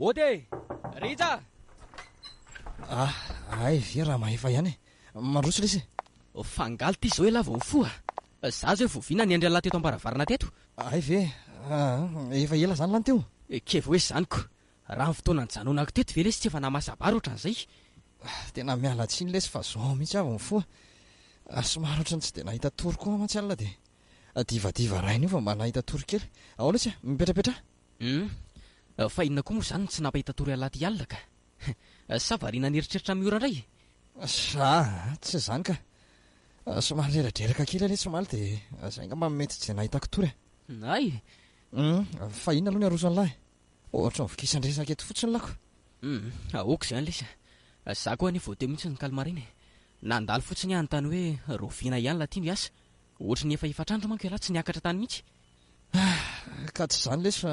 Ode, Rija! Ay, ve raha mahefa ihany mandroso lesy. Fangaly ty zao lava mifoa. Za zao voviana ny andrialahy teto ambaravarana teto. Ay ve, efa ela zany lany teo. Keva hoe zaniko, raha ny fotoana ny janonako teto ve lesy tsy efa namasabary ohatran'izay. Tena miala tsiny lesy fa zao mihitsy avy mifoa. Somary ohatrany tsy dia nahita tory koa mantsy alina dia divadiva rainy io fa mba nahita tory kely. Ao lesy mipetrapetra. Fa inona koa moa zany tsy nampahita tory alaty alina ka. Sa variana neritreritra miora indray. Tsy zany ka. Somary reradreraka kely lesy somaly dia zay ngamba mety tsy dia nahitako tory. Ay. Fa inona aloha ny arosany lahy. Ohatra mivokisan-dresaka eto fotsiny lako. Aoko zany lesy. Za koa anefa teo mihitsy ny kalmariny. Nandalo fotsiny ihany tany hoe roviana ihany laty no hiasa. Ohatra ny efa efatrandro manko ialahy tsy niakatra tany mihitsy. Ka tsy zany lesy fa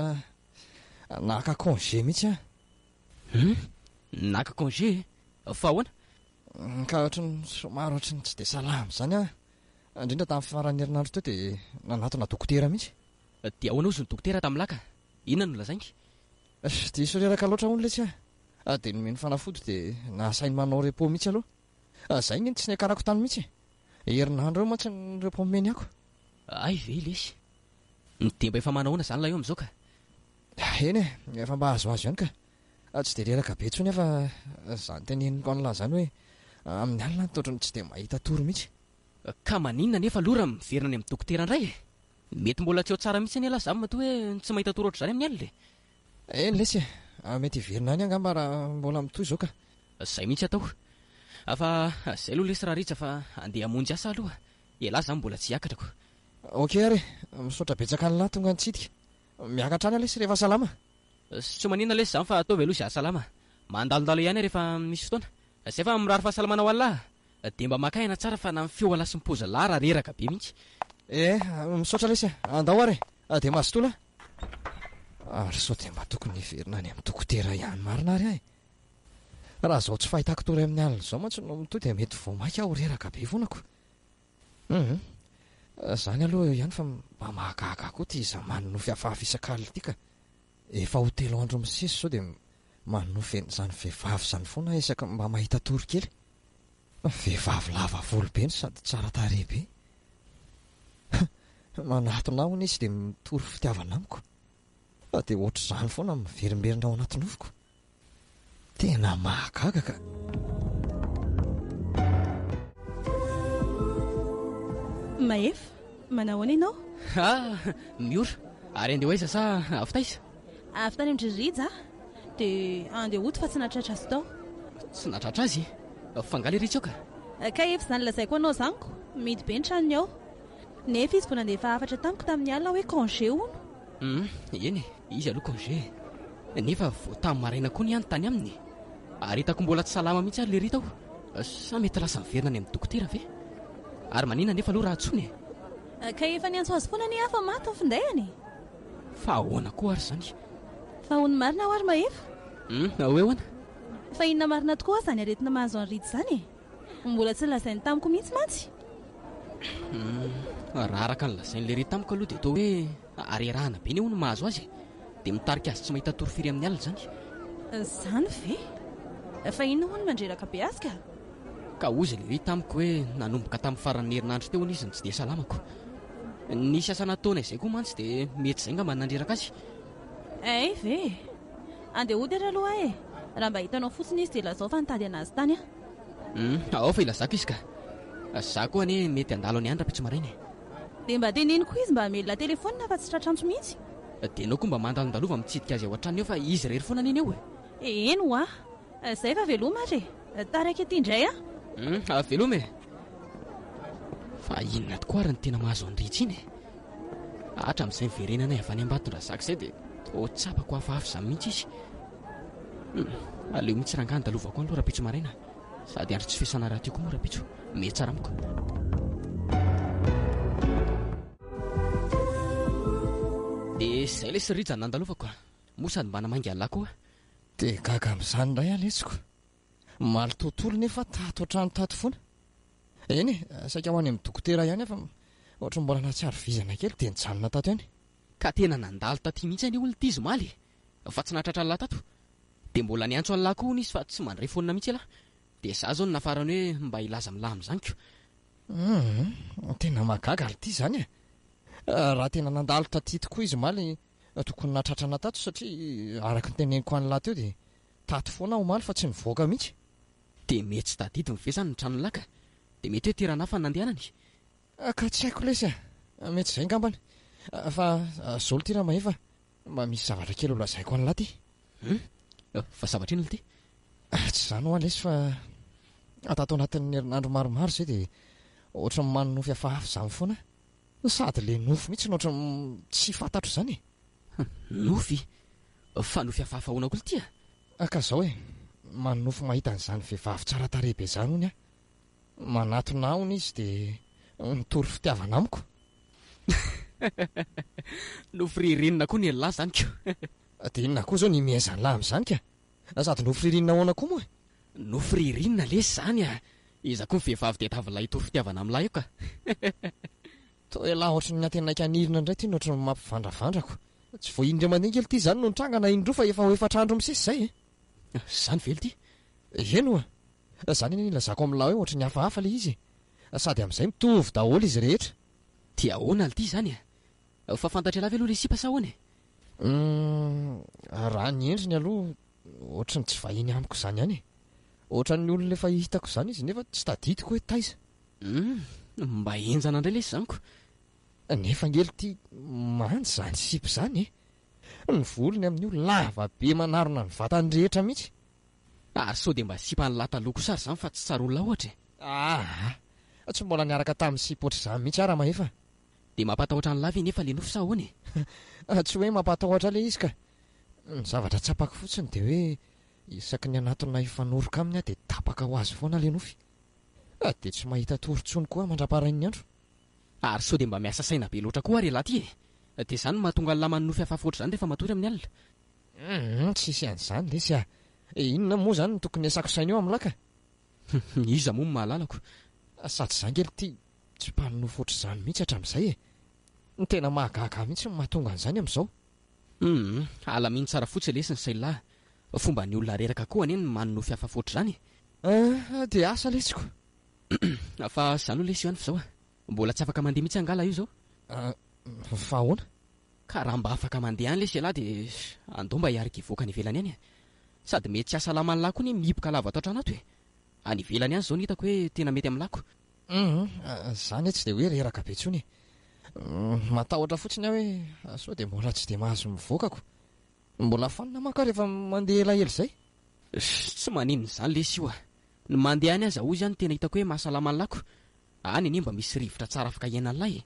naka congé mihitsy Naka congé? Fa ahoana? Ka ohatrany somary ohatrany tsy dia salama zany indrindra tamin'ny faran'ny herinandro teo dia nanatona dokotera mihitsy. Dia ahoana ozy ny dokotera tamin'ny laka? Inona no lazainy? Dia soreraka loatra hono lesy dia nomeny fanafody dia nasainy manao repos mihitsy aloha. Zay ny tsy niakarako tany mihitsy. Herinandro eo mantsy ny repos meny ako. Ay ve lesy. Dia mba efa manahoana zany lahy eo amin'izao ka? Eny efa mba azoazo ihany ka. Tsy dia reraka be intsony fa zany teneniko an'lahy zany hoe amin'ny alina ny totrany tsy dia mahita tory mihitsy. Ka maninona nefa lora miverina any amin'ny dokotera indray e? Mety mbola tsy ho tsara mihitsy any alahy zany matoa hoe tsy mahita tory ohatr'izany amin'ny alina. Eny lesy mety hiverina any angamba raha mbola mitoy izao ka. Zay mihitsy atao. Fa zay aloha lesy raha ritra fa andeha hamonjy asa aloha. Ialahy zany mbola tsy hiakatrako. Ok ary, misaotra betsaka an'lahy tonga nitsidika. Miakatra any lesy rehefa salama. Tsy maninona lesy zany fa ataovy aloha izay salama. Mandalondalo ihany rehefa misy fotoana. Zay fa mirary fahasalamana ho an'lahy. Dia mba maka aina tsara fa na feo ala sy ny paozy lahy raha reraka be mihitsy. Misaotra lesy andao ary dia masotola. Ary sao dia mba tokony hiverina any amin'ny dokotera ihany marina ary ahy. Raha zao tsy fahitako tory amin'ny alina zao mantsy no mitoy dia mety voamaika aho reraka be vonako. Zany aloha ihany fa mba mahagaga koa ty iza manonofy hafahafa isan-kalina ity ka. Efa ho telo andro misesy zao dia manonofy en'izany vehivavy zany foana isaka mba mahita tory kely. Vehivavy lava volo be sady tsara tarehy be. Manatona hono izy dia mitory fitiavana amiko. Dia ohatr'izany foana miverimberina ao anaty nofoko. Tena mahagaga ka. Mahefa, manahoana ianao? Miora. Ary andeha hoaiza sa avy taiza? Avy tany amin'ny Rija dia andeha hody fa tsy natratra azy tao. Tsy natratra azy? Fangaly ritsy ao ka? Ka efa izany lazaiko anao zaniko, midy be ny tranony ao. Nefa izy vao nandeha efa afatra tamiko tamin'ny alina hoe congé hono. Eny, izy aloha congé. Nefa vao tamin'ny maraina koa ny hany tany aminy. Ary hitako mbola tsy salama mihitsy ary le rita aho. Sa mety lasa miverina any amin'ny dokotera ve? Ary maninona nefa aloha raha antsony? Ka efa niantso azy foana ny hafa maty ny findahany. Fa ahoana koa ary zany? Fa hono marina ho ary Mahefa? Hoe ahoana? Fa inona marina tokoa zany aretina mahazo any Rija zany? Mbola tsy lazainy tamiko mihitsy mantsy. Raha araka ny lazain'le rita tamiko aloha dia toa hoe arerahana be ny hono mahazo azy. Dia mitarika azy tsy mahita tory firy amin'ny alina zany. Zany ve? Fa inona hono mandreraka be azy ka? Ka ozy le rita tamiko hoe nanomboka tamin'ny faran'ny herinandro teo izy tsy dia salamako. Nisy asa nataony izay koa mantsy dia mety izay ngamba nandreraka azy. Ve? Andeha hody ary aloha raha mba hitanao fotsiny izy dia lazao fa nitady anazy tany Ao fa ilazako izy ka. Za koa ane mety andalo any andra pitso maraina. Dia mba teneniko izy mba hamelona telefônina fa tsy tratrantsy mihitsy. Dia anao koa mba mandalondalova mitsidika azy ao an-trano eo fa izy rery foana neny eo. Eny ho zay fa veloma ary taraiky ety indray veloma e. Fa inona tokoa ary ny tena mahazo any Rija iny? Hatra amin'izay miverenana avy any Ambatondra zaka izay dia tsapako hafahafa izany mihitsy izy. Aleo mihitsy rangany dalovako aloha rapitso maraina. Sady andro tsy fiasana raha tiako moa rapitso. Mety tsara amiko. Dia izay lesy Rija nandalovako. Moa sady mba namangy alahy koa. Dia gaga amin'izany indray lesiko. Maly tontolo nefa tato ohatrany tato foana. Eny saika ho any amin'ny dokotera ihany fa ohatra mbola natsiaro vizana kely dia nijanona tato ihany. Ka tena nandalo taty mihitsy any olona ity zomaly. Fa tsy natratra lahy tato. dia mbola niantso an'lahy koa hono izy fa tsy mandray fonina mihitsy elahy. Dia za zao nafarany hoe mba hilaza milahy amin'izany ko. Tena mahagaga ity zany raha tena nandalitra ty tokoa izy maly tokony natratrana tato satria araka ny teneniko an'lahy teo dia tato foana aho maly fa tsy nivoaka mihitsy. Dia mety tsy tadidy mivesany ny tranon'laka. Dia mety hoe tirana hafa ny nandehanany. Ka tsy haiko lesy mety izay ngambany fa zao ly tira mahefa mba misy zavatra kely olazaiko an'lahy ty. Fa zavatra ino ity? Tsy zany ho lesy fa atato anatin'ny herinandro maromaro zay dia ohatra ny manonofy hafahafa izany foana sady le nofo mihitsy no ohatra tsy fantatro izany. Nofy? Fa nofy hafahafa hoana koa ity ka zao manonofo mahita an'izany vehivavy tsara tarehy be zany hony manatona ahony izy dia nitory fitiavana amiko. Nofo ririnina koa ny lahy zany ko. Dia inona koa zao ny mihaizany lahy amin'izany ka sady nofo ririnina ahoana koa moa. Nofo ririnina lesy zany iza koa ny vehivavy dia tavalay hitory fitiavana amin'lahy io ka. Toa lahy ohatry ny atenaiky anirina indray ty no ohatry ny mampivandravandrako. Tsy vao indray mandeha kely ity zany no nitranga na indroa fa efa 4 andro misesy zay Zany vely ty? Eno zany iny ilazako amin'lahy hoe ohatry ny hafahafa le izy sady amin'izay mitovy daholo izy rehetra. Dia ahoana ity zany fa fantatra elahy ve aloha le sipa sa ahoana? Raha ny endriny aloha ohatry ny tsy vahiny amiko zany ihany ohatra ny olona efa hitako zany izy nefa tsy tadidiko hoe taiza. Mba enjana indray lesy zany ko. Nefa ngely ty manjy zany sipy zany ny volony amin'io lava be manarona ny vatany rehetra mihitsy. Ary sao dia mba sipa ny lahy taloha kosa zany fa tsy tsara olona ohatra. Tsy mbola niaraka tamin'ny sipy ohatry izany mihitsy ara mahefa. Dia mampatahotra ny lavy nefa le nofo sa ahoana? Tsy hoe mampatahotra le izy ka ny zavatra tsapako fotsiny dia hoe isaky ny anatona hifanoroka aminy dia tapaka ho azy foana le nofy. Dia tsy mahita torontsony koa mandra-parain'ny andro. Ary sao dia mba miasa saina be loatra koa ary lahy ty dia izany mahatonga ny lahy manonofy hafahafa ohatry izany rehefa matory amin'ny alina. Tsisy an'izany lesy inona moa zany no tokony asako saina eo amin'lahy ka. Iza moa mahalalako. Sady izany kely ty tsy mpanonofo ohatry izany mihitsy hatramin'izay ny tena mahagaga mihitsy ny mahatonga an'izany amin'izao. Alaminy tsara fotsy lesy ny saina lahy. Fomba ny olona reraka koa anie ny manonofy hafahafa ohatry izany. Dia asa lesiko. Fa izany ho lesy io any fa zao mbola tsy afaka mandeha mihitsy angala io zao. Fa ahoana? Ka raha mba afaka mandeha any lesy lahy dia andao mba hiarika hivoaka any ivelany any sady mety tsy asalama ny lahy koa ny mihiboka lava atao tranato any ivelany any zao ny hitako hoe tena mety amin'ny lako. Zany tsy dia hoe reraka be intsony matahotra fotsiny aho hoe sao dia mbola tsy dia mahazo mivoakako mbola fanina maka rehefa mandeha elaela izay. Tsy maninona izany lesy io ny mandeha any aza ozy any tena hitako hoe mahasalama ny lako any anie mba misy rivotra tsara afaka iainan'ny lahy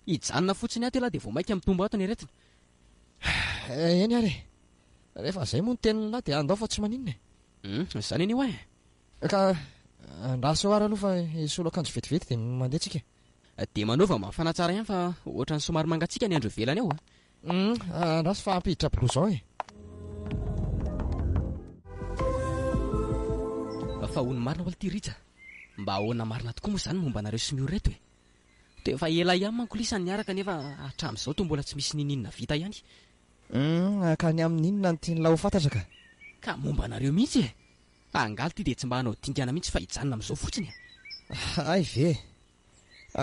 hijanona fotsiny ato elahy dia vao mainka mitombo ato ny aretina. Eny ary rehefa izay moa ny tenin'ny lahy dia andao fa tsy maninona zany anio ka andraso eo ary aloha fa isolo akanjo vetivety dia mandeha tsika. Dia manaova mafana tsara ihany fa ohatra ny somary mangatsika ny andro ivelany ao andraso fa ampiditra blouson fa hono marina ho ity ritsa mba ahoana marina tokoa moa izany momba anareo sy mihory reto dia efa ela ihany manko lisany niaraka nefa hatramin'izao to mbola tsy misy nininona vita ihany. Ka ny amin'inona ny tian'lahy ho fantatra ka momba anareo mihitsy angaly ity dia tsy mba hanao dingana mihitsy fa hijanona amin'izao fotsiny. Ay ve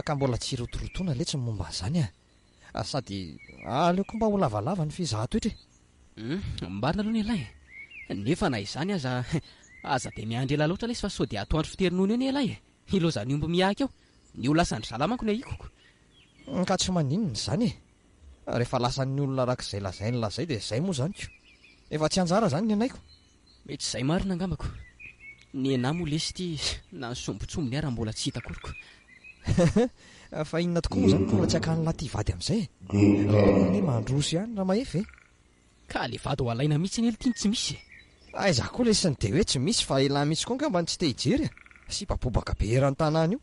ka mbola tsy rotorotona letsy momba an'izany sady aleoko mba ho lavalava ny fizaha toetra mbarina aloha ny elahy nefa na izany aza dia miandry ela loatra lesy fa sao dia atoandro fiterinona eo ny elahy iloza ny omby mihaka eo ny olona lasany zalamako ny ahikoko ka tsy maninona izany rehefa lasan'ny olona arak'izay lazay ny lazay dia izay moa zany ko efa tsy anjara zany ny anaiko. Mety izay marina angambako ny anahy moa lesy ity na ny sombotsombony ary mbola tsy hitakoriko. Fa inona tokoa moa zany mbola tsy hakan'ny lahy ty vady amin'izay ny mandroso ihany raha mahefy ka le vady ho alaina mihitsy ny elitiany tsy misy aiza koa lesy ny dia hoe tsy misy fa elahy mihitsy koa ngamba ny tsy te hijery sy babobaka be eran'ny tanàna io.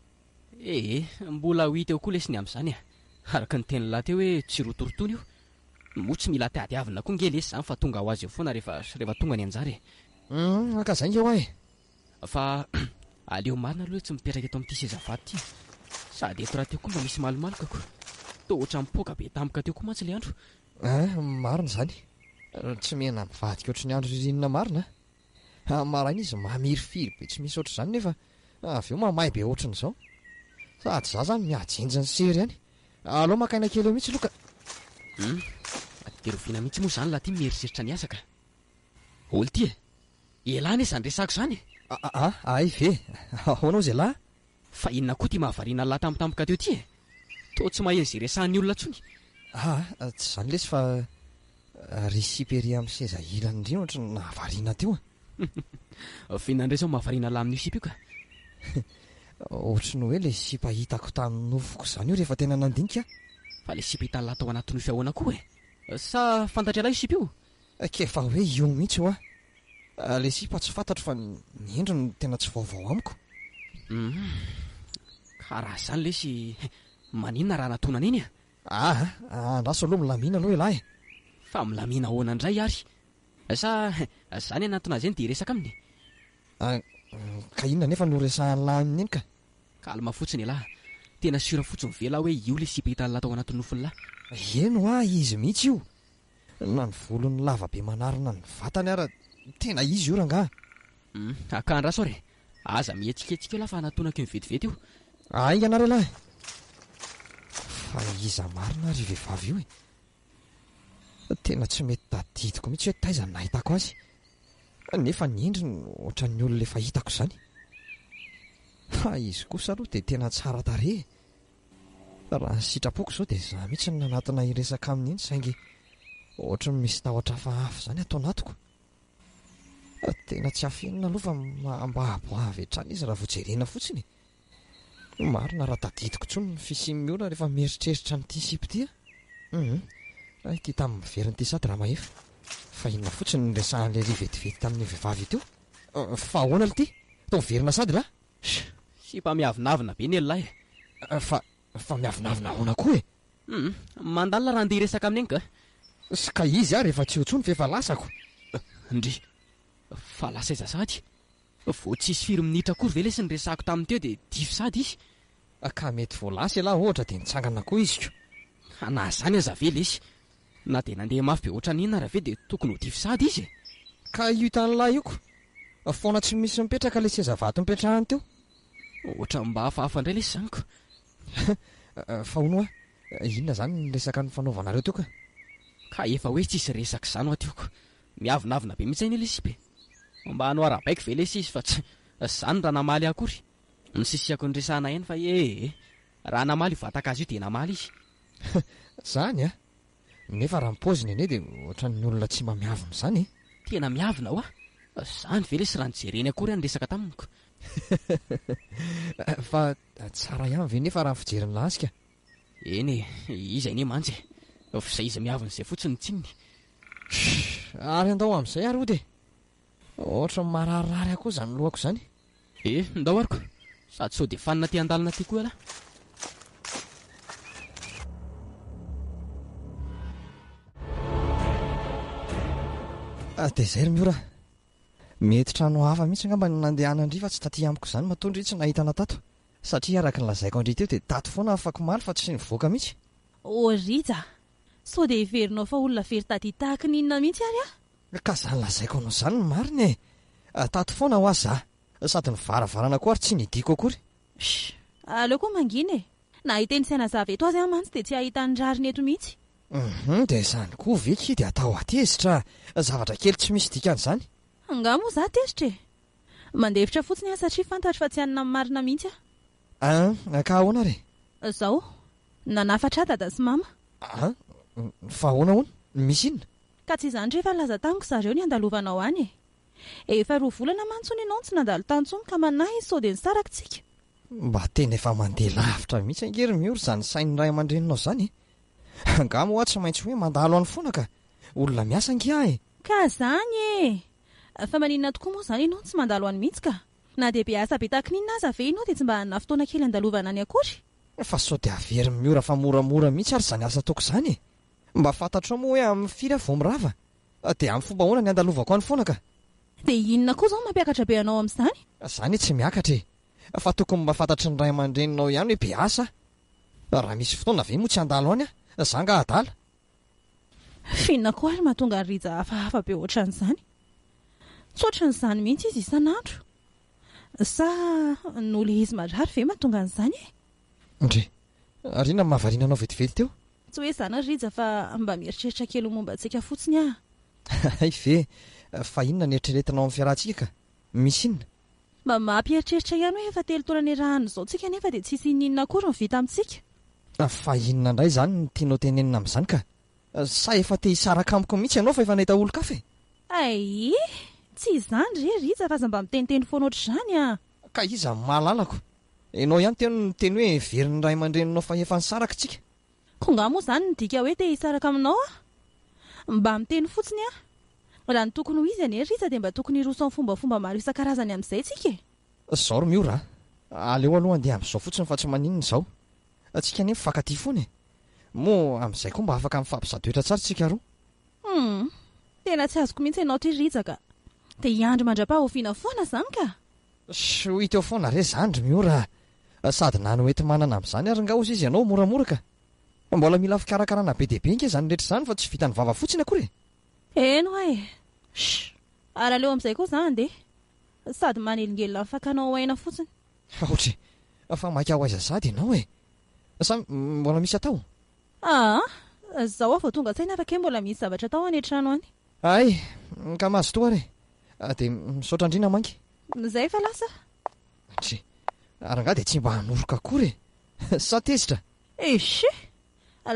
Mbola ho hita eo koa lesy ny amin'izany araka ny teny lahy teo hoe tsy rotorotony io moa tsy mila teadiavina koa nge lesy izany fa tonga ho azy eo foana rehefa tonga ny anjary ka zay ngeo fa aleo marina aloha hoe tsy mipetraka eto amin'ity sezavady ity sady eto raha teo koa mba misy malomalokako to ohatra mipoaka be tampoka teo koa mantsy le andro. Marina zany tsy mena mivadika ohatry ny andro ririnina marina Maraina izy mamirifiry be tsy misy ohatr'izany nefa avy eo mamay be ohatran'izao. Sady za zany miajenjany sery any. Alao makaina kely eo mihitsy loka. Terovina mihitsy moa zany laha ty mieritreritra ny asa ka. Olo ty elany e zany resako zany. Ay ve? Ahoana zay lahy? Fa inona koa ty mahavariana lahy tampotampoka teo ty e? Tô tsy maheno zay resahan'ny olona tsony. Tsy zany lesy fa risipéry amin'ny seza ilany indriny ohatra ny nahavariana teo. Fihinandraisa mahavariana lahy amin'ny sipa io ka. Ohatry ny hoe le sipa hitako tamin'ny nofoko zany io rehefa tena nandinika. Fa le sipa hitan'ny lahy tao anatin'ny fiahoana koa e. Sa fantatra lahy io sipa io? Kefa hoe io mihitsy io le sipa tsy fantatro fa ny endriny tena tsy vaovao amiko. Karaha zany lesy maninona raha natonana iny andraso aloha milamina aloha lahy. Fa milamina ahoana indray ary? Sa zany anatona azy eny dia resaka aminy? Ka inona nefa no resahan'ny lahy aminy iny ka? Kalma fotsiny lahy. Tena sura fotsiny ve lahy hoe io le sipa hitan'ny lahy tao anatin'ny nofony lahy? Eno izy mihitsy io. Na ny volony lava be manarina ny vatany ara tena izy io rangaha. Akandraso ary. Aza mihetsiketsika eo lahy fa anatonako io vetivety io. Ianareo lahy. Fa iza marina ary vehivavy io tena tsy mety tadidiko mihitsy hoe taiza nahitako azy. Nefa ny endriny ohatran'ny olona efa hitako zany. Fa izy kosa aloha dia tena tsara tarehy. Raha sitrapoko izao dia za mihitsy ny nanatona iresaka amin'iny saingy ohatran'ny misy tahotra hafa zany atao anatiko. Tena tsy afenina aloha fa mba-aboavy hatrany izy raha voajerena fotsiny. Marina raha tadidiko tsony ny fisian'ny olona rehefa mieritreritra n'ity sipa ity. Raha ity tamin'ny miveriny ity sady raha mahefa. Fa inona fotsiny ny resahan'le vetivety tamin'ny vehivavy ity. Fa ahoana ity? Tao miverina sady lahy? Sipa miavinavina be ny lehilahy. Fa miavinavina ahoana koa e? Mandalina raha andeha resaka amin'iny ka. Ka izy rehefa tsy hotsony fa efa lasako. Ndry fa lasa iza sady. Vao tsisy firy minitra kory ve lesy ny resako tamin'ny teo dia dify sady izy. Ka mety voalasa lahy ohatra dia nitsangana koa izy ko. Na zany aza ve lesy. Na dia nandeha mafy be ohatra n'inona raha ve dia tokony ho dify sady izy. Ka io hitan'ny lahy io ko. Foana tsy misy mipetraka le seza vato mipetrahany teo. Ohatra mba hafahafa indray lesy zany ko. Fa hono inona zany ny resaka ny fanaovanareo teo ka? Ka efa hoe tsisy resaka izany ho atioko. Miavinavina be mihitsy iny le sipa. Mba hanao arabaiko ve lesy izy fa tsy zany raha namaly akory. Nisisiako ny resahana eny fa raha namaly vataka azy io dia namaly izy. Zany nefa raha mipoziny ene dia ohatran'ny olona tsy mamiavina izany. Tena miavina ho zany ve lesy raha nijereny akory ny resaka taminiko. Fa tsara ihany ve nefa raha fijeriny lazy ka? Eny iza ine manjy. F'izay izy miavina izay fotsiny tsininy. Ary andao amin'izay ary ody. Ohatra mararary akoa zany lohako zany. Ndao ariko. Sady sao dia fanina ty andalina ty koa lahy. Dia zay ry miora. Mety trano hafa mihitsy ngamba ny nandehana andry fa tsy taty amiko zany matondry tsy nahitana tato. Satria araka ny lazaiko andry teo dia tato foana afaka maly fa tsy nivoaka mihitsy. Rija. Sao dia iverinao fa olona very taty tahaka ny inona mihitsy ary Ka zany lazaiko anao zany ny marina e. Tato foana ho azy sady ny varavarana koa ary tsy nidiko akory. Aleo koa mangina e. Na hiteny saina zava eto azy mantsy dia tsy ahita ny rariny eto mihitsy. Dia izany koa ve ki dia atao atezitra zavatra kely tsy misy dikan'izany. Angamo za tezitra e. Mandevitra fotsiny satria fantatra fa tsy hanina amin'ny marina mihitsy Ka ahoana re? Zao. Nanafatra dada sy mama. Fa ahoana hono? Misy inona? Ka tsy izany rehefa laza tamiko zareo ny andalovanao any e. Efa 2 volana mantsony ianao tsy nandalo tantsony ka manahy sao dia nisarakitsika. Mba tena efa mandeha lavitra mihitsy angery mihory izany sain'ny ray aman-dreninao izany. Angamo tsy maintsy hoe mandalo any foana ka. Olona miasa angia e. Ka zany e. Fa maninona tokoa moa zany ianao tsy mandalo any mihitsy ka. Na dia be asa be tahaka n'inona aza ve ianao dia tsy mba hanana fotoana kely andalovana any akory. Fa sao dia avery miora fa moramora mihitsy ary izany asa ataoko izany e. Mba fantatrao moa hoe amin'ny firy vao mirava. Dia amin'ny fomba ahoana ny andalovako any foana ka. Dia inona koa zao mampiakatra be anao amin'izany? Zany tsy miakatra e. Fa tokony mba fantatry ny ray aman-dreninao ihany hoe be asa. Raha misy fotoana ve moa tsy andalo any zanga adala. Finna koa ary mahatonga ny rija hafahafa be ohatran'izany. tsotra n'izany mihitsy izy isan'andro sa no le izy marary ve mahatonga an'izany ndre ariana mahavarinanao vetivety teo tsy hoe zana riza fa mba mieritreritra kely momba antsika fotsiny ay ve fa inona ny eritreretinao amin'ny fiarahantsika ka misy inona mba mampieritreritra ihany hoe efa telo taona ny rahany izao tsika nefa dia tsisy ininona akory ny vita amintsika fa inona indray izany ny tianao tenenina amin'izany ka sa efa te hisaraka amiko mihitsy ianao fa efa nahita olo-kafe ay tsy izany re riza fa aza mba miteniteny foana ohatr'izany ka iza mahalalako ianao ihany teno ny teny hoe veriny ray aman-dreninao fa efa nisaraka tsika konga moa izany ny dika hoe te hisaraka aminao mba miteny fotsiny raha ny tokony ho izy ane riza dia mba tokony hiroso amin'ny fombafomba maro isan-karazany amin'izay tsika zao ro miora aleo aloha andeha amin'izao fotsiny fa tsy maninona izao atsika nefa mifankaty foana moa amin'izay koa mba afaka mifampizadoetra tsara tsika roa tena tsy azoko mihitsy ianao tri rizaka dia hiandry mandra-pahofiana foana izany ka ho hita eo foana re zandry miora sady nany hoety manana amin'izany ary nga ozy izy ianao moramora ka mbola mila fikarakarana be deabe nke izany rehetra izany fa tsy vita ny vava fotsiny akory eno ary aleo amin'izay koa izany andeha sady manelingelina mifakanao aina fotsiny ohatra fa maika ho aiza sady ianao sa mbola misy atao zaho vao tonga tsaina afaka mbola misy zavatra atao any trano any ay ka mahazo toa re dia misaotra andrina manky zay fa lasa ary nga dia tsy mba hanoroka akory sa tezitra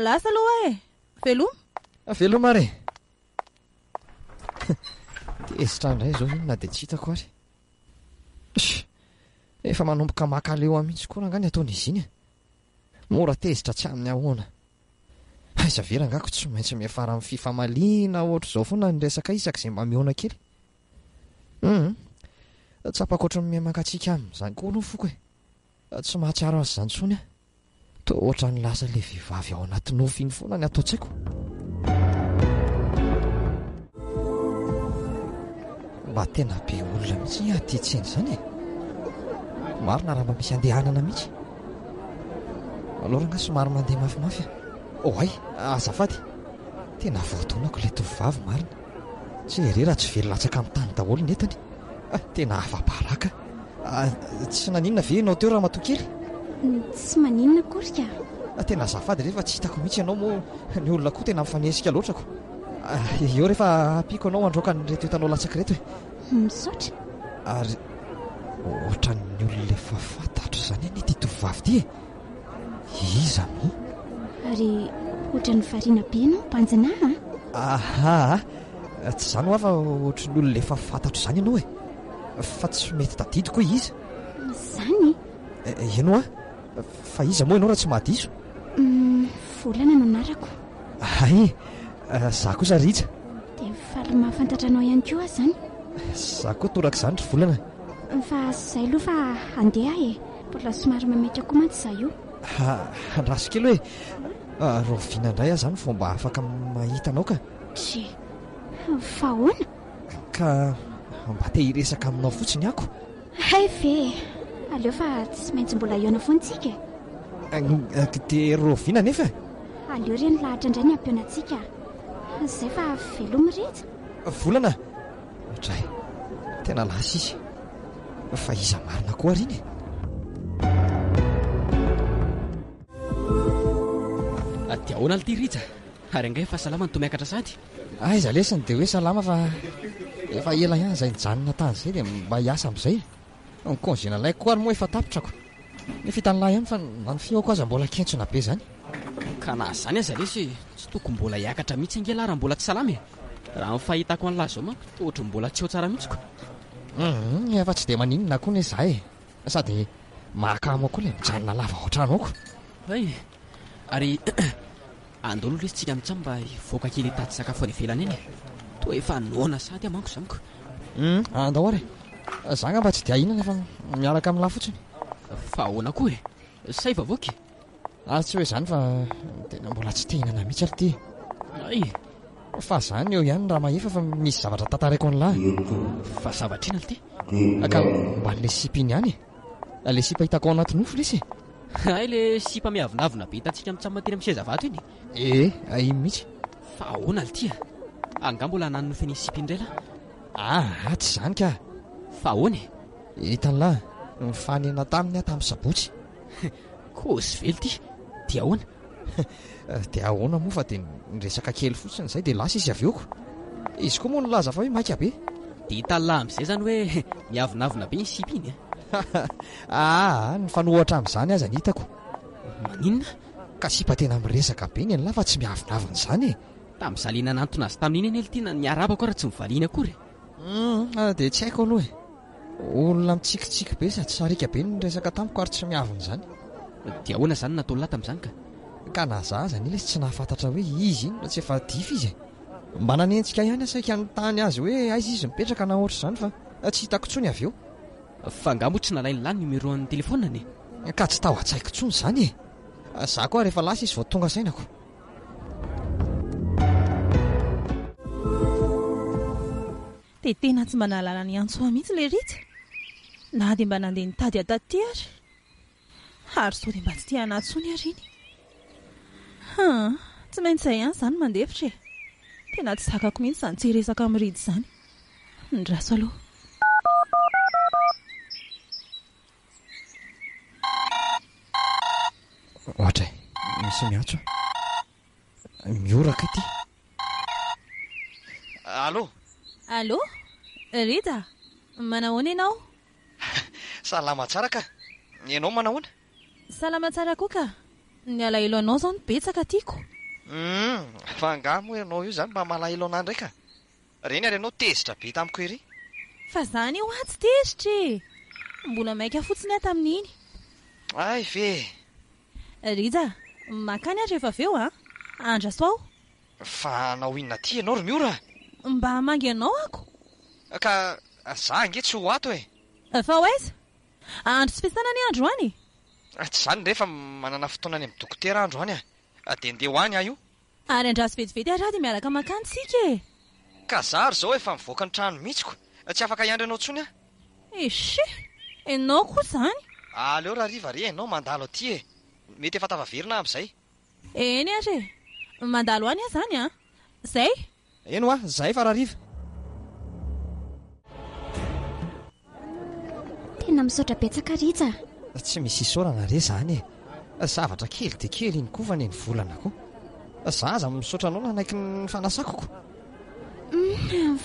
lasa aloha veloma re tezitra indray zao inona dia tsy hitako ary efa manomboka makaleo amihitsy koa rangany ataon'izy iny mora tezitra tsy amin'ny ahoana aiza vera ngako tsy maintsy miafara amin'ny fifamaliana ohatra izao foana ny resaka isaka izay mba mihoana kely tsapako ohatra ny mihamankatsika amin'izany koa aloha foko tsy mahatsiaro azy izany tsony to ohatra ny lasa le vehivavy ao anaty nofo iny foana ny ataotsaiko mba tena be olona mihitsy aty tseny izany marina raha mba misy andehanana mihitsy aloranga somary mandeha mafimafy ay azafady tena voatonako ilay tovovavy marina tsy re raha tsy velolatsaka amin'ny tany daholo netany tena afa-baraka tsy naninona ve ianao teo raha matokely tsy maninona korika tena azafady rehefa tsy hitako mihitsy ianao moa ny olona koa tena mifanesika loatrako eo rehefa ampiko anao androaka nyreto hitanao latsaky reto misaotra ary ohatra ny olona efa fantatro izany any ty tovovavy ty iza moa ary ohatra ny variana be anao mpanjana tsy izany ho afa ohatra ny olona efa fantatro izany ianao fa tsy mety tadidy koa iza zany ianao fa iza moa ianao raha tsy mahadiso volana no anarako za kosa ritra dia faly mahafantatra anao ihany koa zany za koa toraka izany ry volana fa zay aloha fa andeha mbola somary mametra koa mantsy za io andraso kely hoe roviana indray zany fomba afaka mahita anao ka fa hoana ka mba te hiresaka aminao fotsiny ako ve aleo fa tsy maintsy mbola iona foantsika dia roviana nefa aleo reny lahatra indray ny ampiona-tsika zay fa velomy rehetra volana otray tena lasa izy fa iza marina koa riny dia ahoana ly ty rija ary angay efa salama ny tomiakatra sady aiza lesiny dia hoe salama fa efa ela ihany izay nijanona tany izay dia mba hiasa amin'izay ny konzena laiko koa ary moa efa tapitrako ny fitan'lahy ihany fa nany fiaoko aza mbola kentsona be izany ka na zany aza lesy tsy toko mbola hiakatra mihitsy angela raha mbola tsy salama raha mifahitako an'lahy zao manko tohatra mbola tsy eo tsara mihitsy ko efa tsy dia maninona koa ny za sady mahakamo koa ilay mijanona lava ao trano ako ary andolo lesy tsika mitsamy mba voaka kely tady sakafo any ivelany eny toa efa noana sady amanko zamiko andao ary zanga mba tsy dia inana efa miaraka amin'ny lahy fotsiny fa ahoana koa say vavoaky tsy hoe izany fa tena mbola tsy tehinana mihitsy ary ty fa zany eo ihany raha mahefa fa misy zavatra tantaraiko an'lahy fa zavatra ina ty ka mba n'le sipa iny ihany le sipa hitako ao anaty nofo lesy le sipa miavinavina be hitantsika mitsamina teny amin'ny sezavato iny iny mihitsy fa ahoana ly ty anga mbola nanonofeny sipa indray lahy Tsy izany ka. Fa ahoana? Hitan'lahy mifanena taminy tamin'ny sabotsy. Kozy vely ty. Dia ahoana? Dia ahoana moa fa dia niresaka kely fotsiny izay dia lasa izy avioko. Izy koa moa nilaza fa hoe maika be. Dia hitan'lahy amin'izay zany hoe miavinavina be ny sipy iny. Nifanohatra amin'izany aza ny hitako. Maninona? Ka sipa tena miresaka be ny an'lahy fa tsy miavinavina izany e. Tamin'ny zaliana nantona azy tamin'iny eny Elitiana niarabako raha tsy mivaliana akory. Dia tsy haiko aloha e. Olona mitsikitsiky be sady sarika be ny resaka tamiko ary tsy miavina izany. Dia ahoana izany natao lahy tamin'izany ka? Ka nazaza ny ilay tsy nahafantatra hoe izy iny raha tsy efa dify izy e. Mba nanentsika ihany saika notany azy hoe aiza izy mipetraka na ohatr' izany fa tsy hitako intsony avy eo. Fa angamba tsy nalainy lahy ny numéro an'ny telefoniny. Ka tsy tao an-tsaiko intsony izany e. Za koa rehefa lasa izy vao tonga sainako. Dia tena tsy mba nahalala ny antsoa mihitsy ilay Rita. Na dia mba nandeha nitady ataty ary. Ary sao dia mba tsy tia anatsony ary iny. Tsy maintsy izay ihany izany mandefitra e. Tena tsy zakako mihitsy izany tsy resaka amin'ny Rita izany. Ndraso aloha. Ohatra misy miantso. Mioraka ity. Allô? Allô? Rita? Manahoana ianao? Salama tsara ka. Ianao manahoana? Salama tsara koa ka. Ny alahelo anao izao no betsaka tiako. Fa angah moa ianao io izany mba malahelo anahy ndraika. Reny ary ianao tezitra be tamiko ery. Fa izany io tsy tezitra e. Mbola maika fotsiny aho tamin'iny. Ay ve. Rita, makany ary rehefa avy eo andraso aho. Fa anao inona ty ianao ry miora? Mba hamangy anao ako. Ka za ange tsy ho ato e. Fa hoaiza? Andro tsy fiasana ny andro any. Tsy izany rehefa manana fotoana any amin'ny dokotera andro any dia ndeha ho any aho io. Ary andraso vetivety ary dia miaraka makany tsika e. Ka za ary izao efa mivoaka ny trano mihitsiko. Tsy afaka hiandry anao intsony aho. Ishe, ianao koa izany. Aleo raha riva re ianao mandalo aty e. Mety efa tavaverina amin'izay. Eny ary e. Mandalo any aho izany Zay? Eno zay fa raha riva. Tena misaotra betsaka Rita. Tsy misy isaorana re izany e. Zavatra kely dia kely iny koa fa ny volana koa. Za aza misaotra anao nanaiky ny fanasako ko.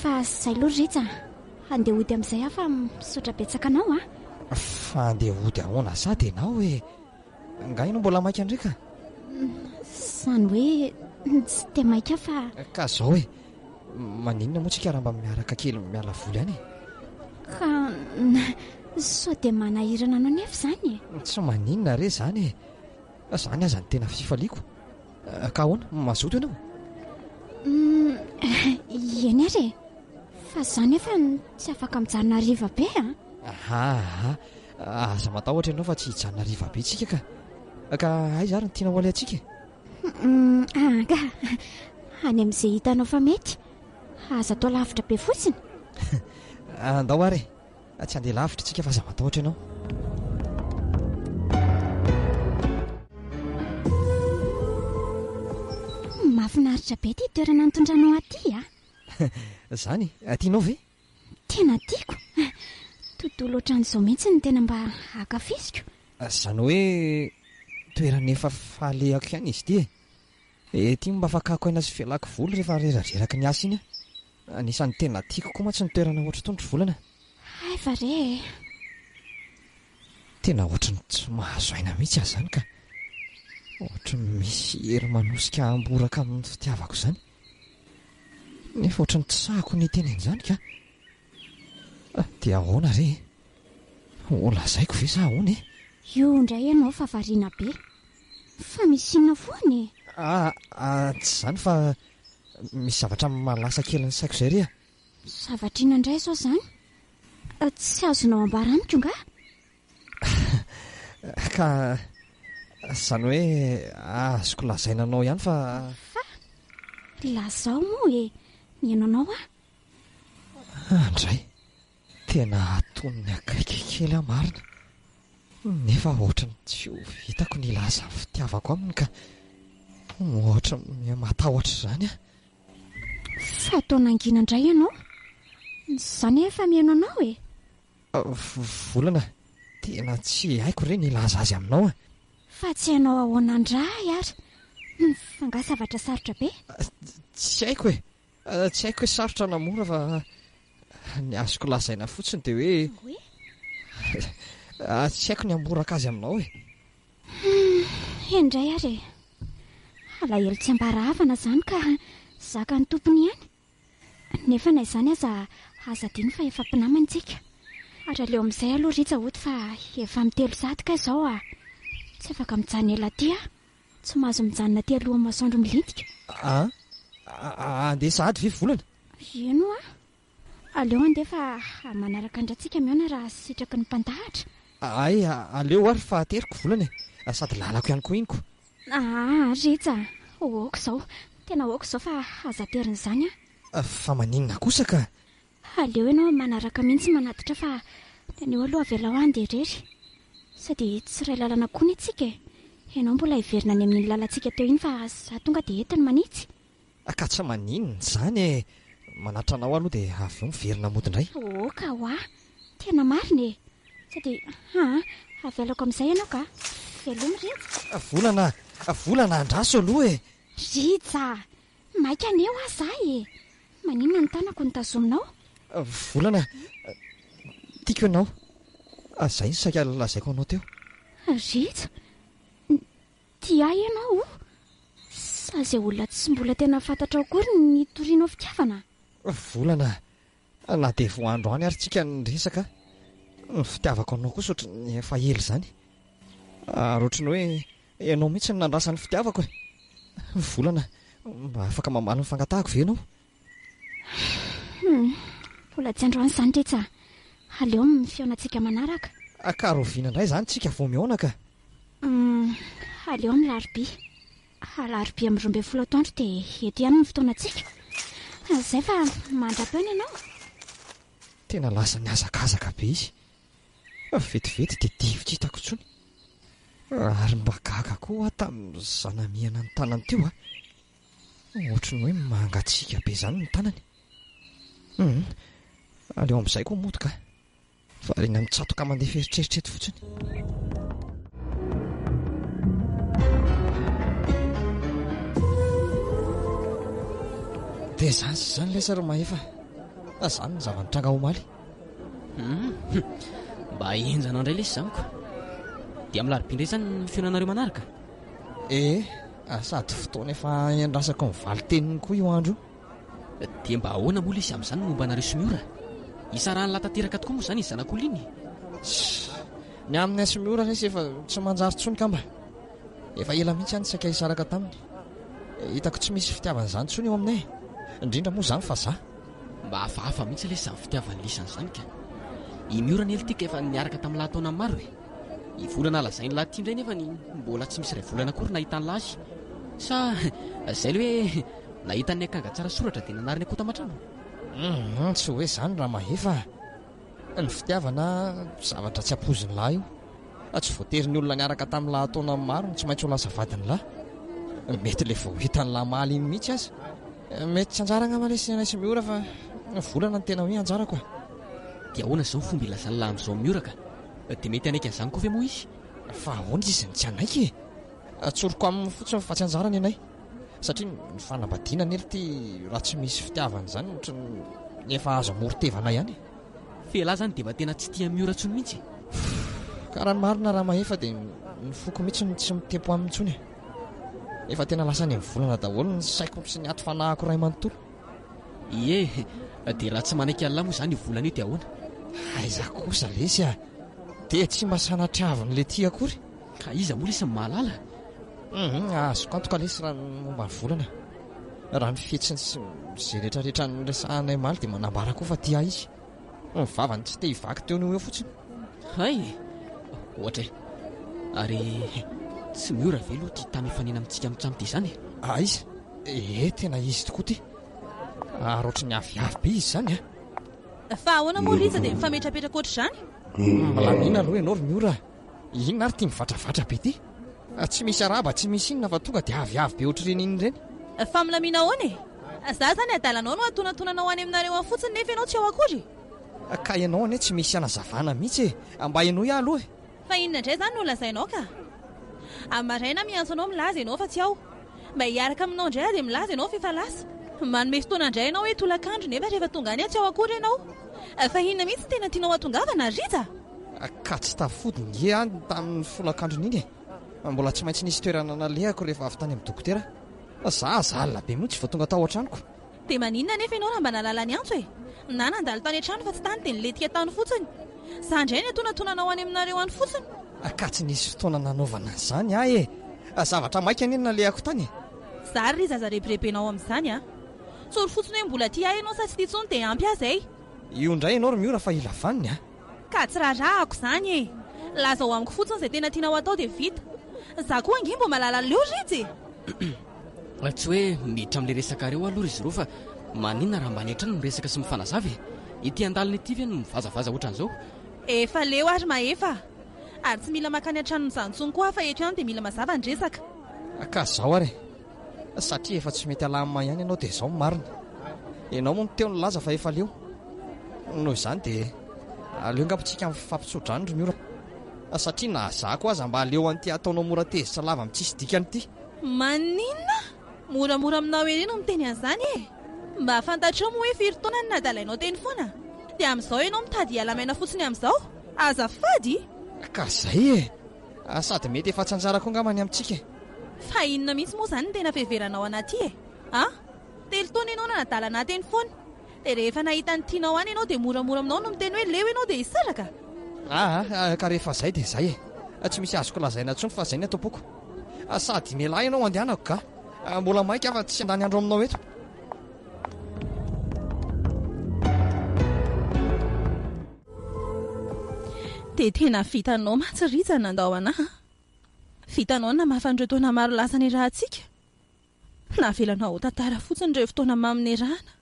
Fa izay loha Rita. Andeha hody amin'izay aho fa misaotra betsaka anao Fa andeha hody ahoana za dia nao e. Nga ino mbola maika ndraika? Izany hoe tsy dia maika fa. Ka zao e. Maninona moa tsika raha mba miaraka kely miala voly any e. Ka sao dia manahirana anao nefa izany e. Tsy maninona re izany e. Izany aza ny tena fifaliako. Ka ahoana mazoto ianao? Eny ary e. Fa izany efa tsy afaka mijanona riva be aza matahotra ianao fa tsy hijanona riva be tsika ka aiza ary ny tiana ho alay antsika? Ka any amin'izay hitanao fa mety. Aza atao lavitra be fotsiny. Andao ary tsy andeha lavitra tsika fa aza matahotra ianao. Mahafinaritra be ty toerana nitondranao aty Zany tianao ve? Tena tiako. Tontolo ohatran'izao mihitsy ny tena mba hakafisiko. Izany hoe toerana efa fahalehako ihany izy ty ety mba fakako aina sy felako voly rehefa rerareraka ny asa iny anisan'ny tena tiako koa mantsy ny toerana ohatry tondro volana. Ay fa re. Tena ohatry tsy mahazo aina mihitsy aho izany ka ohatry misy hery manosika amboraka amin'ny fitiavako izany. Nefa ohatry ny tsy sahako ny teneny izany ka. Dia ahoana re? Lazaiko ve sa ahoana e? Io indray ianao fa variana be. Fa misy inona foana e? Tsy izany fa misy zavatra malasa kely ny saiko izay re Zavatra inona indray sao izany? Tsy azonao ambara amiko nga? Ka izany hoe azoko lazaina anao ihany fa lazao moa e. Mihaino anao Andray tena aton'ny akaiky kely marina. Nefa ohatry ny tsy ho vitako ny laza fitiavako aminy ka ohatry matahotra izany Fa atao nangina indray ianao. Zany efa mihaino anao e. Volana, tena tsy haiko re nilaza azy aminao a. Fa tsy hainao ahoana andray ary. Fanga zavatra sarotra be. Tsy haiko e. Tsy haiko hoe sarotra namora fa ny azoko lazaina fotsiny dia hoe tsy haiko ny amboraka azy aminao e. Indray ary alahelo tsy ambarahavana zany ka zaka ny tompony ihany. Nefa na izany aza diny fa efa mpinamantsika. Ary aleo amin'izay aloha Ritsa oto fa efa mitelo zaty ka izao a. Tsy afaka mijanona ela ty a. Tsy mahazo mijanona ty alohan'ny masoandro milintika. Andeha sady ve Volana? Ino a? Aleo andefa manaraka andratsika miona raha sitraky ny mpandahatra. Ay, aleo ary fa ateriko Volana e. Sady lalako ihany koa inko. Ritsa, ooko izao. Tena ooko izao fa aza terina izany a. Fa maninona kosa ka? Aleo ianao manaraka mihitsy manatitra fa tena eo aloha avela ho any dia irery. Sady tsy ray lalana koa ny tsika e. Ianao mbola hiverina any amin'ny lalantsika teo iny fa za tonga dia entiny manitsy. Ka tsy maninona izany e. Manatra anao aloha dia avy eo miverina modindray. Ka hoa, tena marina e. Sady avelako amin'izay ianao ka. Veloma Ritsa. Volana andraso aloha e. Ritsa, maika aneo aho zay e. Maninona ny tanako ny tazominao? Volana, tiako ianao. Izay ny saika lazaiko anao teo. Ritsa, tia ianao? Sa izay olona tsy mbola tena fantatra akory ny torianao fitiavana? Volana, na dia voandro any ary tsika niresaka. Ny fitiavako anao kosa ohatran'ny efa ela izany. Ary ohatran'ny hoe ianao mihitsy ny nandrasa ny fitiavako e. Volana, mba afaka mamaly ny fangatahako ve ianao? Mbola tsy androany izany Ritsa. Aleo mifiaonantsika manaraka. Ka roviana indray izany tsika vao mihaona ka. Aleo amin'ny larobia. Larobia amin'ny 12 atoandro dia eto ihany ny fotoanantsika. Izay fa mandra-peona ianao. Tena lasa niazakazaka be izy. Vetivety dia difotra hitako intsony. Ary mba gaga koa tamin'ny zanamiana ny tanany teo a. Ohatran'ny hoe mangatsiaka be izany ny tanany. Aleo amin'izay koa motoka. Variana mitsatoka mandeha feritreritrety fotsiny. Dia izany ilay sary mahefa. Izany ny zavanitranga omaly. Mba enjana indray lesy izany koa. Dia amin'ny larobia indray izany ny fihaonanareo manaraka? Sady fotoana efa iandrasako ny valiteniny koa io andro. Dia mba ahoana moa lesy amin'izany no momba anareo sy miora? Isarahany latanteraka tokoa moa izany izy zanak'olona iny. Ny amin'ny sy miora resy efa tsy manjary tsony kamba. Efa ela mihitsy any saika isaraka taminy. Hitako tsy misy fitiavana izany tsony eo aminay. Indrindra moa izany fa za. Mba hafahafa mihitsy lesy izany fitiavany lisany izany ka. I miora ny elitika efa niaraka tamin'ny lahataona maro e. I volana lazainy lahy ity indray nefa ny mbola tsy misy ray volana akory nahitany lazy. Sa izay le hoe nahitany akanga tsara soratra dia nanariny akota matrano. Tsy hoe izany raha mahefa. Ny fitiavana zavatra tsy ampozin'ny lahy io. Tsy voatery ny olona niaraka tamin'ny lahataona maro tsy maintsy ho lasa vadiny lahy. Mety le vao hitan'ny lahy maly iny mihitsy aza. Mety tsy anjarana malesy anay sy miora fa volana ny tena hoe anjarako. Dia ahoana izao ny fomba ilazany lahy amin'izao miora ka? Dia mety anaika an'izany koa ve moa izy? Fa ahoana izy ny tsy anaiky e? Tsoroko aminy fotsiny fa tsy anjarany anay. Satria ny fanambadiana ny ety raha tsy misy fitiavana izany ohatran'ny efa azo amorotevana ihany. Felahy izany dia mba tena tsy tia miora tsony mihitsy. Ka raha marina raha mahefa dia ny foko mihitsy ny tsy mitempo aminy tsony. Efa tena lasa ny volana daholo ny saiko sy ny ato fanahako ray manontolo. Ie, dia raha tsy manaiky alina moa izany volana io dia ahoana? Aiza kosa lesy a. Dia tsy mba sanatriaviny le tia akory. Ka iza moa lesy ny mahalala? Azoko antoka lesy raha momba ny volana. Raha ny fihetsiny sy izay rehetrarehetra ny resahanay maly dia manambara koa fa tia izy. Ny vavany tsy te hivaky teo no eo fotsiny. Hay, ohatra e. Ary tsy miora ve loha tia tamy fanena amintsika mitsamty izany? Izy? Tena izy tokoa ty. Ary ohatran'ny aviavy be izy izany a. Fa ahoana moa Ritsa dia mifametrapetraka ohatr'izany? Malamina aloha ianao ry miora. Inona ary tia mivatravatra be ty? Tsy misy araba, tsy misy inona fa tonga dia aviavy be ohatr'ireny iny ireny. Fa milamina ahoana e? Za zany adalanao no atonatonanao any aminareo any fotsiny nefa ianao tsy ao akory. Ka ianao anie tsy misy anazavana mihitsy mba hainao ia aloha. Fa inona indray zany no lazainao ka? Amaraina miantso anao milaza ianao fa tsy ao. Mba hiaraka aminao indray dia milaza ianao fa efa lasa. Manome fotoana indray ianao hoe tolakandro nefa rehefa tonga any tsy ao akory ianao. Fa inona mihitsy tena tianao hatongavana Rita? Ka tsy tafody nge any tamin'ny folakandrony iny e. Mbola tsy maintsy nisy toerana nalehako rehefa avy tany amin'ny dokotera. Za alina be moa tsy vao tonga tao an-tranoko. Dia maninona nefa ianao raha mba nalala ny antso e? Na nandalo tany an-trano fa tsy tany dia niletika tany fotsiny. Za indray ny atonatonanao any aminareo any fotsiny. Ka tsy nisy fotoana nanaovana izany ahy e. Zavatra maika anie nalehako tany. Za ry zaza rebirebenao amin'izany a. Tsory fotsiny hoe mbola tia ahy ianao sa tsy tia intsony dia ampy azy ay. Io indray ianao ro miora fa ila vaniny a. Ka tsy raharaako izany e. Laza ho amiko fotsiny izay tena tianao atao dia vita. Za koa angy mbo malala leo Ritsy. Tsy hoe miditra amin'ilay resaka reo aloha izy roa fa maninona raha mba netra no miresaka sy mifanazava e. Ity andaliny ity ve no mivazavaza ohatran'izao. Efa leo ary maefa. Ary tsy mila makany an-trano nyzantsony koa fa eto ihany dia mila mazava ny resaka. Ka zao ary satria efa tsy mety alama ihany ianao dia izao marina. Ianao moa miteo nilaza fa efa leo. Noho izany dia aleo ngapitsika amin'ny fampitsodrano ro miora. Satria na za koa aza mba aleo an'ity ataonao mora tezitra lava amin'ny tsisy dikany ity. Maninona? Moramora aminao eny no miteny an'izany e. Mba fantatrao moa hoe firy taona ny nadalainao teny foana. Dia amin'izao ianao mitady hiala-maina fotsiny amin'izao. Azafady. Ka izay e. Sady mety efa tsy anjara koa ngamany amintsika. Fa inona mihitsy moa izany no tena fiheveranao anaty e? Telo taona ianao na nadalana teny foana. Dia rehefa nahita ny tianao any ianao dia moramora aminao no miteny hoe leo ianao dia hisaraka. Ka rehefa izay dia izay e. Tsy misy azoko lazaina intsony fa izay ny ataopoko. Sady mialahy ianao andehanako ka. Mbola maika afa tsy andany andro aminao eto. Dia tena vitanao matsy Ritsy nandao anahy. Vitanao na mafan'ireo taona maro lasa ny rahantsika. Navelanao ho tantara fotsiny ireo fotoana mamy niarahana.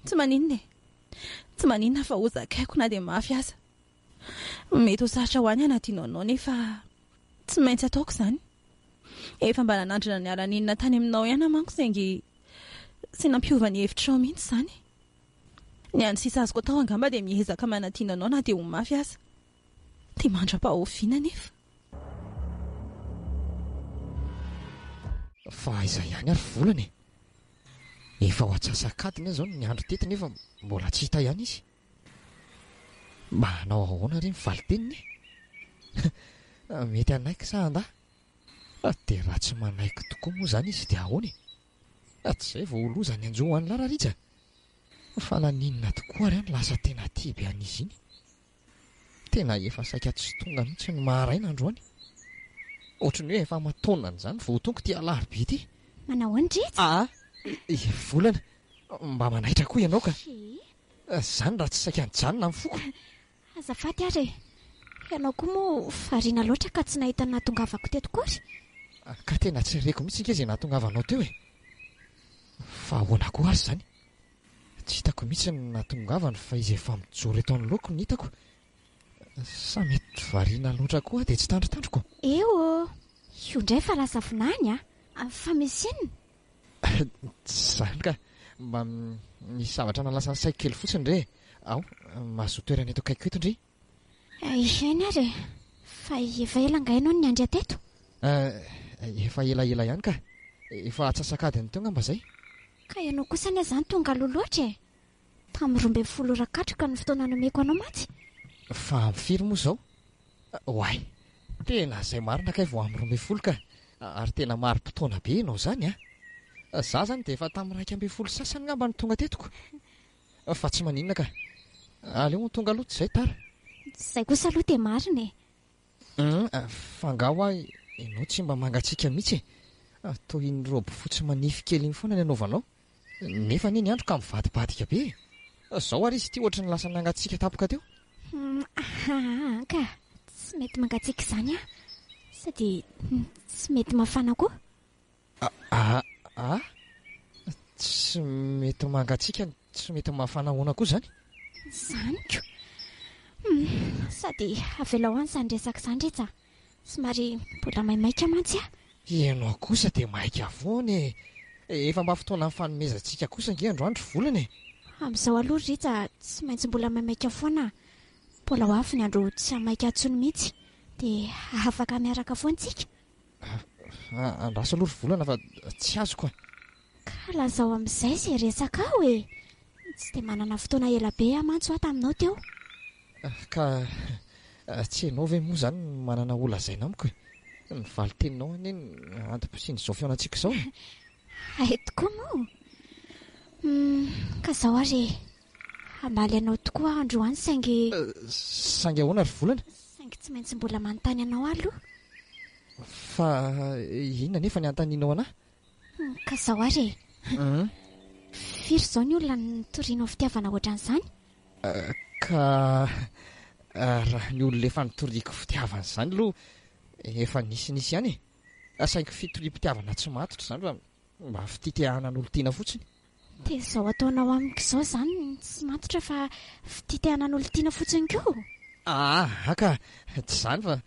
Tsy maninona e. Tsy maninona fa ho zakaiko na dia mafy aza. Mety ho sarotra ho any anadinao anao nefa tsy maintsy ataoko izany. Efa mba nanandrina ny ara-ninona tany aminao ihany manko saingy tsy nampiova ny hevitrao mihitsy izany. Ny any sisa azoko atao angamba dia miezaka manatiana anao na dia ho mafy aza. Dia mandra-pahofiana nefa. Fa aiza ihany ary volana e. Efa ho atsasakadiny izao ny andro teto nefa mbola tsy hita ihany izy. Mba hanao ahoana ry mivaly teniny e. Mety anaiky sa anda? Dia raha tsy manaiky tokoa moa izany izy dia ahoana e. Tsy izay vao loza ny anjo hoany lara Ritsy. Fa naninona tokoa ary any lasa tena tia be an'izy iny. Tena efa saika tsy tonga mihitsy ny maharaina androany. Ohatran'ny hoe efa mataonana izany vao tonga ity alarobia ity. Manao any Ritsy? Volana, mba manaitra koa ianao ka. Izany raha tsy saika nijanona amin'ny foko. Azafady ary ianao koa moa variana loatra ka tsy nahita ny nahatongavako teto kory. Ka tena tsy reko mihitsy nke izay nahatongavanao teo e. Fa ahoana koa azy izany? Tsy hitako mihitsy ny nahatongavany fa izy efa mijoro eto anoloako ny hitako. Sa mety variana loatra koa dia tsy tandrotandroko. Io indray fa lasa vinany fa misy inona? Izany ka mba misy zavatra nalasa ny saiko kely fotsiny re. Mahazo toerana eto akaiko eto ndry. Ihany ary fa efa ela nga ianao ny andry teto? Efa elaela ihany ka. Efa atsasakadiny teo ngamba izay. Ka ianao kosa ny izany tonga loloatra e. Tamin'ny 12 rakatroka ny fotoana nomeko anao matsy. Fa amin'ny firy moa izao? Oay, tena izay marina kay vao amin'ny 12 ka. Ary tena maro-potoana be ianao izany Za zany dia efa tamin'ny 12 sasany ngamba ny tonga tetoko. Fa tsy maninona ka. Aleo tonga aloha tsy izay tara. Izay kosa aloha dia marina e. Fangaho aho ianao tsy mba mangatsiaka mihitsy e. Toy ny robo fotsy manify kely iny foana ny anaovanao. Nefa niny andro ka mivadibadika be. Izao ary izy ity ohatra ny lasa nangatsiaka tapoka teo. Ka tsy mety mangatsiaka izany sady tsy mety mafana koa. Tsy mety mangatsiaka, tsy mety mafana ahoana koa izany? Izany ko. Sady avela ho any izany resaka izany Ritsy. Somary mbola maimaika mantsy Ianao kosa dia maika foana e. efa mba fotoana amin'ny fanomezantsika kosa nge androandro volana e. Amin'izao aloha Ritra tsy maintsy mbola maimaika foana. Mbola ho avy ny andro tsy hamaika atsony mihitsy dia afaka miaraka foantsika. Andraso aloha ry volana fa tsy azoko a. Ka lazao amin'izay izay resaka aho e. Tsy dia manana fotoana ela be amantsy aho taminao teo. Ka tsy ianao ve moa izany manana ola zaina amiko e. Ny valiteninao anie antom-pisian'izao fiaonantsika izao. Ay tokoa moa. Ka izao ary hambaly anao tokoa androany saingy ahoana ry volana? Saingy tsy maintsy mbola manontany anao aloha. Fa inona nefa ny antanianao anahy? Ka izao ary firy izao ny olona nitorianao fitiavana ohatran'izany? Ka raha ny olona efa nitoriako fitiavana izany aloha efa nisy ihany e. Saingy fitoriam-pitiavana tsy matotra izany fa mba fititehana n'olo tiana fotsiny. Dia izao ataonao amiko izao izany tsy matotra fa fititehana n'olo tiana fotsiny koa. Ka tsy izany fa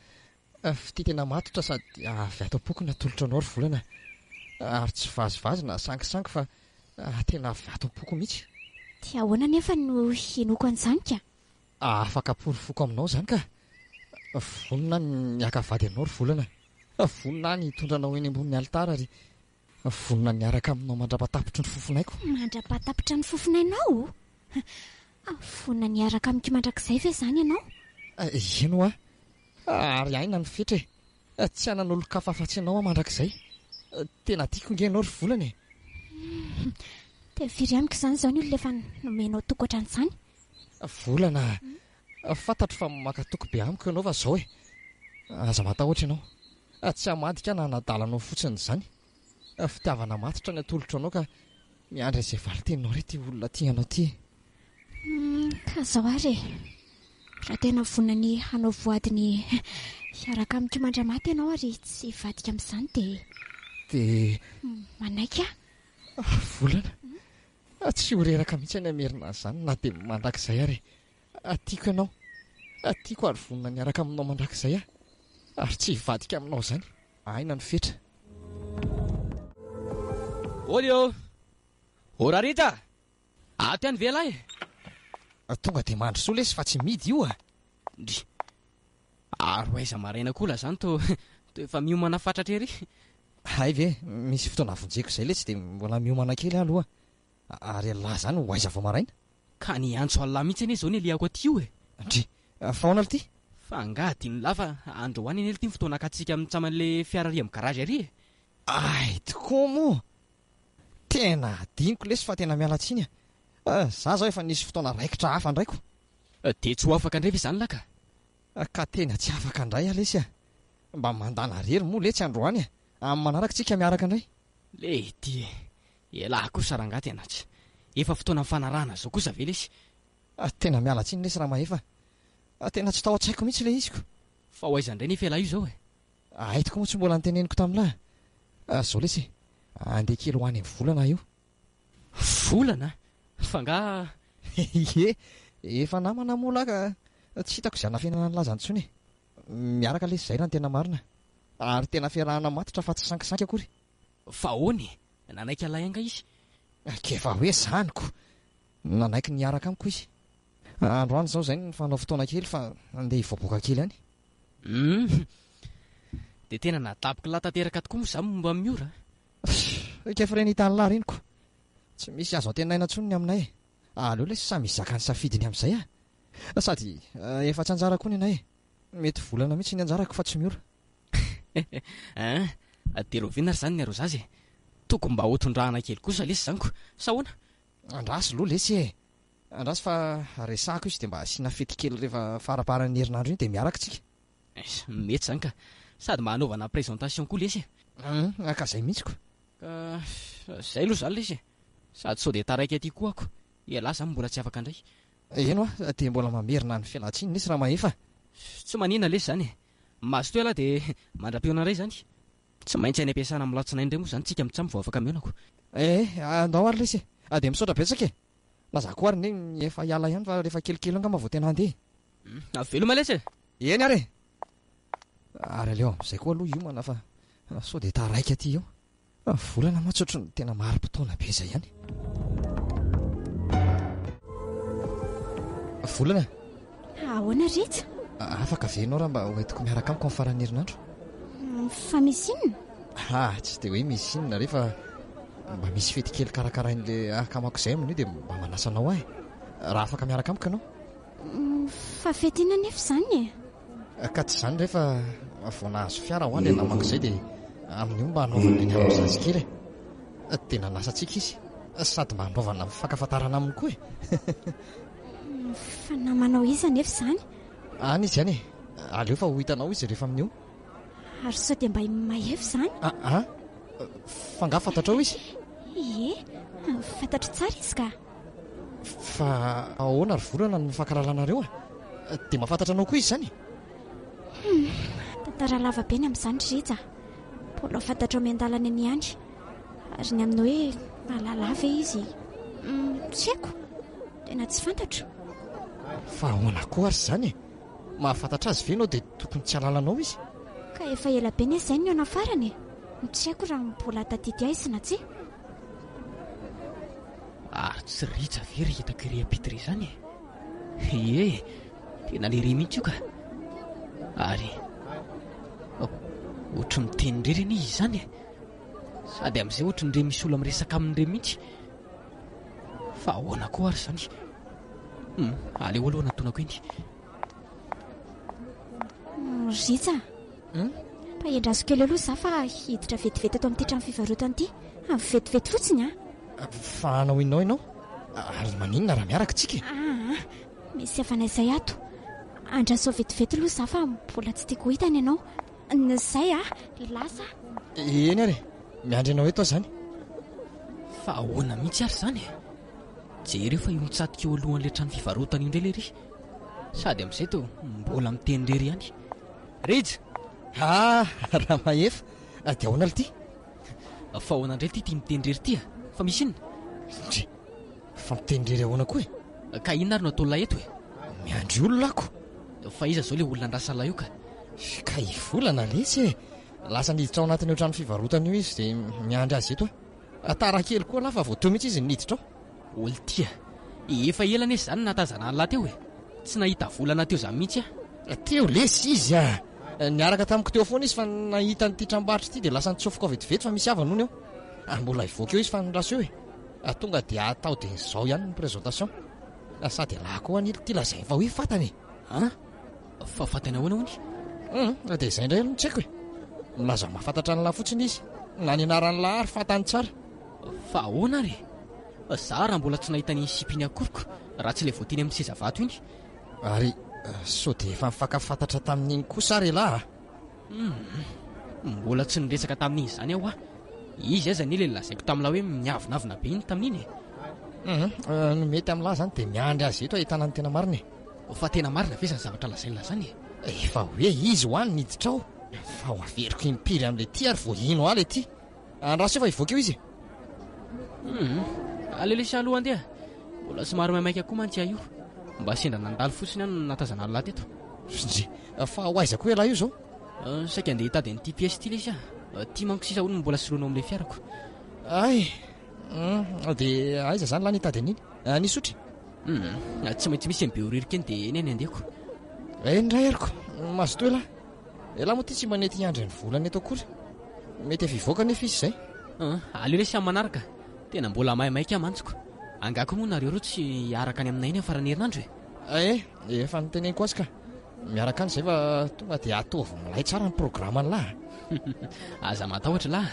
fititehana matotra sady avy ato am-poko natolotra anao ry volana. Ary tsy vazivazy na sangisangy fa tena avy ato am-poko mihitsy. Dia ahoana nefa no hinoko an'izany ka? Afaka porofoko aminao izany ka. Vonona ny akavady anao ry volana. Vonona ny hitondra anao eny ambonin'ny alitara ary vonona ny araka aminao mandrapatapitra ny fofonaiko. Mandrapatapitra ny fofonainao? Vonona ny araka amiko mandrakizay ve izany ianao? Eno ary aina ny fetra e. Tsy hanan'olo-kafafa-tsy ianao mandrakizay. Tena tiako nge ianao ry volana e. Dia firy amiko izany izao ny olona efa nomenao toko ohatran'izany? Volana, fantatro fa makatoko be amiko ianao fa izao e. Aza matahotra ianao. Tsy hamadika na nadalanao fotsiny izany. Fitiavana matotra ny atolotra anao ka miandry izay valiteninao ry ty olona tianao ty. Ka izao ary raha tena vonany hanao voadiny hiaraka amiko mandramata ianao ary tsy vadika amin'izany dia manaika. Volana, tsy horeraka mihitsy any amerina izany na dia mandrakizay ary. Tiako ianao. Tiako ary vonona ny araka aminao mandrakizay ary tsy hivadika aminao izany. Aina ny fetra. Olio! Ora Rita! Ato ihany vela e! Tonga dia mandry soa lesy fa tsy midy io a. Ary hoaiza maraina kola izany to efa miomana fatratra ery. Hay ve, misy fotoana vonjeko izay lesy dia mbola miomana kely aloha. Ary lahy izany hoaiza vao maraina. Ka ny antso alahy mihitsy anie izao ny liako aty io e. Faona ly ty? Fa angadiny lafa androany eny ty fotoana akatsika mitsaman'le fiararia amin'ny garage ary e. Ay, tokoa moa. Tena adiniko lesy fa tena miala tsiny a. Za zao efa nisy fotoana raikitra hafa ndraiko. Dia tsy ho afaka indray ve izany lahy ka? Ka tena tsy afaka indray lesy a. Mba mandana rery moa letsy androany a. Amin'ny manaraka tsika miaraka indray. Lety elahy kosa raha angaty tena tsy. Efa fotoana mifanarahana zao kosa ve lesy? Tena miala tsiny lesy raha mahefa. Tena tsy tao an-tsaiko mihitsy ilay iziko. Fa hoaiza indray nefa elahy io izao e. Haitoko moa tsy mbola niteneniko tamin'lahy. Zao lesy andeha kely ho any amin'ny volana io. Volana? Fa nga efa namana moa lahy ka tsy hitako izay hanafenana ny lazany intsony. Miaraka lesy izay raha ny tena marina. Ary tena fiarahana matotra fa tsy sankisanky akory. Fa hoany? Nanaiky alahy anga izy? Kefa hoe zaniko. Nanaiky niaraka amiko izy. Androany izao izay ny fanao fotoana kely fa andeha hivoaboaka kely any. Dia tena natapiko lahy tanteraka tokoa moa izany momba amin'ny ora. Kefa ireny hitany lahy reniko. Tsy misy azo antenaina intsony ny aminay. Aleo lesy samy izaka ny safidiny amin'izay a. Sady efa tsy anjara koa ny anay. Mety volana mihitsy ny anjarako fa tsy miora. Dia roviana ary izany ny arozazy e. Tokony mba hotondrahana kely kosa lesy izaniko. Sahoana? Andraso loha lesy e. Andraso fa resahako izy dia mba asiana fety kely rehefa faraparan'ny herinandro iny dia miaraka tsika. Mety izany ka. Sady mba hanaovana présentation koa lesy e. Ka izay mihitsy ko. Ka izay aloha izany lesy e. Sady sao dia taraiky aty koa ako. Ialahy izany mbola tsy afaka indray. Eno dia mbola mamerina ny fialatsiny lesy raha mahefa. Tsy manina lesy izany e. Maso toa lahy dia mandra-peona indray izany. Tsy maintsy any ampiasana amin'ny latsinainy indray moa izany tsika mitsamo vao afaka mionako. Andao ary lesy e. Dia misaotra betsaka e. Lazako ary ny efa hiala ihany fa rehefa kelikely anga ma vao tena handeha. Veloma lesy e. Eny ary. Ary aleo amin'izay koa aloha iomana fa sao dia taraiky aty eo. Volana matsotra ny tena maro-potoana be izay ihany. Volana, ahoana Ritra? afaka venao raha mba hoentiko miaraka amiko amin'ny faran'ny herinandro? Fa misy inona? Tsy dia hoe misy inona rehefa mba misy fety kely karakarain'ilay akamako izay amin'io dia mba manasa anao ahy. Raha afaka miaraka amiko ianao? Fa fety inona nefa izany e? Ka tsy izany rehefa vao nahazo fiara ho any ilay namako izay dia amin'io mba hanaovana ny amin'ny zazy kely e. Tena nasantsika izy sady mba hanaovana fankafantarana aminy koa e. Fa namanao iza nefa izany? Any izy ihany e, aleo fa ho hitanao izy rehefa amin'io. Ary sao dia mba maheva izany? Fa nga fantatrao izy? Ie, fantatro tsara izy ka. Fa ahoana ry Volana ny mifankahalanareo dia mahafantatra anao koa izy izany? Tantara lava be ny amin'izany Ritra. Mbola fantatro miandalana ny ihany. Ary ny aminao hoe mahalala ve izy? Tsy haiko, tena tsy fantatro. Fa ahoana koa ary izany e? Mahafantatra azy ve ianao dia tokony tsy halalanao izy? Ka efa ela be ny izay ny ao nafarany e. Tsy haiko raha mbola tadidy ahy na tsy. Ary tsy Ritra ve ry hitako iry Petri izany e? Ie, tena lery mihitsy io ka. Ary ohatry miteny indreny izy izany e. Sady amin'izay ohatry ndre misy olona miresaka amindre mihitsy. Fa ahoana koa ary izany? Aleo aloha natonako iny. Ritra, mba endraso kely aloha za fa hiditra vetivety ato amin'ity trano fivarotana ity. Vetivety fotsiny Fa anao inao ianao? Ary maninona raha miaraka tsika? Misy avana izay ato. Andraso vetivety aloha za fa mbola tsy tiako hitany ianao. Izay lasa. Eny ary, miandry ianao eto izany. Fa ahoana mihitsy ary izany e? Jery fa io mitsatoka eo alohan'ilay trano fivarotana io indray lery. Sady amin'izay to mbola miteny rery ihany. Ritra! Raha mahefa, dia ahoana ity? Fa ahoana indray tia miteny rery ity fa misy inona? Fa miteny rery ahoana koa e? Ka inona ary no ataon'lahy eto e? Miandry olona ako. Fa iza izao ilay olona andrasan'lahy io ka? Ka Volana lesy e. Lasa niditra ao anatin'io trano fivarotana io izy dia miandry azy eto tara kely koa lafa vao teo mihitsy izy niditra ao. Olo tia, efa ela nesy izany natazana an'lahy teo e. Tsy nahita Volana teo izany mihitsy Teo lesy izy niaraka tamiko teo foana izy fa nahita n'ity tranom-barotra ity dia lasa nitsofoko vetivety fa misy havana hono eo. Mbola hivoaka eo izy fa niraso eo e. Tonga dia atao dia izao ihany ny présentation. Sady lahy koa any ity lazay fa hoe fantany e. Fa fantany ahoana hono? Dia izay indray aloha tsy haiko e. Milaza mahafantatra ny lahy fotsiny izy. Na ny anaran'ny lahy ary fantany tsara. Fa ahoana ary? Za raha mbola tsy nahita ny sipiny akoriko raha tsy ilay voatiny amin'ny sezavato iny. Ary sao dia efa mifankafantatra tamin'iny kosa ary lahy Mbola tsy niresaka tamin'iny izany aho Izy aza ny ilay lazaiko tamin'lahy hoe miavinavina be iny tamin'iny no mety amin'lahy izany dia miandry azy eto ahitana ny tena marina e. Fa tena marina ve izany zavatra lazaina izany Efa hoe izy ho any niditra ao. Fa ho averiko impiry amin'ilay ty ary vao ino aly ety. Andraso efa hivoaka eo izy. Alelesa aloha andeha. Mbola somary maimaika koa mantsy io. Mba sendra nandalo fotsiny any natazana lahy teto. Fa ho aiza koa lahy io zao? Saika andeha hitady an'ity pièce ity izy tia manko sisa hono mbola soroanao amin'ilay fiarako. Dia aiza izany lahy nitady an'iny? Nisotry? Tsy maintsy misy be oririka eny dia eny andehako. Indray ariko mazo toa lahy. Lahy moa ty tsy manety hiandry ny Volana eto akory. Mety hivoaka nefa izy izay. Aleo ilay samy manaraka. Tena mbola maimaika mantsiko. Angako moa nareo tsy hiaraka any aminay eny amin'ny farany herinandro efa niteneniko azy ka. Miaraka any izay fa tonga dia ataovy milay tsara ny programa ny lahy. Aza matahotra lahy.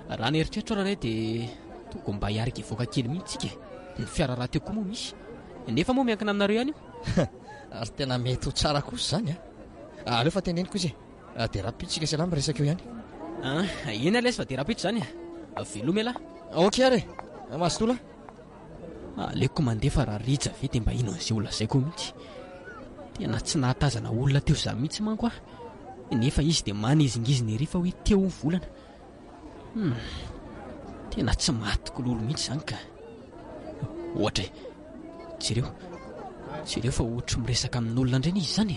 Raha ny eritreritro raha dia tokony mba hiaraka hivoaka kely mihitsy tsika. Ny fiara raha teo koa moa misy. Nefa moa miankina aminareo ihany io. Ary tena mety ho tsara kosa izany aleo fa teneniko izy dia rapitsika sy lahy miresaka eo ihany. Eny alesy fa dia rapitra izany veloma lahy. Ok ary maso tola. Aleko mandefa raha rija ve dia mba ino an'izay olona izay koa mihitsy. Tena tsy nahatazana olona teo izany mihitsy manko nefa izy dia manizingizina ery fa hoe teo ny Volana. Tena tsy matiko lolo mihitsy izany ka. Ohatra jereo fa ohatry miresaka amin'olona indreny izy izany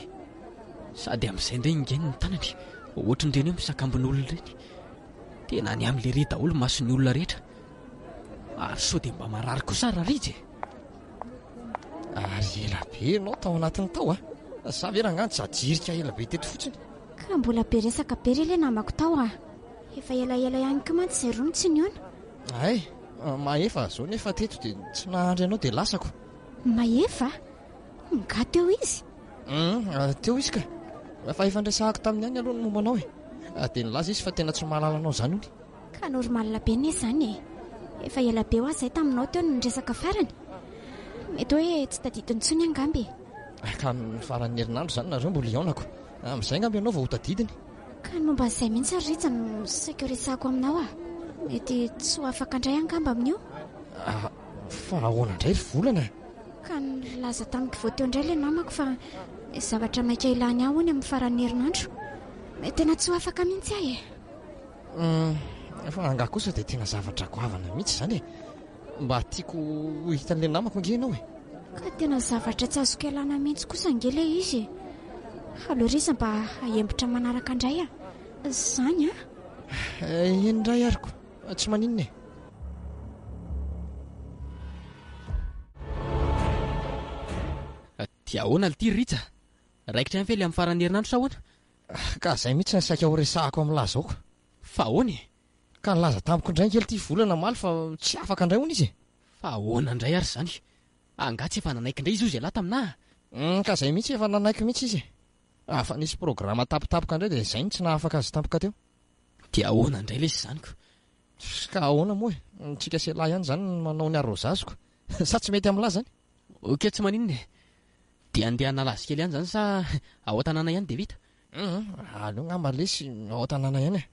sady amin'izay indray ingeny ny tanany ohatry indreny hoe misakambin'olona ireny. tena ny amin'le re daholo mason'ny olona rehetra ary sao dia mba marary kosara rizy ary ela be ianao tao anatin'ny tao sa ve rangano tsy ajirika ela be teto fotsiny ka mbola be resaka be re le namako tao efa elaela ihany ko mantsy izay rony tsy niona ay maefa zao nefa teto dia tsy nahandry ianao dia lasako maefa nga teo izy teo izy ka fa efa ndrasahako tamin'ny any aloha ny mombanao dia nilaza izy fa tena tsy mahalalanao zany ony ka normalina be ny izany efa ela be ho azy zay taminao teo no nresaka farany mety hoe tsy tadidiny tsony angamby ka ny faran'ny herinandro zany nareo mbola iaonako amin'izay ngamby ianao vao ho tadidiny ka nomba n'izay mihitsy ary ritsy no sécurisako aminao mety tsy ho afaka indray angamba amin'io fa ahoana indray ry volana ka nilaza tamiko vao teo indray le namako fa zavatra maika ilany aho ony amin'ny faran'ny herinandro mety tena tsy ho afaka mihitsy fa angaha kosa dia tena zavatra goavana mihitsy zany mba tiako hitan'le namako ange ianao ka tena zavatra tsy azoko ialana mihitsy kosa angele izy aloha mba ahembotra manaraka indray zany indray ariko tsy maninona dia ahoana ly ty ritsa raikitra ihany fe le amin'ny faran'ny herinandro sa ahoana ka izay mihitsy ny saika ho resahako amin'ny lazaoko fa ahoany ka nilaza tamiko indray nkely ty volana maly fa tsy afaka indray hoana izy fa ahoana indray ary zany angatsy efa nanaiky indray izy io zay lahy taminahy ka izay mihitsy efa nanaiky mihitsy izy fa nisy programa tapitapoka indray dia izay ny tsy nahafaka azy tampoka teo dia ahoana indray le sy zaniko ka ahoana moa ntsika selahy ihany zany manao ny arozazoko sa tsy mety amin'lahy zany oke tsy maninona dia andeha nalazy kely ihany zany sa ao tanàna ihany dia vita aleo ngamba lesy ao tanàna ihany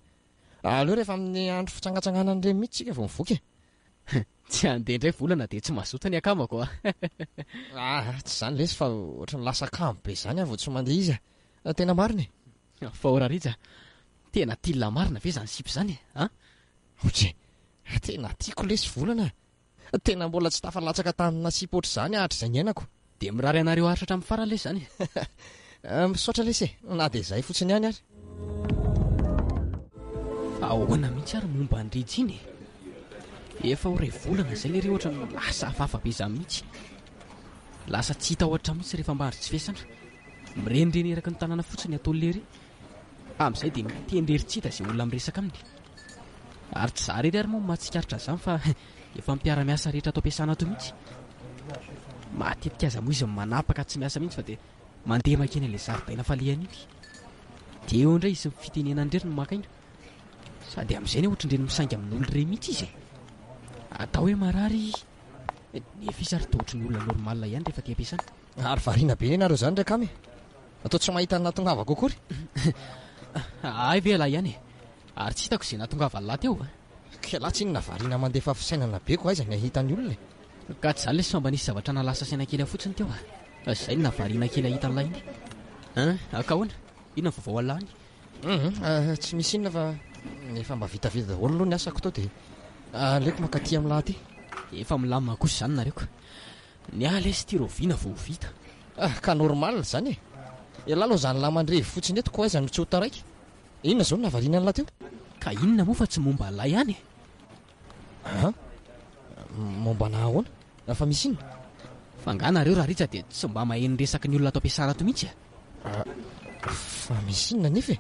aleo rehefa amin'ny andro fitsangatsanganany re mihitsy tsika vao mivoky tsy andeha indray volana dia tsy mahazota ny akamako tsy zany lesy fa ohatra ny lasa kamo be zany vao tsy mandeha izy tena mariny fa ora rija tena tilina marina ve zany sipy zany otre tena tiako lesy volana tena mbola tsy tafalatsaka tamina sipy oatra zany ahatra izay ny ainako dia mirary anareo aritra hatramin'ny farany lesy zany misaotra lesy na dia izay fotsiny ihany ary fa ahoana mihitsy ary momba ny rija iny efa ho ray volana izay le re ohatra ny lasa hafahafa be zany mihitsy lasa tsy hita ohatra mihitsy rehefa mba andry tsy fesandra mirenireny eraky ny tanàna fotsiny ataony lery amin'izay dia mitendrery-tsita izay olona miresaka aminy ary tsy za rery ary moa mahatsikaritra zany fa efa mpiara-miasa rehetra atao ampiasana ato mihitsy matetika aza moa izy manapaka tsy miasa mihitsy fa dia mandeha makeny ilay zaridaina falehany iny dia eo indray izy fitenenany rery no makaina sady amin'izay ny ohatrandreny misaingy amin'olo re mihitsy izy atao hoe marary nefa izy ary tohatry ny olona normalina ihany rehefa ty ampiasana ary variana be nareo zany ndraika amy atao tsy mahita ny natongavako akory ay ve lahy ihany ary tsy hitako izay natongava lahy teo ka lahy tsy inona variana mandefa fisainana be ko aiza ny ahitan'ny olona ka tsy zany lesy fa mba nisy zavatra nalasa saina kely afotsiny teo zay ny navariana kely ahita n'lahy iny akahoana inona ny vaovao alahy any tsy misy inona fa efa mba vitavita daholo aloha ny asako tao dia aleoko makaty amin'ny lahy ty efa milamina kosa zany nareko ny alesy ty roviana vao vita ka normal zany elahy aloha zany lahy mandrevy fotsiny eto ko aiza no tsy ho taraiky inona zao no navariana ny lahy teo ka inona moa fa tsy momba lahy ihany momba na ahoana fa misy inona fa nga nareo raha ritsa dia tsy mba maheno resaky ny olona atao ampiasana to mihitsy fa misy inona nefa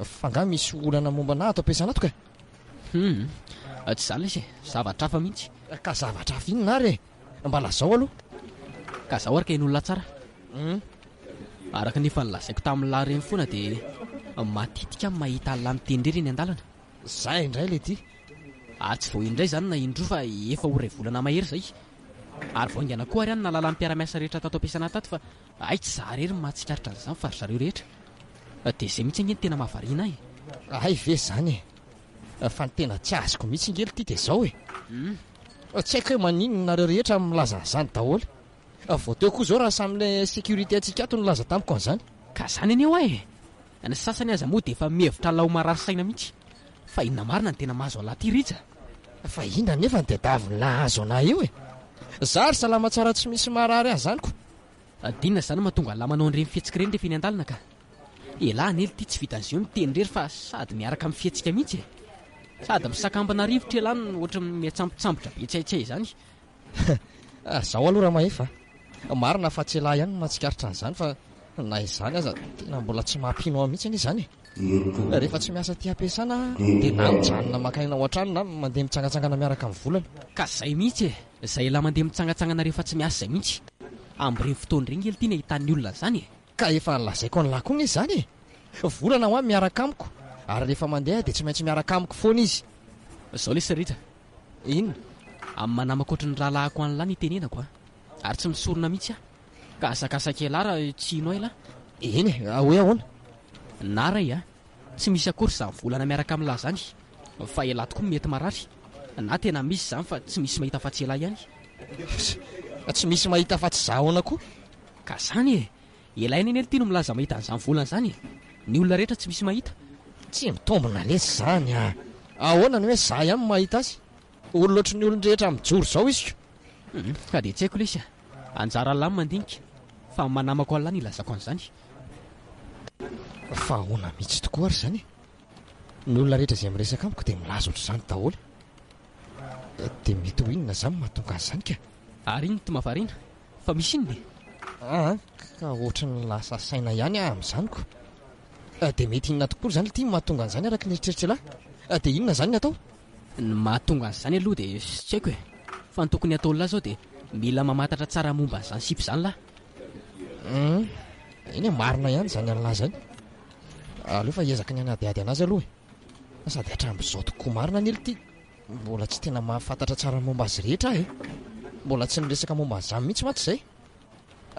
fa nga misy olana momba na atao ampiasana ato ka tsy zany lesy zavatra hafa mihitsy ka zavatra hafa inona ary mba lazao aloha ka zaho arika eny olona tsara araka nefa nilazaiko tamin'ny lahy reny foana dia matetika mahita lahy mitendrery eny an-dalana zay indray le ty ary tsy vao indray zany na indro fa efa ho ray volana mahery zay ary vao ingana koa ary any nalala mpiara-miasa rehetra tato ampiasana tato fa ay tsy za rery mahatsikaritra an'izany fa ry zareo rehetra dia izay mihitsy angeny tena mahavariana ay ve zany fa ny tena tsy azoko mihitsy ingely ty dia zao tsy haiko hoe maninona nareo rehetra milaza n'izany daholo vao teo koa zao raha samyla sécurité antsika ato nilaza tamiko an'izany ka zany any eo ny sasany aza moa dia efa mihevitra lao marary saina mihitsy fa inona marina ny tena mahazo alahy ty ritsa fa inona nefa ny diadaviny lahazo anahy io za ry salama tsara tsy misy marary ahy zanyko adinina zany mahatonga lahy manao an'ireny fihetsika ireny rehefa eny an-dalana ka elahy nely ty tsy vitan'izy io miteny rery fa sady miaraka amin'ny fihetsika mihitsy sady misakambana rivotra elany ohatra miatsampotsambotra be tsaitsay izany. Zaho aloha raha mahefa marina fa tsy lahy ihany mahatsikaritra an'izany fa na izany aza tena mbola tsy mahampino ao mihitsy izany. Rehefa tsy miasa ty ampiasana dia na mijanona makaina ao an-trano na mandeha mitsangatsangana miaraka amin'ny volana. Ka izay mihitsy izay la mandeha mitsangatsangana rehefa tsy miasa izay mihitsy amin'ireny fotoana ireny kely tiana hitan'ny olona izany. Ka efa nolazaiko an'lahy koa izany volana ho aho miaraka amiko ary rehefa mandeha dia tsy maintsy miaraka amiko foana izy. Izao le Rita, inona amin'ny manamaka ohatry ny rahalahiko an'lahy ny tenenako ary tsy misorona mihitsy ka asakasaka ela raha tsy ino ela. Eny hoe ahoana na ray tsy misy akory izany volana miaraka amin'lahy izany fa ela tokoa mety marary na tena misy izany fa tsy misy mahita fa tsy ela ihany. Tsy misy mahita fa tsy zahoana koa ka izany elaina eny tia no milaza mahita an'izany volana izany. Ny olona rehetra tsy misy mahita. Tsy mitombona lesy izany ahoana ny hoe za ihany mahita azy olona ohatry ny olon-drehetra mijoro izao izy ka dia tsy haiko lesy anjara lahy mandinika fa manamako an'lahy ny ilazako an'izany. Fa ahoana mihitsy tokoa ary izany ny olona rehetra izay miresaka amiko dia milaza ohatr'izany daholo dia mety ho inona izany mahatonga an'izany ka. Ary iny tomavariana fa misy inony ka ohatra ny lasa saina ihany amin'izany ko dia mety inona tokoa izany tia mahatonga an'izany araka ny eritreritra lahy dia inona izany ny atao. Ny mahatonga an'izany aloha dia tsy haiko fa ny tokony atao lahy zao dia mila mamantatra tsara momba an'izany sipy izany lahy. Iny marina ihany izany an'lahy izany aleo fa hiezaka ny anadiady anazy aloha sady hatrambizao tokoa marina ny ely mbola tsy tena mahafantatra tsara momba azy rehetra mbola tsy niresaka momba an'izany mihitsy matsy izay.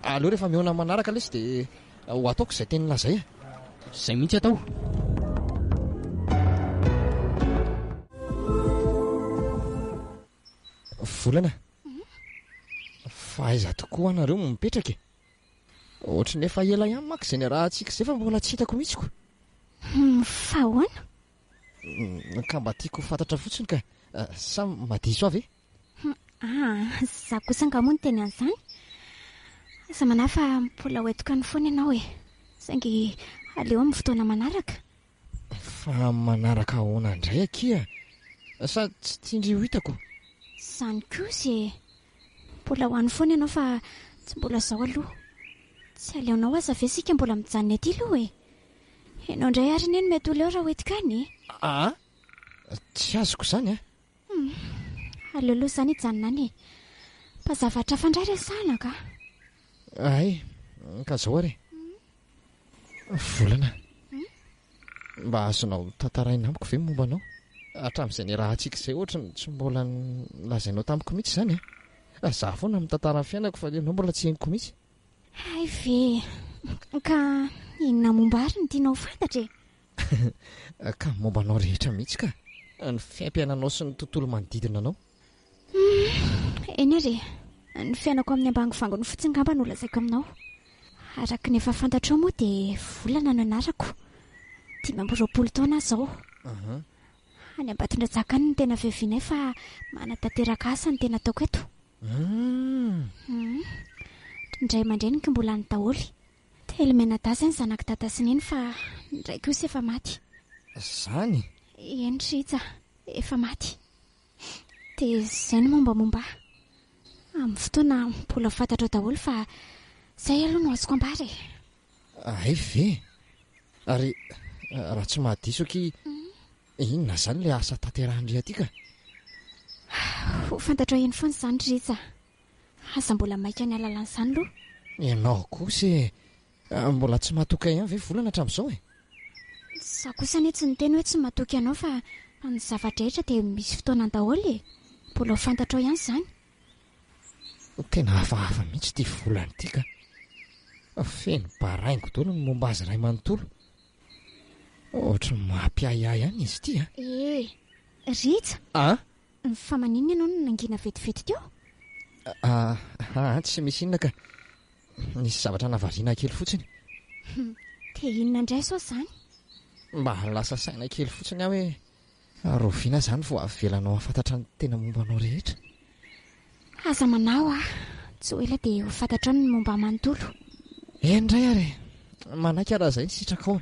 Aleo rehefa mihoana manaraka lesy dia ho ataoko izay teny lazay izay mihitsy atao. Volana fa aiza tokoa anareo mipetraka ohatry nefa ela ihany maka izay ny raha antsika izay fa mbola tsy hitako mihitsy ko. Fa ahoana ka mba tiako fantatra fotsiny ka sa madiso avy za kosa angamoa ny teny an'izany za manahy fa mbola hoentiko ny foana ianao saingy aleo amin'ny fotoana manaraka. Fa manaraka ahoana indray akia sa tsy tiandry ho hitako. Izany koa ze mbola ho an'ny foana ianao fa tsy mbola zao aloha tsy aleonao aza ve sika mbola mijanona ety aloha ianao indray ary neny mety ho leo raha hoentika any tsy azoko izany aleo aloha izany hijanona any mpazavatra fandray resahana ka. Ay ka zao ary Volana mba azonao tantaraina amiko ve momba anao hatramin'izay ny raha antsika izay ohatra tsy mbola lazainao tamiko mihitsy izany za foana mitantara ny fiainako fa ianao mbola tsy henoko mihitsy. Ay ve ka inona momba ary ny tianao fantatra ka momba anao rehetra mihitsy ka ny fiaim-piainanao sy ny tontolo manodidina anao. Eny ary ny fiainako amin'ny ambangovango ny fotsingamba no lazaiko aminao. Araka ny efa fantatrao moa dia Volana no anarako 20 taona zao. Any Ambatondrazaka ny tena vevinay fa manatanteraka asa ny tena ataoko eto. Indray mandrenika mbola ny daholy. Telo menadasa ny zanaka Dadasineny fa indray kosa efa maty. Zany? Eny Rija, efa maty. Dia izay no mombamomba. Amin'ny fotoana mbola fantatrao daholo fa izay aloha no azoko ambara. Ay ve? Ary raha tsy mahadiso aky inona izany ilay asa tanterahindry aty ka? Ho fantatrao eny foana izany Rija. Asa mbola maika ny alalan'izany aloha. Ianao kosa mbola tsy mahatoka ihany ve Volana hatramin'izao Za kosa ny tsy niteny hoe tsy mahatoky ianao fa ny zavatra rehetra dia misy fotoana daholo mbola ho fantatrao ihany izany. Tena hafahafa mihitsy ity Volana ity ka. Feno baraingo daholo ny momba azy iray manontolo. Ohatra mampiahiahy ihany izy ity Rija. Ny famaninana ianao no nangina vetivety teo? Tsy misy inona ka. Nisy zavatra nahavariana kely fotsiny. Dia inona indray sao izany? Mba lasa saina kely fotsiny aho hoe roviana izany vao avelanao hafantatra ny tena momba anao rehetra. Aza manao tsy ho ela dia ho fantatrao ny momba manontolo. Indray ary manaiky raha izay ny sitraka ao.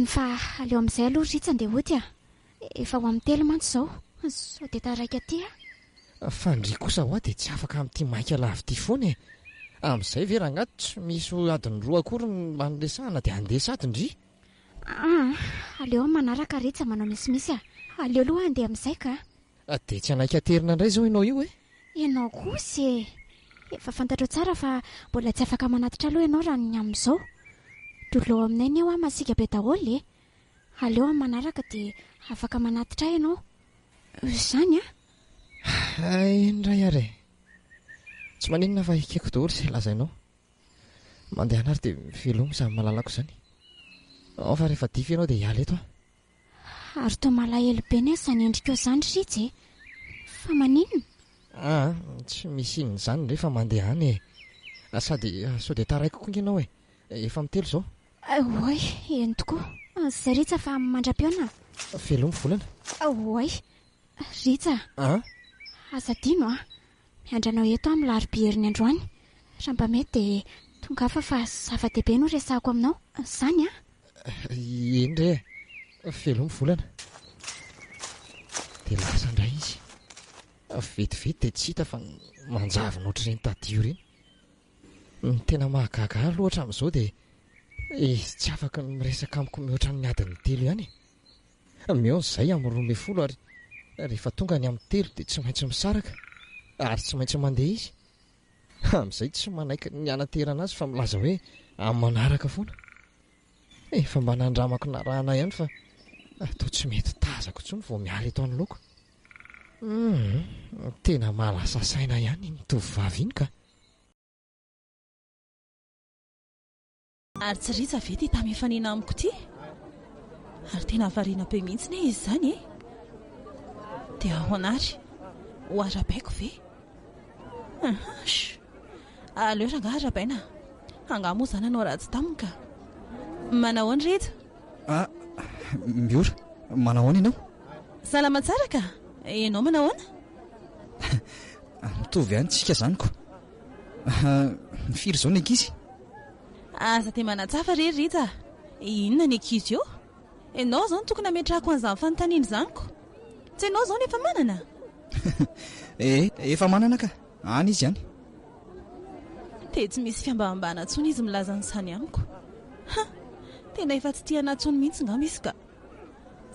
Fa aleo amin'izay aloha Rija andeha hody efa ho amin'ny telo mantsy izao. Sao dia taraika aty a. Fandry kosa ho dia tsy afaka amin'ity maika lavity foana e. Amin'izay ve raha angaty tsy misy adiny roa akory manodesahana dia andeha sady ndry. Aleo manaraka Ritsa manao misimisy a. Aleo aloha andeha amin'izay ka. Dia tsy anaika terina indray izao ianao io e. Ianao kosa e. Efa fantatro tsara fa mbola tsy afaka manatitra aloha ianao raha ny amin'izao. Dolo aminay ny eo a masika be daholo e. Aleo manaraka dia afaka manatitra ianao. Izany a. Indray ary. Tsy maninona fa ikeko daholo izay lazainao. Mandeha anary dia velomy samy malalako izany. Fa rehefa dify ianao dia hiala eto a. Ary toa malahelo be ny izany endrikao izany Ritsa e. Fa maninona? Tsy misy inona izany rehefa mandeha any e. Sady sao dia taraiko koa ianao e. Efa mitelo izao. Oay, eny tokoa. Zay Ritsa fa mandram-piona. Velomy volana. Oay, Ritsa. Aza dino a. Miandrana eto amin'ny larobia herin'ny androany. Raha mba mety dia tonga afa fa zava-dehibe no resahako aminao. Izany a. Indray e. Velomy volana. Dia lasa indray izy. Vetivety dia tsy hita fa manjavona ohatr'ireny tadio ireny. Tena mahagaga loatra amin'izao dia tsy afaka miresaka amiko mihoatra ny adiny telo ihany. Meon'izay amin'ny 12 ary rehefa tonga ny amin'ny telo dia tsy maintsy misaraka ary tsy maintsy mandeha izy. Amin'izay tsy manaiky ny anaterana azy fa milaza hoe amin'ny manaraka foana. Efa mba nandramako narahana ihany fa toa tsy mety tazako intsony vao miala eto anoloako. Tena malasa saina ihany ny tovovavy iny ka. Ary tsy Ritsa ve ty tamefaniana amiko ity? Ary tena variana be mihitsy ne izy izany e. Dia ahoanary? Ho arabaiko ve? Aleo rangahy arabaina. Angaha moa izany anao ratsy taminy ka. Manao ahoana Ritsa? Miora, manao ahoana ianao? Salama tsara ka. Ianao manao ahoana? Mitovy ihany tsika izany ko. Mifiry izao ny ankizy? Aza dia manatsafa rery Ritsa. Inona ny ankizy io? Ianao izao no tokony hametrahako an'izany fanontaniana izany ko. Tsy ianao izao nefa manana? Efa manana ka. Any izy ihany. Dia tsy misy fiambahambahana intsony izy milaza an'izany amiko. Tena efa tsy tia anantsony mihitsy ngamba izy ka.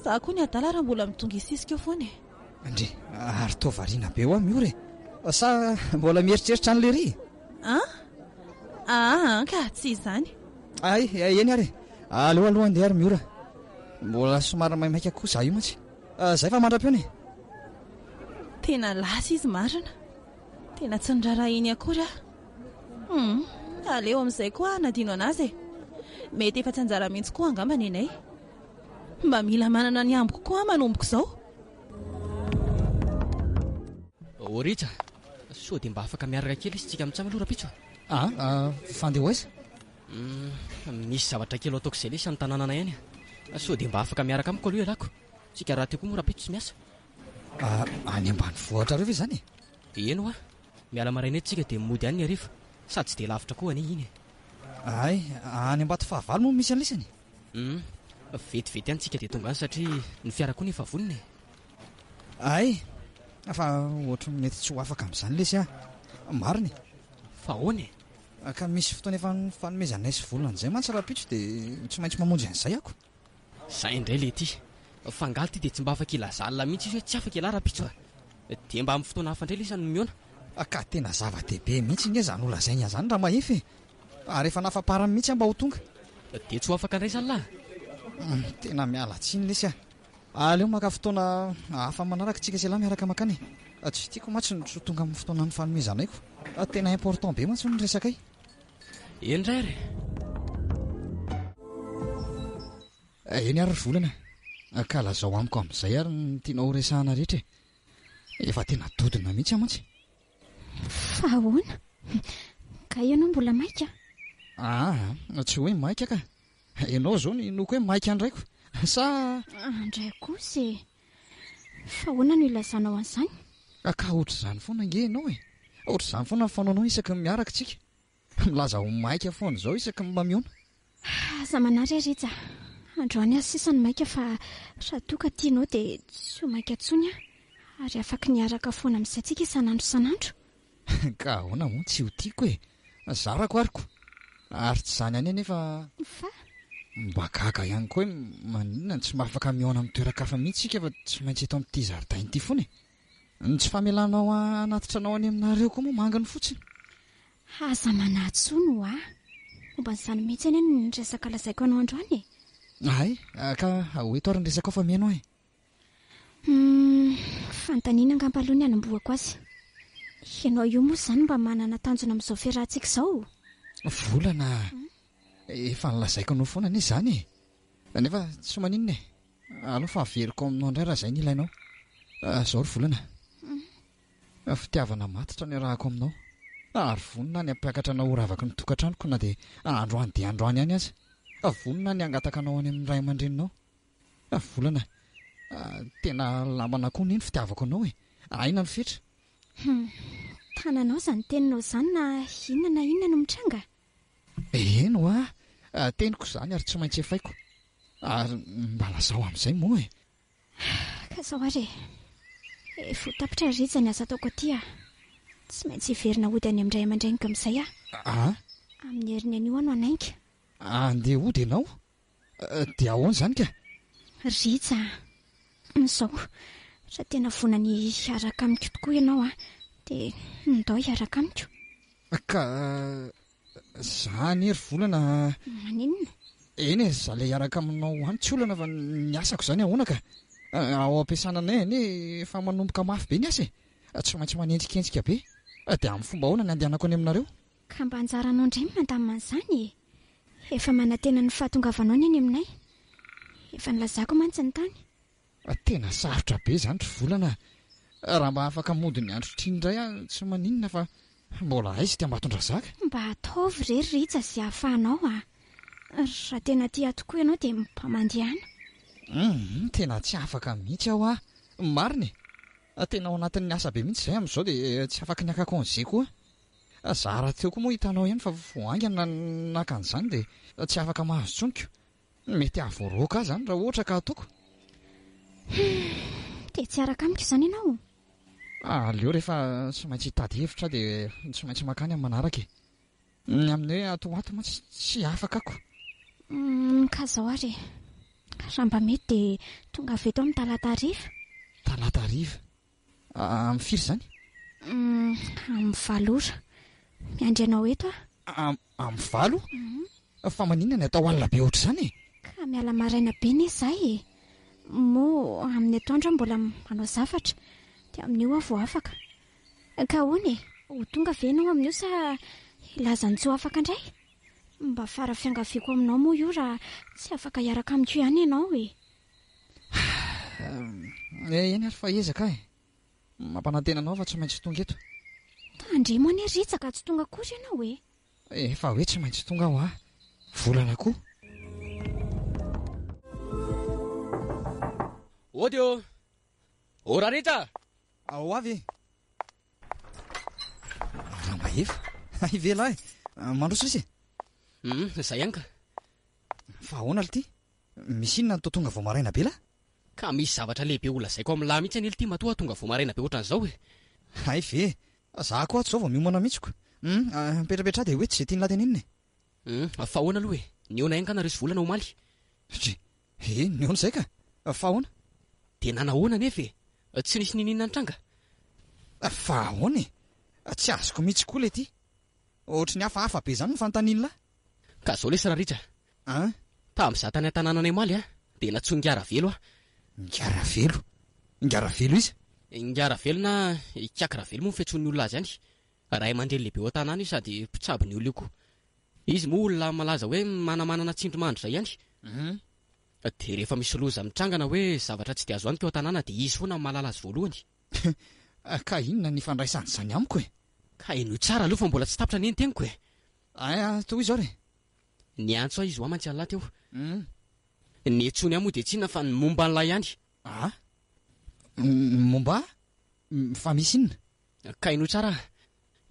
Za koa ny adala raha mbola mitonga isisika eo foana e. Andre, ary toa variana be ho Miora e. Sa mbola mieritreritra an'ilay ry? Ka tsy izany. Eny ary. Aleo aloha andeha ary Miora. Mbola somary maimaika koa za io mantsy. Zay fa mandram-piona e. Tena lasa izy marina. Tena tsy niraharaha iny akory ah. Aleo amin'izay koa nadino anazy e. Mety efa tsy anjara mihitsy koa angamba nenay. Mba mila manana ny amboko koa manomboko izao. Ritsa, sao dia mba afaka miaraka kely izy tsika mitsamy aloha rapitso. Fandeha ho aiza? Misy zavatra kely ataoko izay lesy amin'ny tanànana ihany. Sao dia mba afaka miaraka amiko aloha ialako. Tsika raha teo koa moa rapitso tsy miasa. Any ambanivohitra reo ve izany? Eno a. Miala maraina eto tsika dia mody ihany ny hariva. Sady tsy dia lavitra koa anie iny. Any Ambato fahavalo moa misy an'ilesany? Vetivety ihany tsika dia tonga any satria ny fiara koa nefa vonona e. Fa ohatra mety tsy ho afaka amin'izany lesy mariny. Fa ahoana e? Ka misy fotoana efa fanomezanay sy volana an'izay mantsy rapitso dia tsy maintsy mamonjy an'izay ako. Zay indray le ty. Fangaly ty dia tsy mba afaka ilazalina mihitsy izy hoe tsy afaka iala rapitso dia mba amin'ny fotoana hafa indray lesany miona. Ka tena zava-dehibe mihitsy nge zany olazainy zany raha mahefy e. Ary efa nafaparany mihitsy mba ho tonga. Dia tsy ho afaka indray zany lahy. Tena miala tsiny lesy aleo maka fotoana hafa manaraka tsika sy lahy miaraka makany. Tsy tiako mantsy ny tonga amin'ny fotoana ny fanomezanaiko. Tena important be mantsy ny resakay. Indray ary. Eny ary volana. Ka lazao amiko amin'izay ary ny tianao resahana rehetra. Efa tena dodina mihitsy mantsy. Fa ahoana? Ka ianao mbola maika? Tsy hoe maika ka. Ianao zao ny noko hoe maika andraiko. Sa andray kosa e. Fa ahoana no ilazanao an'izany? Ka ohatr'izany foana nge ianao e. Ohatr'izany foana ny fanaonao isaky ny miaraka tsika. Milaza ho maika foana izao isaky ny mamiona. Aza manaraka Ritsa. androany azy sisa ny maika fa satoka tianao dia tsy ho maika ntsony ary afaka niaraka foana amin'izantsika isan'andro isan'andro. Ka ahoana moa tsy ho tiako e, zarako ariko ary tsy izany any nefa Fa mba gaga ihany koa hoe maninona tsy mahafaka mihaona amin'ny toeran-kafa mihitsy sika fa tsy maintsy eto amin'ity zaridaina ity foana e. Ny tsy famelanao anatitra anao any aminareo koa moa mangany fotsiny. aza manatsono momba n'izany mihitsy any ny resaka lazaiko anao androany e. Ay, ka hoeto ary ny resaka ao fa mihainao e. Fantaniana angamba aloha ny hanamboako azy. Ianao io moa izany mba manana tanjona amin'izao fiarahantsika izao. Volana efa nilazaiko anao foana anie izany e. Nefa tsy maninona e, aleo fa averiko aminao indray raha izay ny ilainao. Izao ry Volana, fitiavana matitra ny arahako aminao ary vonona ny hampiakatra anao ho ravaka ny tokantranoko na dia androany dia androany ihany aza. Vonona ny hangataka anao any amin'ny ray aman-dreninao. Volana, tena lambana koa ny fitiavako anao e. Aina ny fetra. Tananao izany teninao izany na inona no mitranga? Eno teniko izany ary tsy maintsy efaiko. Ary mba lazao amin'izay moa e. Ka izao ary efa tapitra ritsa ny asa ataoko aty tsy maintsy hiverina hody any amin'ray aman-dreniko amin'izay amin'ny heriny anio no anainga. Andeha hody ianao? Dia ahoana izany ka? Ritsa izao raha tena vonany hiaraka amiko tokoa ianao dia ndao hiaraka amiko. Ka izany ery Volana. Maninona? Eny e, za ilay hiaraka aminao any tsy olana fa ny asako izany ahoana ka? Ao ampiasana anay anie efa manomboka mafy be ny asa e. Tsy maintsy manenjikensika be. Dia amin'ny fomba ahoana ny andehanako any aminareo? Ka mba anjaranao indray ny mandamina an'izany. Efa manantena ny fahatongavanao ny any aminay. Efa nilazako mantsy ny tany. Tena sarotra be izany ry Volana. Raha mba afaka mody ny andro triny indray tsy maninona fa mbola aizy dia mbatondraka zaka. Mba ataovy rery ritsa sy hahafahanao raha tena tia tokoa ianao dia mpamandihana. Tena tsy afaka mihitsy aho mariny. Tena ao anatin'ny asa be mihitsy izay amin'izao dia tsy afaka ny akako an'izay koa. Zara teo koa moa hitanao ihany fa voaingana naka an'izany dia tsy afaka mahazo tsoniko. Mety ahavoaroaka izany raha ohatra ka ataoko. Dia tsy araka amiko izany ianao? Aleo rehefa tsy maintsy hitady hevitra dia tsy maintsy makany amin'ny manaraka. Ny amin'ny hoe atoato mantsy tsy afaka ako. Ka izao ary raha mba mety dia tonga avy eto amin'ny talata hariva. Talata hariva? Amin'ny firy izany? Amin'ny 7 ora. Miandry anao eto Amin'ny 7? Fa maninona ny atao alina be ohatr'izany e? Ka miala maraina be ny izahay moa amin'ny atoandro mbola manao zavatra dia amin'io aho vao afaka. Ka hoy ho tonga ve ianao amin'io sa ilaza ny tsy ho afaka indray? Mba fara fiangaviako aminao moa io raha tsy afaka hiaraka amiko ihany ianao e. Eny ary fa ezaka mampanantena anao fa tsy maintsy tonga eto. Tandremo any ritsaka tsy tonga akory ianao e. Efa hoe tsy maintsy tonga aho Volana koa. Odio ora rita Ao avy raha mahefa ivela mandroso isy zay ihany ka. fa ahoana ly ty misy inona ny tonga vao maraina be la? Ka misy zavatra lehibe olazaiko amin'ny lahy mihitsy any ity matoa tonga vao maraina be ohatran'izao e. Ay ve za koa ato zao vao miomana mihitsiko. Mipetrapetra dia hoe tsy zay tiany latenenina fa ahoana aloha e, niona ihany ka na resy Volana omaly. Niona izay ka fa ahoana? Dia nanahoana nefa e, tsy nisy ninina ny tranga. Fa ahoana tsy azoko mihitsy koa le ty. Ohatry ny hafahafa be izany ny fanontaniana lahy. Ka izao lesy raha ritra tamin'izaho tany an-tanànanay omaly dia natsoa Ngaravelo Ngaravelo? Ngaravelo izy? Ngaravelo na Kiakaravelo moa ny fiantsoan'ny olona azy any. Ray aman-dreny lehibe ao an-tanàna io sady mpitsabony olona io koa. Izy moa olona malaza hoe manamanana tsindrimandry izay ihany. Dia rehefa misy loza mitrangana hoe zavatra tsy dia azo antoka ao an-tanàna dia izy foana mahalala azy voalohany. Ka inona ny fandraisany izany amiko e? Ka eno tsara aloha fa mbola tsy tapitra ny teniko e. Toa izao re Niantso izy ho amantsy alahy teo. Ny etsony ahy moa dia tsinona fa ny momba an'ilay ihany. Momba? Fa misy inona? Ka eno tsara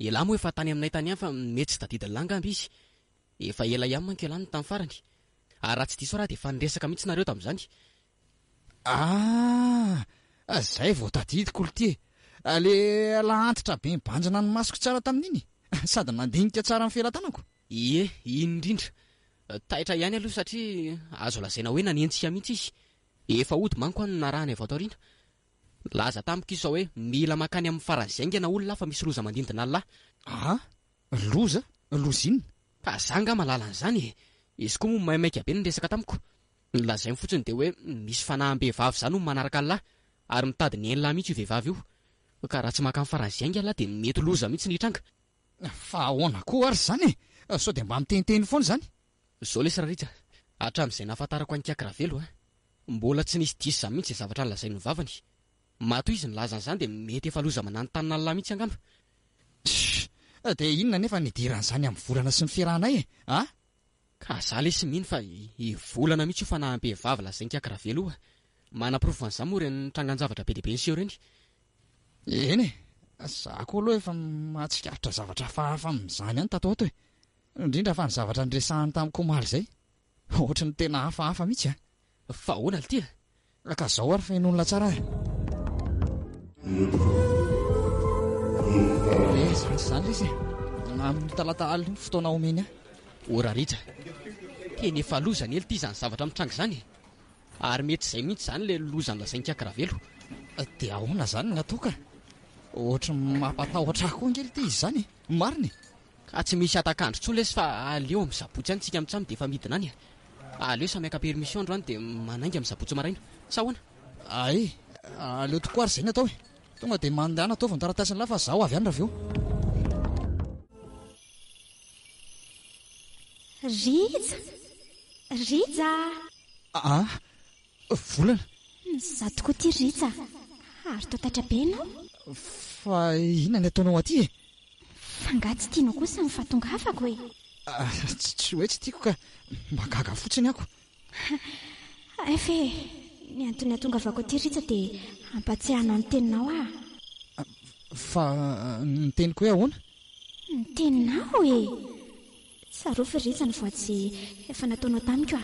elahy moa efa tany aminay tany ihany fa mety tsy tadidiny langa amby izy. Efa ela ihany manko elany tamin'ny farany. Ary raha tsy diso raha dia efa niresaka mihitsy nareo tamin'izany. Zay vao tadidiko ity le lahantitra be mibanjana ny masoko tsara tamin'iny sady nandinika tsara amin'ny felan-tanako. Ie, indrindra taitra ihany aloha satria azo lazaina hoe nanentsika mihitsy izy. Efa ody manko any narahany avy ato aoriana. Laza tamiko izao hoe mila makany amin'ny faranzaingana olona fa misy loza mandindina lahy. Loza inona? Ka zanga malala an'izany. Izy koa moa maimaika be niresaka tamiko. Nolazainy fotsiny dia hoe misy fanahy-behivavy izany no manaraka lahy ary mitady ny eny lahy mihitsy io vehivavy io. Ka raha tsy maka amin'ny faranzainga lahy dia mety loza mihitsy ny tranga. Fa ahoana koa ary zany sao dia mba miteniteny foana zany. Zao lesy Raritra, hatramin'izay nahafantarako an'i Kakravelo mbola tsy nisy diso izany mihitsy zavatra nolazainy ny vavany. Matoa izy nilaza an'izany dia mety efa loza mananontany lahy mihitsy angamba. Dia inona nefa nidiran'izany amin'ny volana sy ny fiarahanay Ka za lesy mino fa volana mihitsy io fanahy-behivavy lazainy Kakravelo io. Mana-porofo an'izany moa ireny trangan-javatra be dia be niseho ireny. Eny za koa aloha efa mahatsikaritra zavatra hafahafa amin'izany ihany tato ato indrindra fa ny zavatra niresahany tamiko omaly izay ohatra ny tena hafahafa mihitsy Fa ahoana ity ka zao ary fen'olona tsara zany lesy amin'ny talata alina fotoana omeny Raritra, teny efa loza ny ely ity izany zavatra mitranga izany. Ary mety izay mihitsy izany ilay loza nolazainy Kakravelo. Dia ahoana zany ny atao ka? Ohatra mampatahotra koa angely ity izy izany mariny. Ka tsy misy atakandro tsony lesy fa aleo amin'ny sabotsy any tsika mitsamy dia efa midina any. Aleo samy aka permission andro any dia manainga amin'ny sabotsy maraina. Sa ahoana? Aleo tokoa ary izay ny atao tonga dia mandehana ataovy ny taratasiny lahy fa zaho avy any raveo. Rija volana za tokoa ty Rija ary tao taitra be ianao. Fa inona ny ataonao aty Fa nga tsy tianao kosa ny fahatongavako tsy hoe tsy tiako ka magaga fotsiny ako. Efe ny antony atongavako aty Rija dia ampatsiahanao ny teninao Fa ny teniko hoe ahoana? Ny teninao Sarofy Rija ny voatsy efa nataonao tamiko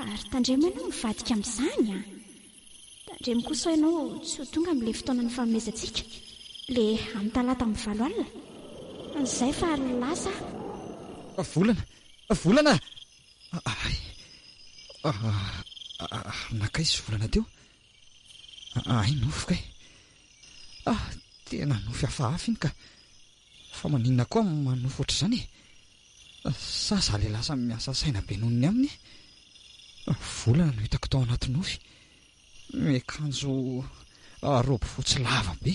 ary tandremo ianao mivadika amin'izany tandremo kosa ianao tsy ho tonga amin'ilay fotoana ny fanomezantsika le amin'ny talata amin'ny 7 alina izay fa lasa volana nakaizy volana teo nofoka tena nofy hafahafa iny ka fa maninona koa manofo ohatr'izany Sasa le lasa miasa saina be noho ny aminy volana no hitako tao anaty nofy miakanjo robe fotsy lava be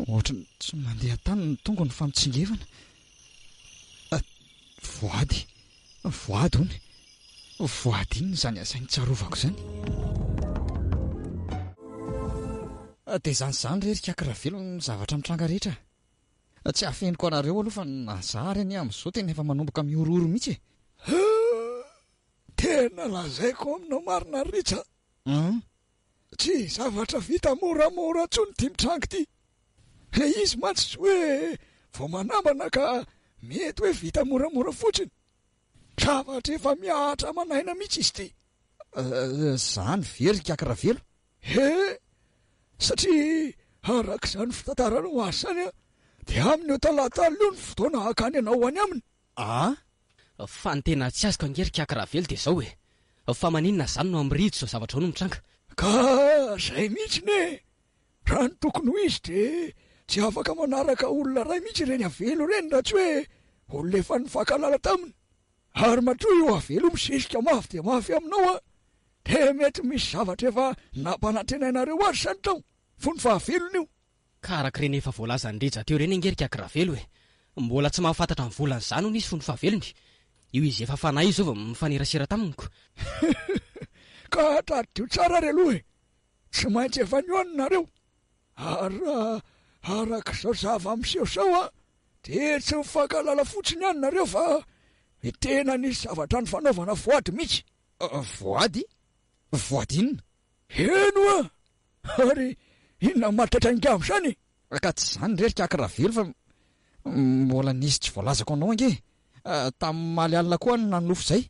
ohatra tsy mandeha tany ny tonga ny famitsingebana voady hony voady iny izany asainy tsarovako izany dia izany rery Kakravelo ny zavatra mitranga rehetra tsy hafeniko anareo aloha fa nazary any amin'izao tena efa manomboka miororo mihitsy tena lazaiko aminao marina Rija tsy zavatra vita moramora tsony ty mitranga ity le izy mantsy tsy hoe vao manambana ka mety hoe vita moramora fotsiny zavatra efa miahatra manaina mihitsy izy ity zany very Kakravelo satria arak'izany fitantaranao azy zany dia amin'ny talata alina io ny fotoana hakany ianao any aminy Fa ny tena tsy azoko angery Kakravelo dia izao fa maninona zany no amiridy izao zavatra ao no mitranga. Ka zay mihitsy ne raha ny tokony ho izy dia tsy afaka manaraka olona ray mihitsy ireny avelo ireny raha tsy hoe olona efa nifankalala taminy ary matoa io avelo misesika mafy dia mafy aminao dia mety misy zavatra efa nampanantrenainareo azy zany tao fony fahavelony io. Ka arak'ireny efa voalaza ny Rija teo ireny angery Kakravelo mbola tsy mahafantatra ny volana izany hono izy fony fahavelony. Io izy efa fanahy izy ova mifanerasera taminiko. Ka tadidio tsara re aloha tsy maintsy efa nioanonareo ary arak'izao zava misehosao dia tsy mifankalala fotsiny ihany nareo fa tena nisy zavatra ny fanaovana voady mihitsy. Voady inona? Eno ary inona matratra ingamo zany ka tsy zany rery Kakravelo fa mbola nisy tsy voalazako anao ange tamin'ny maly alina koa ny nanofo izay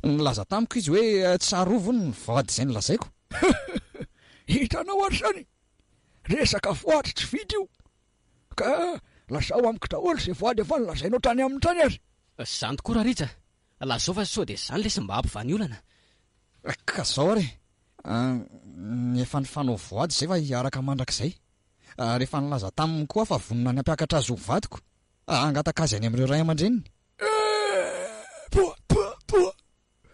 Nilaza tamiko izy hoe tsarovo ny vady izay nolazaiko. Hitanao ary zany, resaka voady tsy vidy io, ka lazao amiko daholo izay voady efa nilazainao tany amin'ny tany azy. Zany tokoa raha Ritra, lazao fa sao dia zany lesy mba hampivany olana. Ka zao ary efa nifanao voady izay fa hiaraka mandrakizay. Rehefa nilaza taminy koa fa vonona ny ampiakatra azy ho vadiko, angataka azy any amin'ireo ray aman-dreniny. Poa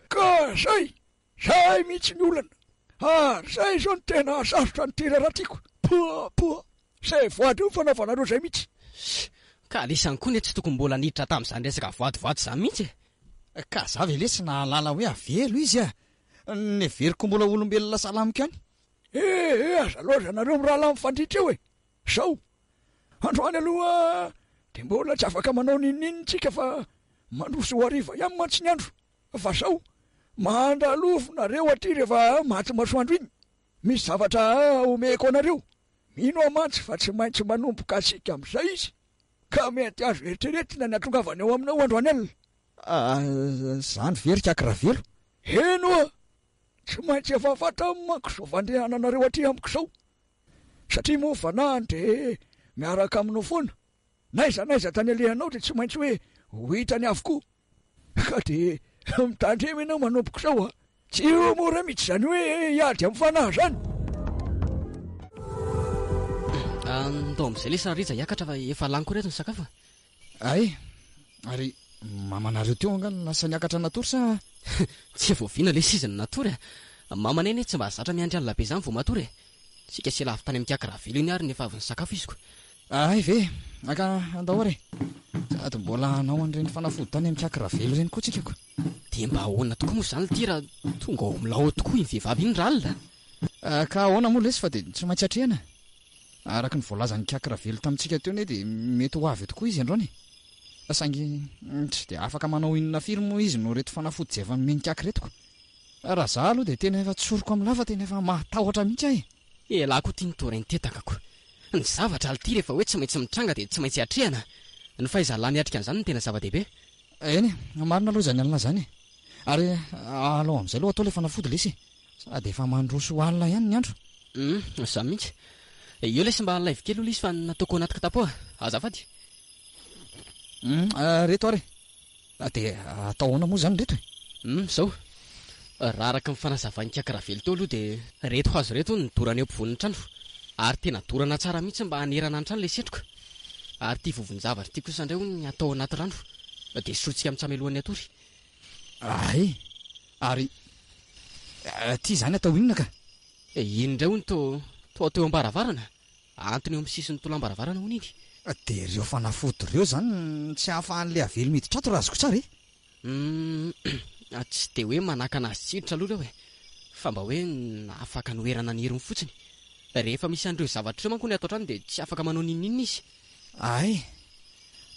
ka zay mihitsy ny olana, ary zay zao ny tena sarotra ny tira raha tiako. Poa zay voady io fanaovanareo zay mihitsy. Ka alisany koa ny tsy tokony mbola niditra tamin'izany resaka voadivoady izany mihitsy. Ka za ve lesy nahalala hoe avelo izy neveriko mbola olombelona salamika any. Aza loatra nareo mirahala mifandritra eo zao androany aloha dia mbola tsy afaka manao ninninitsika fa mandroso ho hariva ihany mantsy ny andro, fa zao mandalofo nareo aty rehefa maty masoandro iny. Misy zavatra omeko anareo, mino amantsy fa tsy maintsy manomboka asika amin'izay izy, ka mety azo eritreretina ny atongavany ao aminao androany alina. Zany verika akiravelo. Eno tsy maintsy efa fata manko zao vandehananareo aty amiko zao, satria moa vanahany dia miaraka aminao foana, naiza tany alehanao dia tsy maintsy hoe ho hitany avokoa, ka dia mitandremo ianao manomboko zao tsy io mora mihitsy zany hoe hiady amin'ny fanahy zany. Ndao amin'izay lesy Ritra hiakatra fa efa laniko reto ny sakafo. Ay, ary mamanareo teo angano lasa niakatra natory sa? Tsy voaviana lesy izy ny natory. Mamaneny tsy mba zatra miandry any labe zany vao matory. Sika sy lavy tany amin'ny kiakaravelo iny ary nefa avy ny sakafo iziko. Ay ve, aka andao ary. Sady mbola hanao an'ireny fanafody tany amin'ny kiakaravelo ireny koa tsika ko. Dia mba ahoana tokoa moa zany ty raha tonga ao milao tokoa iny vehivavy iny ralina. Ka ahoana moa lesy fa dia tsy maintsy hatrehana. Araka ny voalazan'ny kiakaravelo tamintsika teo ne dia mety ho avy tokoa izy androany. Saingy tsy dia afaka manao inona firy moa izy no reto fanafody izay efa nomeny kiaka retiko. Raha za aloha dia tena efa tsoroko amin'ny lava, tena efa mahatahotra mihitsy ahy. Elako tia nitorainy tetangako. Ny zavatra alty rehefa hoe tsy maintsy mitranga dia tsy maintsy hatrehana. Ny fahaizalany miatrika an'izany no tena zava-dehibe. Eny, marina aloha zany alina zany. Ary alao amin'izay aloha atao ilay fanafody lesy, sady efa mandroso alina ihany ny andro. Za mihitsy. Io lesy mba live kely olo izy fa nataoko anaty kitapo. Azafady. Reto ary. Dia atao ahoana moa zany reto? Zao. Raha araka ny fanazavany kiakaravelo teo aloha dia reto hazo reto ny dorany eo ampovoan'ny trano. Ary tena dorana tsara mihitsy mba hanerana ny trano ilay setroka. Ary tia vovon-javatra tia kosa indray ny atao anaty rano. Dia sotsika amin'ny tsamelohan'ny atory. Ay, ary tia zany atao inona ka? Iny indray hono toa teo ambaravarana. Antony eo amin'ny sisin'ny tolo ambaravarana hono iny. Dia ireo fanafody ireo zany tsy hahafahan'ilay avelo miditra ato raha azoko tsara tsy dia hoe manaka anazy tsiditra aloha hoe, fa mba hoe afaka noerana ny heriny fotsiny. Rehefa misy an'ireo zavatra ireo manko ny ato an-trano dia tsy afaka manao ninninina izy. Ay,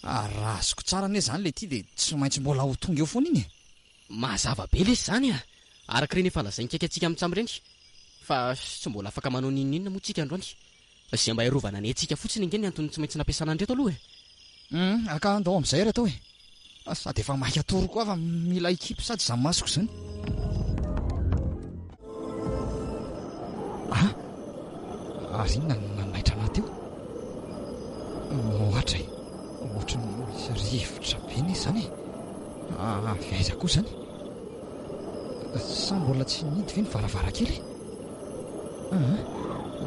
raha azoko tsara ane zany ilay ty dia tsy maintsy mbola ho tonga eo foana iny. Mazava be lesy zany araka ireny efa lazainy kaikantsika amin'ny tsamo ireny. Fa tsy mbola afaka manao ninninina moa tsika androany. Izay mba hiarovana ny antsika fotsiny ingeny antony tsy maintsy nampiasana andreto aloha aka andao amin'izay atao sady efa maika atoro koa fa mila ekipa sady za masoko zany. Ary inona nanaitra anaty eo? Ohatra ohatrany rivotra be ny zany. Avy aiza koa zany? Sa mbola tsy nidy ve ny varavarakely?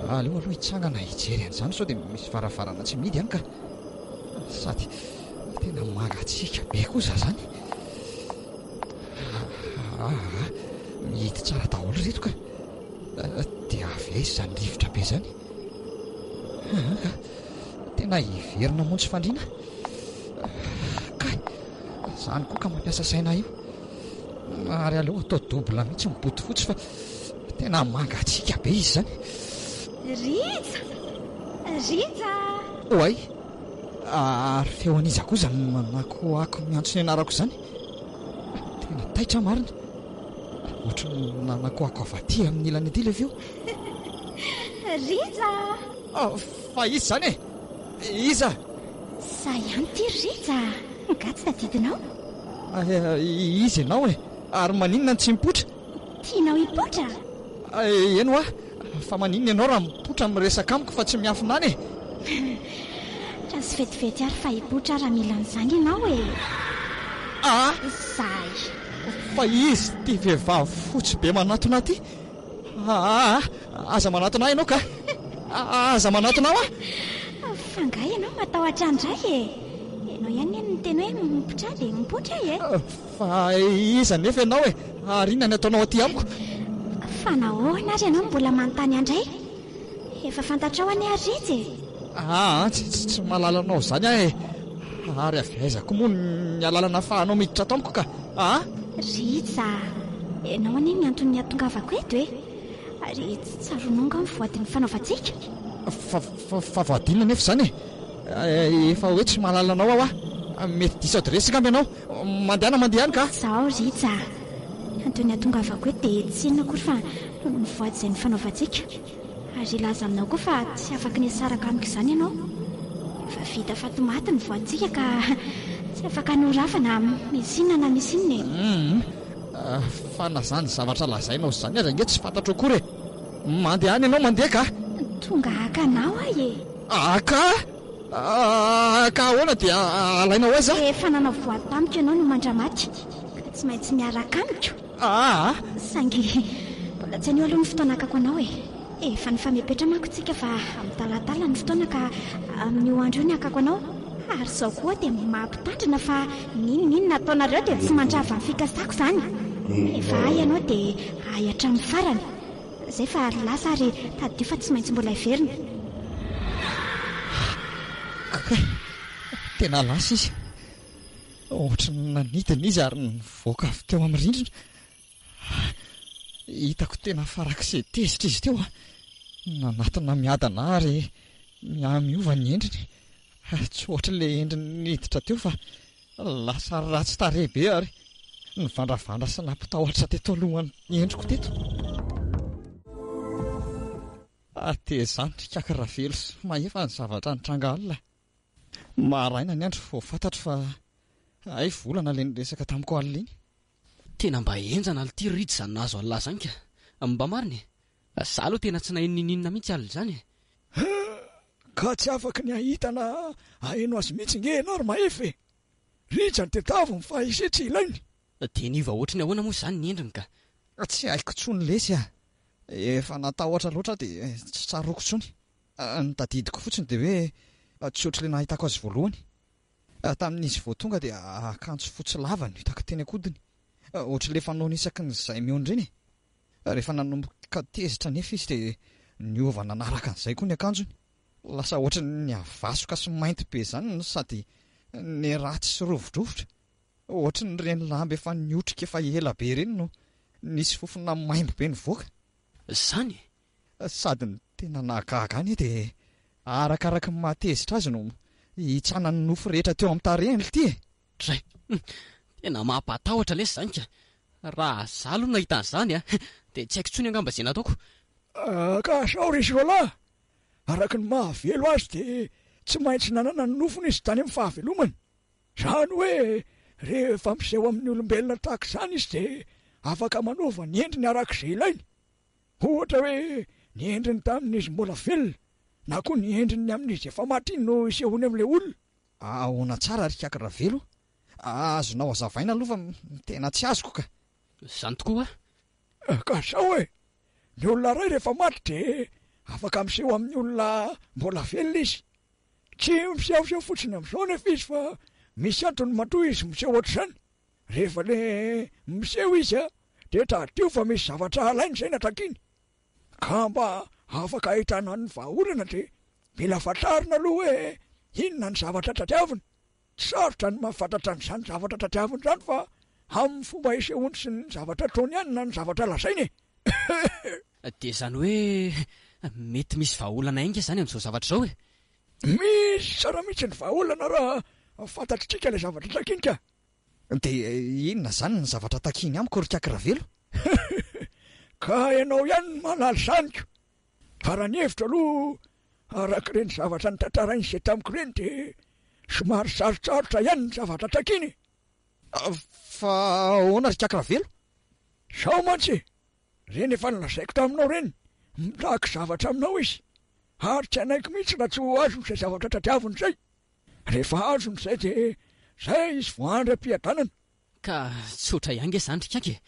Aleo aloha hitsangana hijery an'izany sao dia misy varavarana tsy midy any ka sady tena mangatsika be kosa zany. Mihity tsara daholo reto ka dia avy aiza izany rivotra be zany? Tena hiverina montsy fandriana. Kay, zany koa ka mampiasa saina io. Ary aleo atao dobla mihitsy miboty fotsy fa tena mangatsika be izy zany. Rija! Oay, ary feon'iza koa zany manakoako miantso ny anarako zany. Tena taitra marina. Ohatra nanakoako avy aty amin'ny ilany aty ilay feo. Rija! Fa izy zany iza? Sa ihany ty Rija, ngatsy tadidinao? Izy ianao Ary maninona ny tsy mipotra? Tianao hipotra? Eno fa maninona ianao raha mipotra miresaka amiko fa tsy miafina any Raha sy vetivety ary fa hipotra raha mila an'izany ianao e. Zay. Fa izy ty vehivavy fotsy be manatona ty. Aza manatona ianao ka? Aza manatona Fangahy ianao matahotra andray e. Ianao ihany ny teny hoe mipotra dia mipotra e. Fa iza nefa ianao e? Ary inona ny ataonao aty amiko? Fa nahoana ary ianao mbola manontany andray? Efa fantatrao any aritsy e. Tsy malalanao zany e. Ary avezako moa ny alalana fahanao miditra ato amiko ka? Ritsa, ianao anie miantony atongavako eto e. Ary tsy tsarononga amin'ny voadiny fanaovantsika. Fa voadinina nefa zany e. Efa hoe tsy malalanao mety disa adresika amby ianao. Mandehana mandeha any ka? Zao Ritsa, antony atongavako eto dia tsy inona akory fa ny voady izay ny fanaovantsika. Ary laza aminao koa fa tsy afaka ny saraka amiko izany ianao. Efa vita fatomaty ny voaditsika ka tsy afaka norafana misy inona na misy inona e. Fa na zany zavatra lazainao zany ary ange tsy fantatro akory e. Mandeha any ianao mandeha ka? Tonga hakanao e. Ka ahoana dia alainao aiza? Efa nanao voady tamiko ianao no mandramaty ka tsy maintsy miaraka amiko. Saingy mbola tsy anio aloha ny fotoana akako anao e. Efa ny famepetra manko tsika fa amin'ny talatala ny fotoana ka amin'io andro io ny akako anao. Ary izao koa dia mampitandrina fa ninona ataonareo dia tsy mandrava ny fikasako izany. Efa ay ianao dia ay hatramin'ny farany. Izay fa lasa ary tadio fa tsy maintsy mbola hiverina. Tena lasa izy. Ohatra nanidina izy ary nivoaka avy teo amin'ny rindrina. Hitako tena farak'izay tezitra izy teo nanatona miadana ary miamiova ny endriny. Tsy ohatran'ilay endriny niditra teo fa lasa ratsy tarehy be ary nivandravandra sy nampitahotra teto alohan'ny endriko teto. Atezany trikaka ravelo sy maefa ny zavatra nitranga alina. Maraina ny andro vao fantatro fa ay volana ilay niresaka tamiko alina iny. Tena mba enjana ity Ritsa izany nahazo alina izany ka. Mba mariny izaho aloha tena tsy nahininina mihitsy alina izany ka tsy afaka ny ahitana haino azy mihitsy ngena ary maefa e. Ritsa ny tetavo fa isy tsy ilainy. Dia niva ohatry ny ahoana moa izany ny endriny ka? Tsy haiko tsony lesy efa natahotra loatra dia tsy tsaroko tsony. Ny tadidiko fotsiny dia hoe tsy ohatran'ilay nahitako azy voalohany. Tamin'izy vao tonga dia akanjo fotsy lava no hitako teny ankodiny. Ohatran'ilay fanao nisaky n'izay miondriny. Rehefa nanomboka tezitra nefa izy dia niova nanaraka an'izay koa ny akanjony. Lasa ohatra ny avasoka sy mainty be izany sady ny ratsy sy rovodrovotra. Ohatra ny reny lamba efa niotrika efa ela be ireny no nisy fofona maimbo be ny voaka. Zany? Sady ny tena nahagaga any dia arakaraka ny mahatezitra azy no hitsana ny nofo rehetra teo amin'ny tarehiny ity e. Dray, tena mampatahotra lesy izany ka. Raha izaho aloha nahita an'izany dia tsy haiko tsony angamba izay nataoko. Ka sao ry Zola, araka ny mahavelo azy dia tsy maintsy nanana ny nofony izy tany amin'ny fahavelomany. Izany hoe rehefa miseho amin'ny olombelona tahaka izany izy dia afaka manaova ny endriny arak'izay ilainy. Ohatra hoe ny endriny tamin'izy mbola velona na koa ny endriny amin'izy efa maty iny no isehony amin'ilay olona. Ahoana tsara ry Kakra Velo? Azonao hazavaina aloha fa tena tsy azoko ka. Izany tokoa ka sao hoe ny olona iray rehefa maty dia afaka miseho amin'ny olona mbola velona izy. Tsy misehoseho fotsiny amin'izao nefa izy fa misy antony matoa izy miseho ohatr'izany. Rehefa le miseho izy dia tadio fa misy zavatra alainy izay natakiny. Ka mba afaka ahitana ny vahaolana dia mila fantarina aloha hoe inona ny zavatra tadiavina. Tsy sarotra ny mahafantatra n'izany zavatra tadiavina izany fa amin'ny fomba isehony sy ny zavatra ataony ihany na ny zavatra lazainy. dia izany hoe mety misy vahaolana inga izany amin'izao zavatra izao e? Misy tsara mihitsy ny vahaolana raha fantatritsika ilay zavatra takiny ka. Dia inona izany ny zavatra takiny amiko ry Kakra Velo? Ka ianao ihany malala izanyko. Fa raha ny hevitro aloha arak'ireny zavatra ny tantarainy izay tamiko ireny dia somary sarotsarotra ihany ny zavatra takiny. Fa ahoana ry Kakra Velo? Sao mantsy reny efa nilazaiko taminao reny mitahaka zavatra aminao izy ary tsy anaiko mihitsy raha tsy ho azon'izay zavatra tadiaviny zay. Rehefa azon'izay de zay izy voandry am-piadanana. Ka tsotra ihany zany trikaiky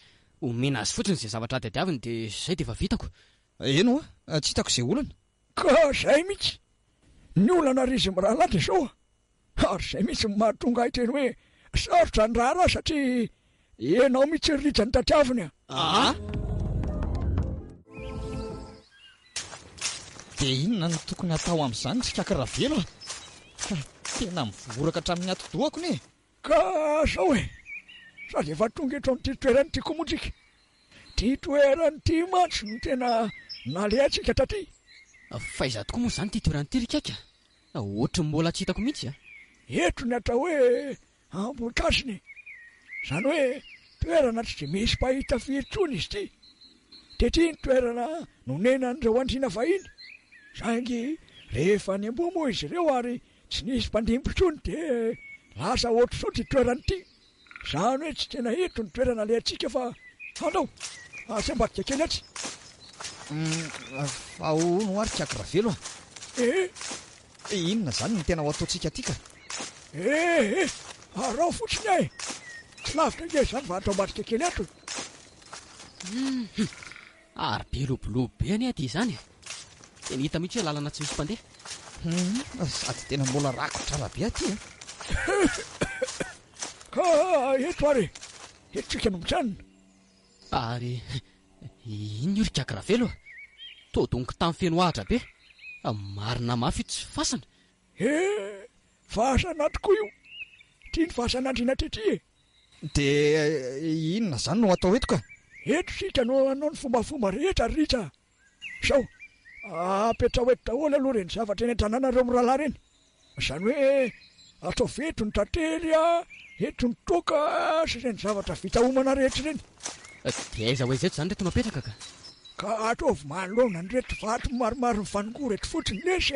omena azy fotsiny izay zavatra tadiaviny dia zay dia efa vitako. Eno tsy hitako izay olana. Ka zay mihitsy ny olana rizy mirahalahy zao ary zay mihitsy mahatonga ahy teny hoe sarotra ny raharaha satria enao mihitsy riritsany tadiaviny Dia inona no tokony atao amin'izany Trikaka Ravelo ka tena mivoraka hatramin'ny atidohako ne. Ka zao sady efa tonga eto amin'ity toerany ity komontsika. Ty toerany ity mantsy no tena nalehantsika taty. Faiza tokoa moa zany ty toerany ty Rikaka? Ohatry mbola tsy hitako mihitsy Eto ny atao hoe ambokasiny. Zany hoe toerana tsy de misy mpahita firy intsony izy ty. De ty ny toerana nonenan'ireo andriana vahiny. Saingy rehefa ny amboa moa izy ireo ary tsy nisy mpandimby intsony de lasa ohatr'izao ty toerany ity. Zany hoe tsy tena eto ny toerana alehantsika fa andao asy ambadika kely atsy. Fa ono ary Trikaka Ravelo inona zany ny tena ho ataontsika aty ka? Arao fotsiny ahy tsy lavitra nge zany fa atao ambadika kely ato. Ary be lobolobo be any aty izany tena hita mihitsy hoe lalana tsy misy mpandeha. Sady tena mbola rakotra rabe aty Ka eto ary etsika no mijanona. Ary iny io Trikaka Ravelo todoniko tamin'ny feno ahitra be marina mafy tsy fasana. Fasana tokoa io. Tiany fasan'andriana tetỳ Dia inona zany no atao eto ka? Eto sika no anao ny fombafomba rehetra ritra. Sao apetra ho eto daholo aloha reny zavatra eny an-tanànareo mirahalahy reny. Zany hoe ataovy eto ny tantery eto ny toka sy reny zavatra vita homana rehetra reny. Dia aiza ho aiza eto zany reto napetraka ka? Ka ataovy manoloana ny reto vato maromaro ny vanongoa reto fotsiny lesy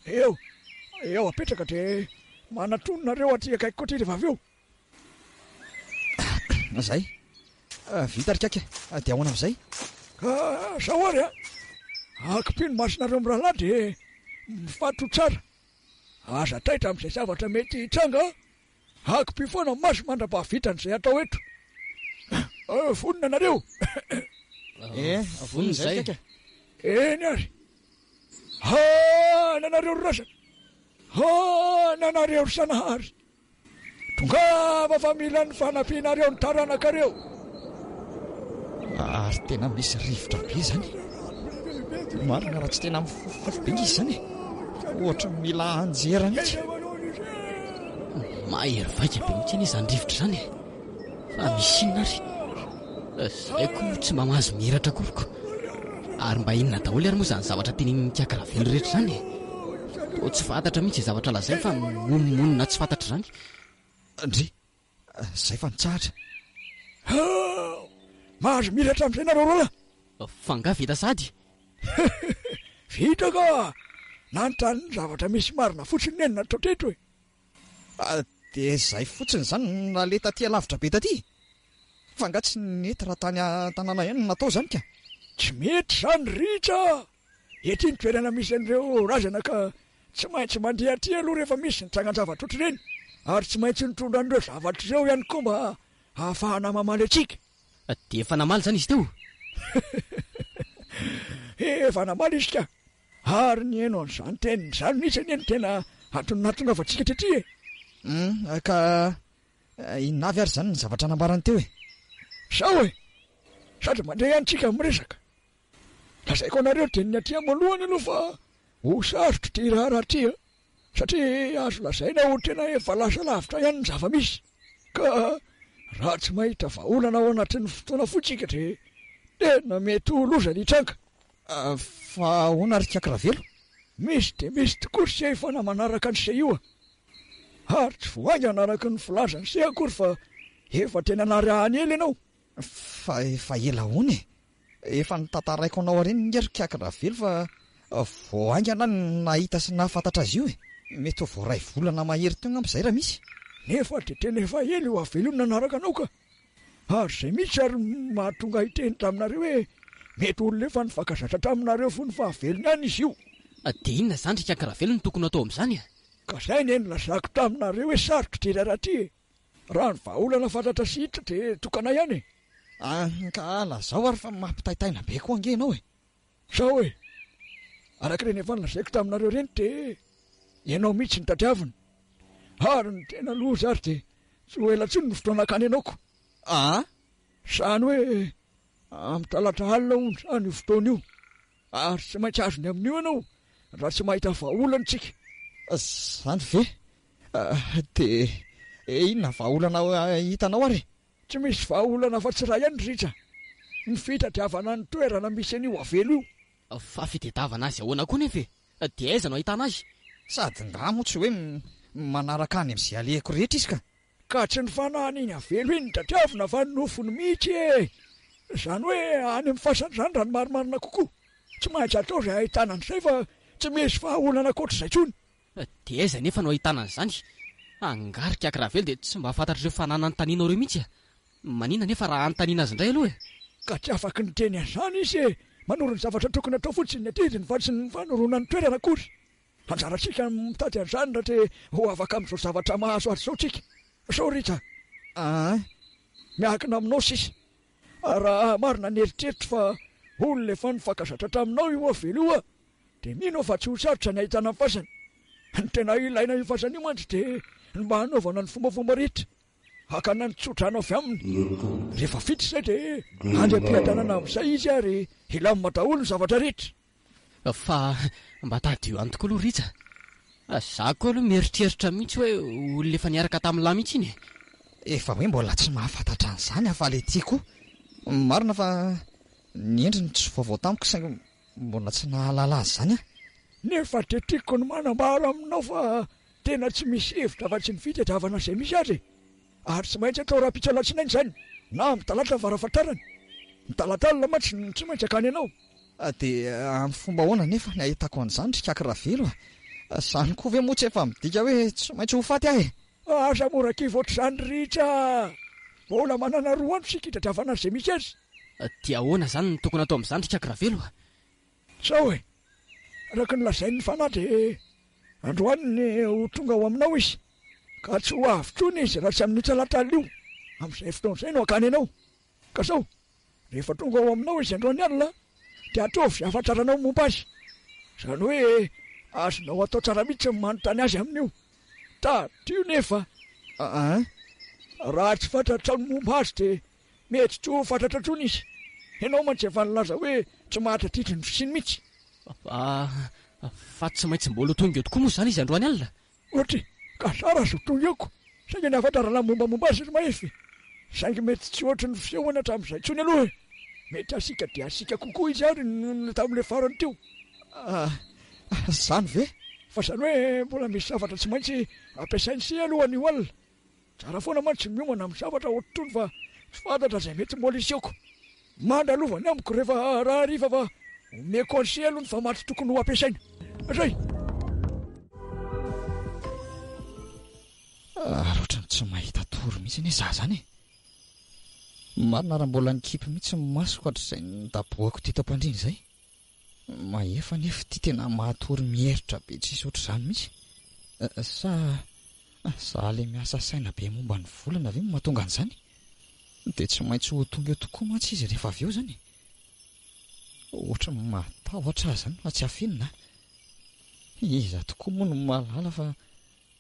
eo apetraka de manatononareo aty akaiko aty rehefa avy eo. Zay vita Trikaka dia ahoana amin'izay? Ka sao ary akipino masonareo mirahalahy de mifato tsara. Aza taitra amin'izay zavatra mety hitranga akipi foana maso mandra-pahavitan'izay atao eto. Vonona nareo. Vonona zay Trikaka. Eny ary nanareo rorasana nanareo sanahary tongava fa mila ny fanampianareo ny taranakareo. Ary tena misy rivotra be zany. Marina raha tsy tena mifofofofobe izy zany ohatra mila anjera mihitsy. Mahery vaika be mihitsy izany rivotra zany fa misy inona ary zay koa tsy mamazo mihiratra koroko. Ary mba inona daholo ary moa zany zavatra teny Trikaka Ravelo rehetra zany tsy fantatra mihitsy zavatra lazainy fa monina tsy fantatra zany. Ndry zay fa nitsahatra. Mahazo mihiratra amin'izay nareo roalahy. Fanga vita sady Vita ka nanontany ny zavatra misy marina fotsiny neny natao teto dia zay fotsiny zany nale taty alavitra be taty. Fa nga tsy nety raha tany tanàna ihany natao zany ka? Tsy mety zany ritra. Ety ny toerana misy an'ireo razana ka tsy maintsy mandeha aty aloha rehefa misy ny trangan-javatra ohatry reny ary tsy maintsy nitondra an'ireo zavatra ireo ihany koa mba ahafahana mamaly atsika. Dia efa namaly zany izy teo. Efa namaly izy ka ary ny eno an'izany teniny zany mihitsy eny tena nahatonga avantsika tetỳ ka inona avy ary zany ny zavatra nambarany teo sao sady mandray ihanytsika miresaka. Lazaiko anareo dia ny aty amoalohany aloha fa ho sarotro ty raharaha ty satria azo lazaina ho tena efa lasa lavitra ihany ny zava-misy ka raha tsy mahita vahaolana ao anatin'ny fotoana fotsika de tena mety ho lozany hitranga. Fa ahoana ary Trikaka Ravelo? Misy de misy tokoa sy efa na manaraka an'izay io ary tsy voainga anaraka ny filazany se akory fa efa tena narahany ela ianao. Fa ela hony efa nitantaraiko anao areny ny Trikaka Ravelo fa voaingana ny nahita sy nahafantatra azy io mety ho voaray volana mahery teo amin'izay raha misy. Nefa de tena efa ela io avelona nanaraka anao ka ary izay mihitsy ary mahatonga hiteny taminareo hoe mety olona efa nifakazatra taminareo fo ny fahavelony ihany izy io. Dia inona zany rika Karavelona no tokony atao amin'izany a? Ka izay ny nolazako taminareo hoe sarotra tery araty e. Raha ny vahaolana fantatra sy hitra dia tokana ihany e. Ka lazao ary fa mampitaitaina be koa ange ianao e. Sao e, arak'ireny efa nilazaiko taminareo ireny dia ianao mihitsy ny tadiavina. Ary ny tena loza ary dia tsy ho ela intsony ny fotoana akany ianaoko. Izany hoe amin'ny talata alina hono izany io fotoana io, ary tsy maintsy azony amin'io ianao raha tsy mahita vahaolana tsika. Izany ve? Dia inona vahaolana hitanao ary? Tsy misy vahaolana fa tsy raha ihany Ritra. Ny fitadiavana ny toerana misy an'io avelo io. Fa fitadiavana azy ahoana koa nefa e? Dia aiza no ahitana azy? Sady ngamo tsy hoe manaraka any amin'izay alehako rehetra izy ka. Ka tsy ny fanahany iny avelo iny tadiavina fa ny nofony mihitsy e. Izany hoe any amin'ny fasana izany raha ny marimarina kokoa. Tsy maintsy atao izay ahitana an'izay fa tsy misy vahaolana ankoatr'izay intsony. Dia aiza nefa no ahitana an'izany? Angarika Karavelona dia tsy mba fantatr'ireo fananany taninao ireo mihitsy a. Manina nefa raha anontaniana azy indray aloha e. Ka tsy afaky ny teny an'izany izy e. Manoro ny zavatra tokony atao fotsiny ny atidiny fa tsy ny fanorona ny toerana akory. Anjarantsika mitady an'izany raha te ho afaka amin'izao zavatra mahazo azy izao tsika. Sao Ritra? Miankina aminao sisa. Raha marina ny eritreritra fa olona efa nifakazatra taminao io avelo io a, dia mino fa tsy ho sarotra ny ahitana ny fasana. Ny tena ilaina io fasana io mantsy dia ny mba hanaovana ny fombafomba rehetra hakana ny tsotranao avy aminy. Rehefa vita izay dia andram-piadanana amin'izay izy ary ilamina daholo ny zavatra rehetra. Fa mba tadio any tokoa aloha Ritra. Izaho koa aloha mieritreritra mihitsy hoe olona efa niaraka tamin'lahy mihitsy iny. Efa hoe mbola tsy mahafantatra an'izany afa le tiako. Marina fa ny endriny tsy vaovao tamiko saingy mbola tsy nahalala azy izany a. Nefa dia tiako ny manambara aminao fa tena tsy misy hevitra fa tsy ny fitadiavana izay misy azy e. Ary tsy maintsy atao raha-pitsalantsinainy izany na amin'ny talata ny varafatarany. Ny talata alina mantsy tsy maintsy akany ianao. Dia amin'ny fomba ahoana nefa ny ahitako an'izany Rika Karavelona. Izany koa ve moa tsy efa midika hoe tsy maintsy ho faty ahy e. Asa mora kivo ohatr'izany Ritra. Mbola manana roa andro sika hitadiavana izay misy azy. Dia ahoana zany ny tokony atao amin'izany Rika Karavelona? Sao e, araka ny lazain'ny fanahy dia androany ny ho tonga ao aminao izy. Ka tsy ho avitrony izy raha tsy amin'ny talata alina io. Amin'izay fotoana izay no akany ianao. Ka sao, rehefa tonga ao aminao izy androany alina dia ataovy afatraranao momba azy. Izany hoe azonao atao tsara mihitsy ny manontany azy amin'io. Tadio nefa raha tsy fantatra ny momba azy dia mety tsy ho fantatra intsony izy. Ianao mantsy efa nilaza hoe tsy mahatratitra ny fisiany mihitsy. Fa tsy maintsy mbola tonga eo tokoa moa izany izy androany alina. Ohatry, ka sara azo tonga eoko. Saingy ny afantarana mombamomba azy ry mahefy. Saingy mety tsy ohatry ny fisehoana hatramin'izay intsony aloha e. Mety asika dia asika kokoa izy ary tamin'ilay farany teo. Izany ve? Fa izany hoe mbola misy zavatra tsy maintsy ampiasainy sy alohan'ny olona. Tsara foana mantsy miomana amin'ny zavatra ohatrony fa tsy fantatra izay mety mbola iseoko. Mandalovany amiko rehefa raha hariva fa omeko an'sy alo ny famaty tokony ho ampiasaina. Azay. Ohatrany tsy mahita tory mihitsy ny izaho izany e. Marina raha mbola nikipy mihitsy ny masoko hatr'izay nidaboako ty tampandriny izay. Mahefa nefa ty tena mahatory mieritra be tsisy ohatr'izany mihitsy. Sa le miasa saina be momba ny volana ve mahatonga an'izany? Dia tsy maintsy ho tonga eo tokoa mantsy izy rehefa avy eo izany. Ohatra matahotra azy izany fa tsy afinina. Iza tokoa moa no mahalala fa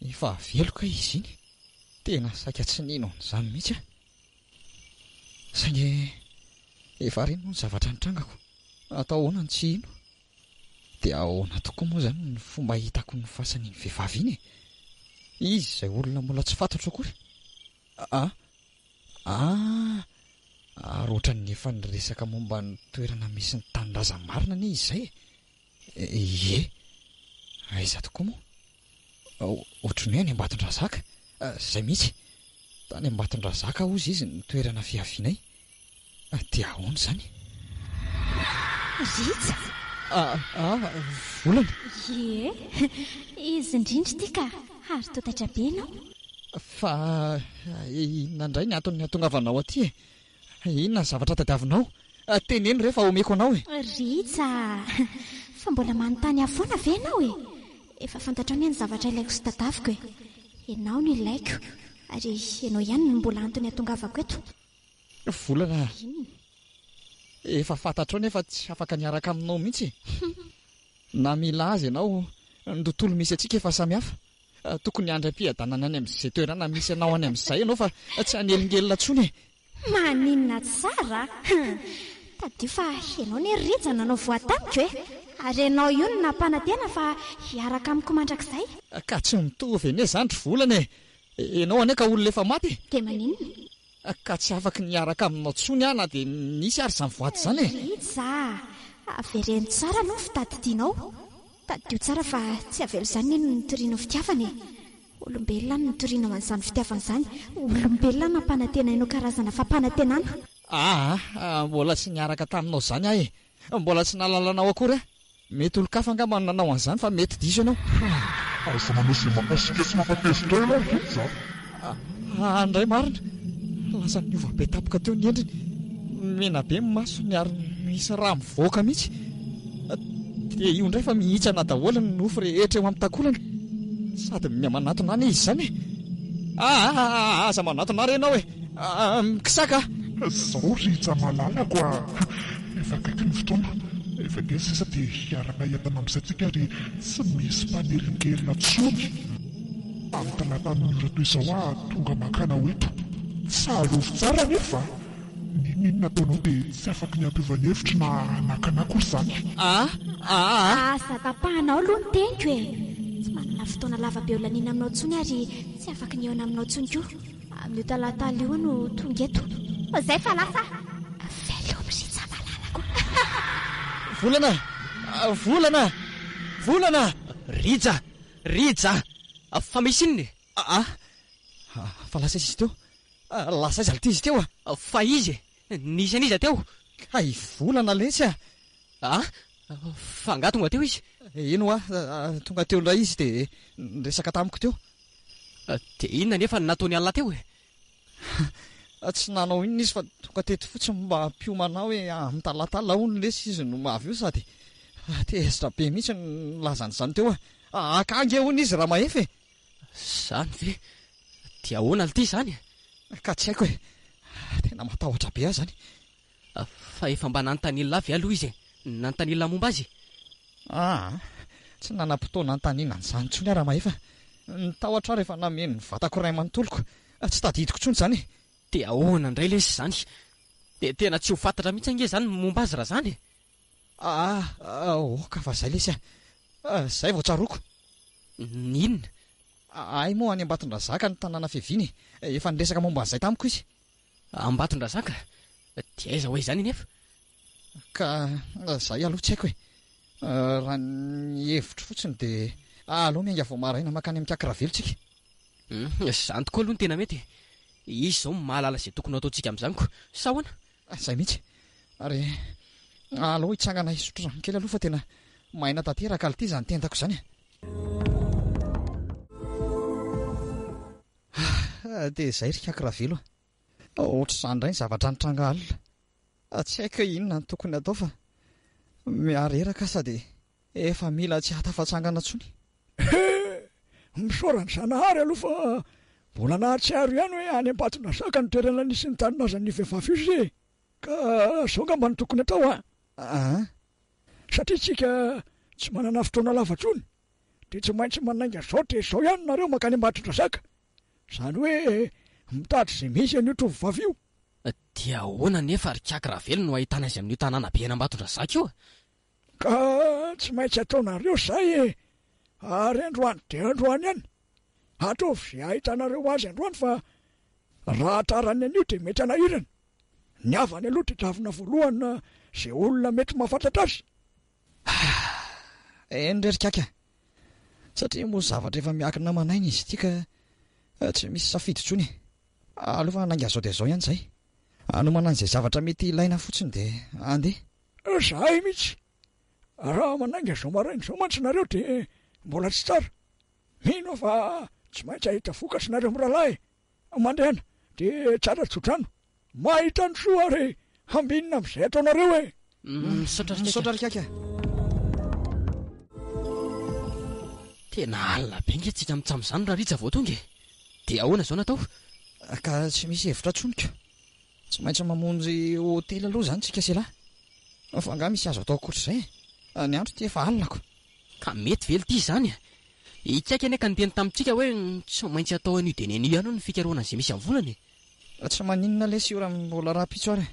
efa aveloka izy iny. Tena saika tsy nino an'izany mihitsy a. Saingy efa reny moa ny zavatra nitrangako. Atao ahoana ny tsy ino? Dia ahoana tokoa moa izany ny fomba hitako ny fasan'iny vehivavy iny e. Izy izay olona mbola tsy fantatro akory. Ary ohatran'ny efa niresaka momba ny toerana misy ny tanindrazan-marina anie izy izay. Aiza tokoa moa? Ohatran'ny hoe any Ambatondrazaka. Izay mihitsy. Tany Ambatondrazaka hozy izy ny toerana fiavianay. Dia ahoana izany? Ritra? Volana. Izy indrindra ity ka ary totaitra be ianao. Fa inona indray ny antony hahatongavanao aty e? Inona ny zavatra tadiavinao? Teneno rehefa omeko anao e. Ritsa, fa mbola manontany afoana ve ianao e? Efa fantatrao ny zavatra ilaiko sy tadaviko e. Ianao no ilaiko, ary ianao ihany no mbola antony atongavako eto. Volana, efa fantatrao nefa tsy afaka niaraka aminao mihitsy. Na mila azy ianao, ny tontolo misy atsika efa samihafa. Tokony andram-piadanana any amin'izay toerana misy anao any amin'izay ianao fa tsy hanelingelina intsony e. Maninona tsara? Tadio fa ianao ny Ritsa nanao voatamiko e. Ary ianao io no nampanadina fa hiaraka amiko mandrakizay. Ka tsy mitovy ene izany ry Volana e. Ianao ane ka olona efa maty. Dia maninona? Ka tsy afaka niaraka aminao tsony na dia nisy ary izany voaty izany e. Ritsa, avereny tsara no fitadidianao. Tadio tsara fa tsy avelo izany no nitoriana fitiavana e. Olombelona no nitoriana amin'izany fitiavana izany. Olombelona nampanantena ianao karazana fampanantenana. Mbola tsy niaraka taminao izany aho e. Mbola tsy nalalanao akory a. Mety olo-kafa angamba nanao an'izany fa mety diso ianao. Aza manao izay makasika sy mampatezitra ianao Ritsa. Andray marina, lasa niova be tapoka teo ny endriny. Mena be ny masony ary misy raha mivoaka mihitsy. Dia io indray fa mihitsana daholo ny nofo rehetra eo amin'ny takolana. Sady miamanatona any izy izany e. Aza manatona ary ianao e. Mikisaka. Zao Ritsa malalako a. Efa kaiky ny fotoana. Efa nge sisa dia hiaraka hiatana amin'izantsika ary tsy misy mpanirin-kelina tsony. Amin'ny talata nora toy izao a tonga makana hoeto. Tsarovy tsara nefa. Ninona ataonao dia tsy afaka ny ampiovan'hevitra na nakana kory izany. Sakapahanao aloha ny teniko e. Tsy manana fotoana lava be olaniana aminao tsony ary tsy afaka ny eona aminao tsony koa. Amin'io talata alio no tonga eto. Izay fa lasa veloma Ritsa malalako. Volana! Ritsa! Fa misy inona e? Fa lasa izy teo. Lasa izy ality izy teo a. Fa izy e? Nisy an'iza teo? Hay Volana letsy a. Fa nga tonga teo izy? Ino a, tonga teo indray izy dia niresaka tamiko teo. Dia inona nefa nataony alina teo e? Tsy nanao inona izy fa tonga teto fotsiny mba hampiomana hoe amin'ny talatala hono lesy izy no mavy io sady tezitra be mihitsy nilazany izany teo a. Akange hono izy raha mahefy e. Izany ve? Dia ahoana ity izany? Ka tsy haiko e. Tena matahotra be ahy izany. Fa efa mba nanontaniana avy aloha izy e? Nanontaniana momba azy? Tsy nanam-potoana nanontaniana an'izany intsony raha mahefa. Nitahotra rehefa nameno ny vatako ray amanontoloko. Tsy tadidiko intsony izany e. Dia ahoana indray lesy izany? Dia tena tsy ho fantatra mihitsy ange izany momba azy raha izany e? Ka fa izay lesy a. Izay vao tsaroako. Ninona? Ay moa any Ambatondrazaka ny tanàna Fiaviana e. Efa niresaka momba an'izay tamiko izy. Ambatondrazaka? Dia aiza ho aiza izany nefa? Ka izay aloha tsy haiko e. Raha ny hevitro fotsiny dia aloha miainga vao maraina makany amin'ny Kakravelitsika. Izany tokoa aloha ny tena mety. Izy izao mahalala izay tokony ataontsika amin'izaniko. Sa ahoana? Izay mihitsy. Ary aloha hitsangana hisotro rano kely aloha fa tena maina tanteraka ality izany tentako izany. Dia izay ry Kakravelo. Ohatr'izany indray ny zavatra nitranga alina. Tsy haiko hoe inona no tokony atao fa miareraka sady efa mila tsy hatafatsangana intsony. Misaorany Zanahary aloha fa mbola nahatsiaro ihany hoe any Ambatondrazaka ny toerana nisy ny taninazan'ny vehivavy io izy. Ka izao ngamba ny tokony atao a. Satria tsika tsy manana fotoana lava intsony dia tsy maintsy manainga izao dia izao ihany nareo makany Ambatondrazaka. Izany hoe mitady izay misy an'io tovovavy io. Dia ahoana nefa ry Kakravelo no ahitana azy amin'io tanàna be Ambatondrazaka io? Ka tsy maintsy ataonareo izay e. Ary androany dia androany ihany. Ataovy izay ahitanareo azy androany fa raha hatrarany an'io dia mety anahirana. Ny avany aloha dia dravina voalohany izay olona mety mahafantatra azy. Ndray ry Kaka. Satria moa zavatra efa miakina manaina izy ity ka tsy misy safidy intsony. Aleo fa nainga izao dia izao ihany izay. Hanomana an'izay zavatra mety ilaina fotsiny dia andeha. Zahay mihitsy. Raha manainga izao maraina izao mantsy nareo dia mbola tsy tsara. Mino fa tsy maintsy ahita vokatry nareo mirahalahy. Mandehana dia tsara tsodrano. mahita ny soa re ambinina amin'izay ataonareo e. Misaotra rikaka. Tena alina be nge tsika mitsamo izany raha ritsa vao tonga e. Dia ahoana izao natao? Ka tsy misy hevitra tsonika. Tsy maintsy mamonjy hôtely aloha izany tsika selahy. Fa angaha misy azo atao akoatr'izay. Ny andro ty efa alinako. Ka mety velo ity izany. Ikaika ane ka niteny tamintsika hoe tsy maintsy atao an'io dia ny ihany ny fikaroana izay misy amin'ny volana e. Tsy maninona le sy ora mbola raha-pitso ary.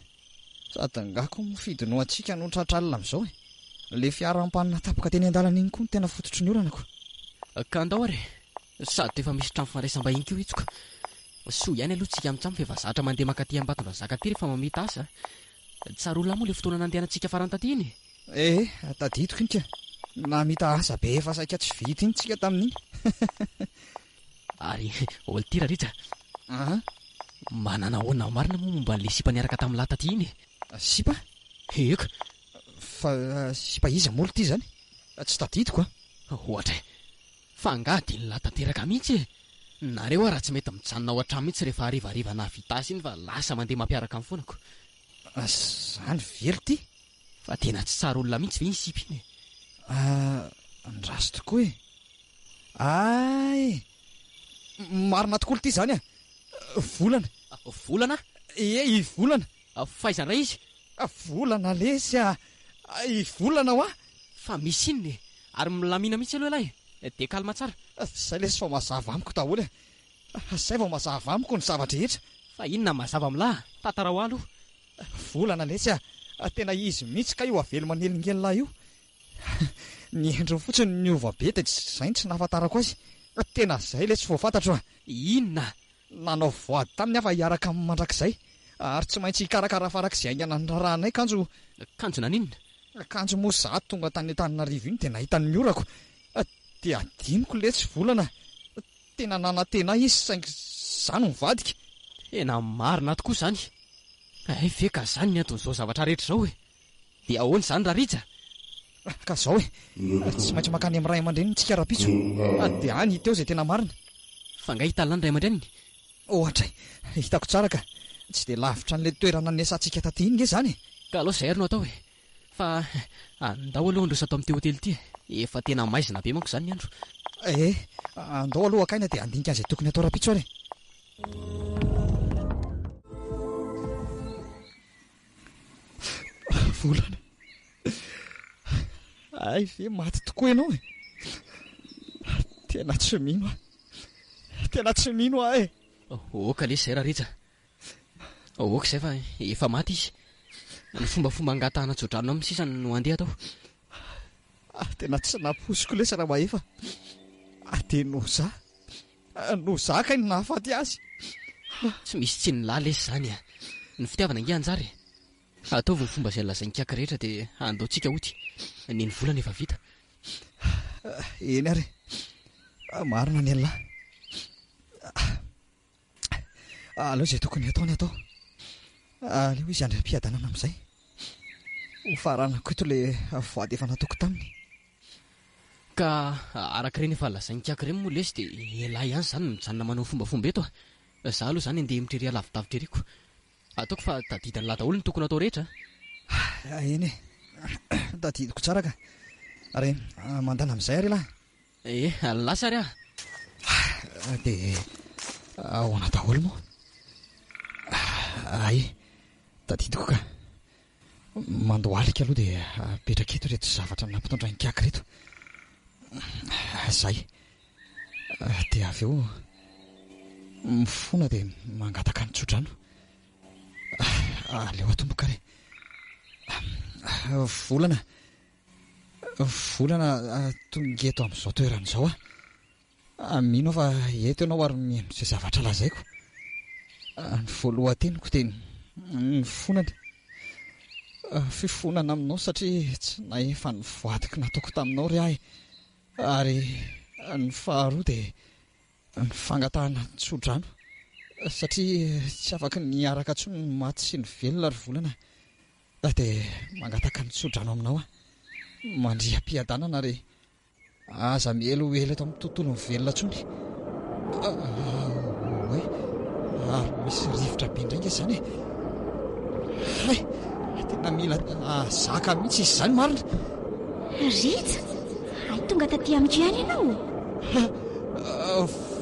Sady ngako mifidino antsika no tratralina amin'izao e. Le fiara-mpanina tapaka teny an-dalana iny koa no tena fototry ny oranako. Ka andao ary. Sady efa misy trano fandraisam-bahiny keo itsoka. Soa ihany aloha tsika amintsamo fa efa zatra mandeha makaty Ambatondrazaka ty rehefa mamita asa. Tsara olona moa le fotoana nandehanantsika farany taty iny. Tadidiko iny ka. Namita asa be efa saika tsy vita iny tsika tamin'iny. Ary olo ty raha ritra. Manana ahoana marina moa momba an'le sipa niaraka tamin'ny lahy taty iny. Sipa? Eka. Fa sipa iza molo ty zany? Tsy tadidiko a. Ohatra e. Fa angaha dia ny lahy tanteraka mihitsy e. Nareo raha tsy mety mijanona ao an-trano mihitsy rehefa harivariva navita azy iny fa lasa mandeha mampiaraka amin'ny fonako. Zany velo ty. Fa tena tsy tsara olona mihitsy ve iny sipa iny. Ndraso tokoa e. Ay, marina tokoa ty zany a. Volana. Volana? I volana. Faizana raha izy? Volana lesy a. I volana ho a. Fa misy inony e. Ary milamina mihitsy aloha lahy. Dia kalma tsara. Zay lesy fa mazava amiko daholo e. Zay vao mazava amiko ny zavatra rehetra. Fa inona mazava amin'lahy? Tantara ho aloha. Volana lesy a. Tena izy mihitsy ka io avelo manelingelina io. Ny endriny fotsiny ny ova be dia izay tsy nahafantarako azy. Tena zay lesy vao fantatro a. Inona? Nanao voady taminy afa hiaraka amin'ny mandrakizay. Ary tsy maintsy hikarakara farak'izay aingana ny rahanay kanjo. Kanjo nan'inona? Kanjo moa zaho tonga tany Antananarivo iny dia nahita ny miorako. Dia adiniko lesy volana. Tena nanantena izy saingy izany mivadika. Tena marina tokoa izany. Ve ka izany ny anton'izao zavatra rehetra izao e. Dia ahoana izany raha ritra? Ka izao e. Tsy maintsy makany amin'ny ray aman-dreniny tsika raha-pitso. Dia any teo izay tena marina. Fa nga hita lany ray aman-dreniny? Ohatra hitako tsara ka. Tsy dia lavitra n'ilay toerana nesantsika taty iny nge izany. Ka aloha izay ary no atao e. Fa andao aloha androsa atao amin'ity hôtely ity. Efa tena maizina be manko izany ny andro. Andao aloha akaina dia andinika an'izay tokony atao raha-pitso ary. Volana. Ay ve maty tokoa ianao e. Tena tsy mino a. Tena tsy mino a e. Oka le izay raha ritra. Oka izay fa efa maty izy. Ny fombafomba angatahana tsodrano amin'ny sisany no andeha tao. Tena tsy naposiko lesy raha mahefa. Dia no za kay ny nahafaty azy. Tsy misy tsy ny lahy lesy izany a. Ny fitiavana nge anjary. Ataovy ny fomba izay lazainy kiaka rehetra dia andaontsika oty. Ny volana efa vita. Eny ary. Marina ny lahy. Aleo izay tokony atao ny atao. Aleo izy andram-piadanana amin'izay. Ho faranako ito ilay voady efa nataoko taminy. Ka araka ireny efa lazainy kiaka ireny moa lesy dia lahy ihany izany mijanona manao fombafomba eto a. Za aloha izany andeha mitrery alavidavitra eriko. Ataoko fa tadidany lahy daholo ny tokony atao rehetra. Eny e. Tadidiko tsara ka. Ary mandana amin'izay ary lahy. Lasa ary dia ahoana daholo moa. Ay, tadidiko ka. Mandohalika aloha dia apetraka eto reto zavatra nampitondra ny kiaka reto. Zay. Dia avy eo mifona dia mangataka ny tsodrano. Aleo atomboka re. Volana. Tonga eto amin'izao toeran'izao a. Mino fa eto ianao ary mihaino izay zavatra lazaiko. Ny voalohan-teniko dia ny fonana. Fifonana aminao satria tsy nahefa ny voadiko nataoko taminao ry ahy. Ary ny faharoa dia ny fangatahana ny tsodrano. Satria tsy afaka niaraka intsony ny maty sy ny velona ry volana. Dia mangataka ny tsodrano aminao a. Mandriam-piadanana ary aza mielo eto amin'ny tontolo ny velona intsony. Ary misy rivotra be indray izany e. hay tena mila zaka mihitsy izy izany marina. Rija, ay tonga taty amin'io ihany ianao.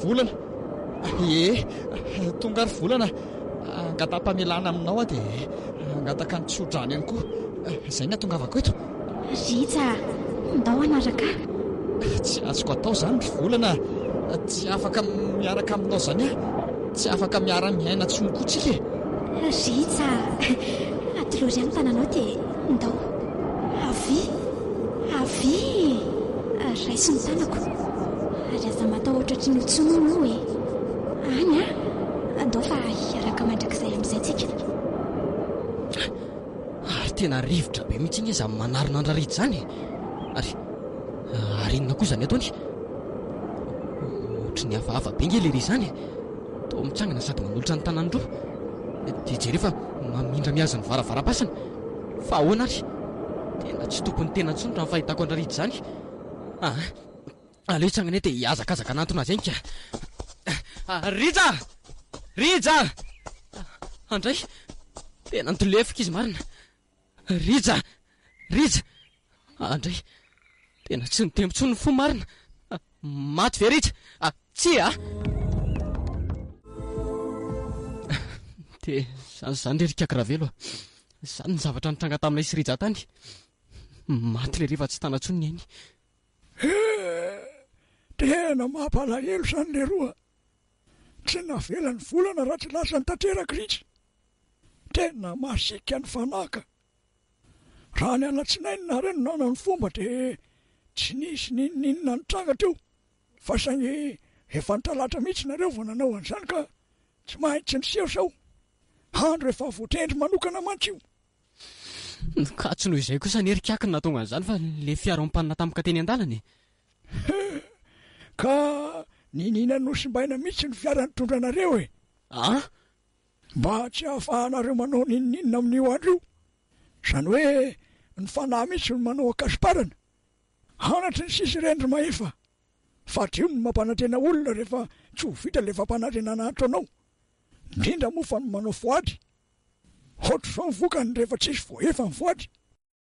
Volana, tonga ary volana, angata-pamelana aminao dia angataka ny tsodrany ihany koa. Izay ny atongavako eto. Rija, ndao anaraka. Tsy azoko atao izany ry volana, tsy afaka miaraka aminao izany aho, tsy afaka miara-miaina tsony koa tsika e. Rija, atolory amin'ny tananao dia ndao. Avy raiso ny tanako ary aza matao ohatratry ny tsonono e. Any andao fa hiaraka mandrakizay amin'izay tsika. Ary tena rivotra be mihitsy iny izy manarona andraritra izany. Ary inona koa izany ataony? Ohatry ny hafahafa be ngely ery izany. Tao mitsangana sady manolotra ny tanany roa. Dia jerefa mamindra miazy ny varavaram-pasana. Fa ahoana ary? Tena tsy tokony tena intsony raha ny fahitako andraritra izany. Aleo hitsangana dia hiazakazaka anatona izay ka. Rija! Andray, tena nitolefika izy marina. Rija! Andray, tena tsy nitempontsony ny fo marina. Maty ve Rija? Tsy dia zany le rika kravelo. Izany ny zavatra nitranga taminay sy Rija tany. Maty le rehefa tsy tana tsony ny ainy. Tena mampalahelo izany le roa. Tsy navela ny volana raha tsy lasa ny tanteraka Rija. Tena masika ny fanaka. Raha ny alatsinainy nareo nanao ny fomba dia tsy nisy ninona nitranga teo. Fa saingy efa nitalatra mihitsy nareo vao nanao an'izany ka tsy maintsy niseho sao. Andro efa voatendry manokana mantsy io. Ka tsy noho izay kosa nerikakiny natonga an'izany fa le fiara-mpanina tampoka teny an-dalana. Ka ninina nosimbaina mihitsy ny fiara nitondra anareo e. Mba tsy hahafahanareo manao ninina amin'io andro io. Izany hoe ny fanahy mihitsy no manao akasiparana. Anatry ny sisy rendry maefa. Fa dio ny mampanantena olona rehefa tsy ho vita ilay fampanantenana atao anao. Indrindra moa fa ny manao foady. Ohatr'izao ny vokany rehefa tsisy voaefa ny voady.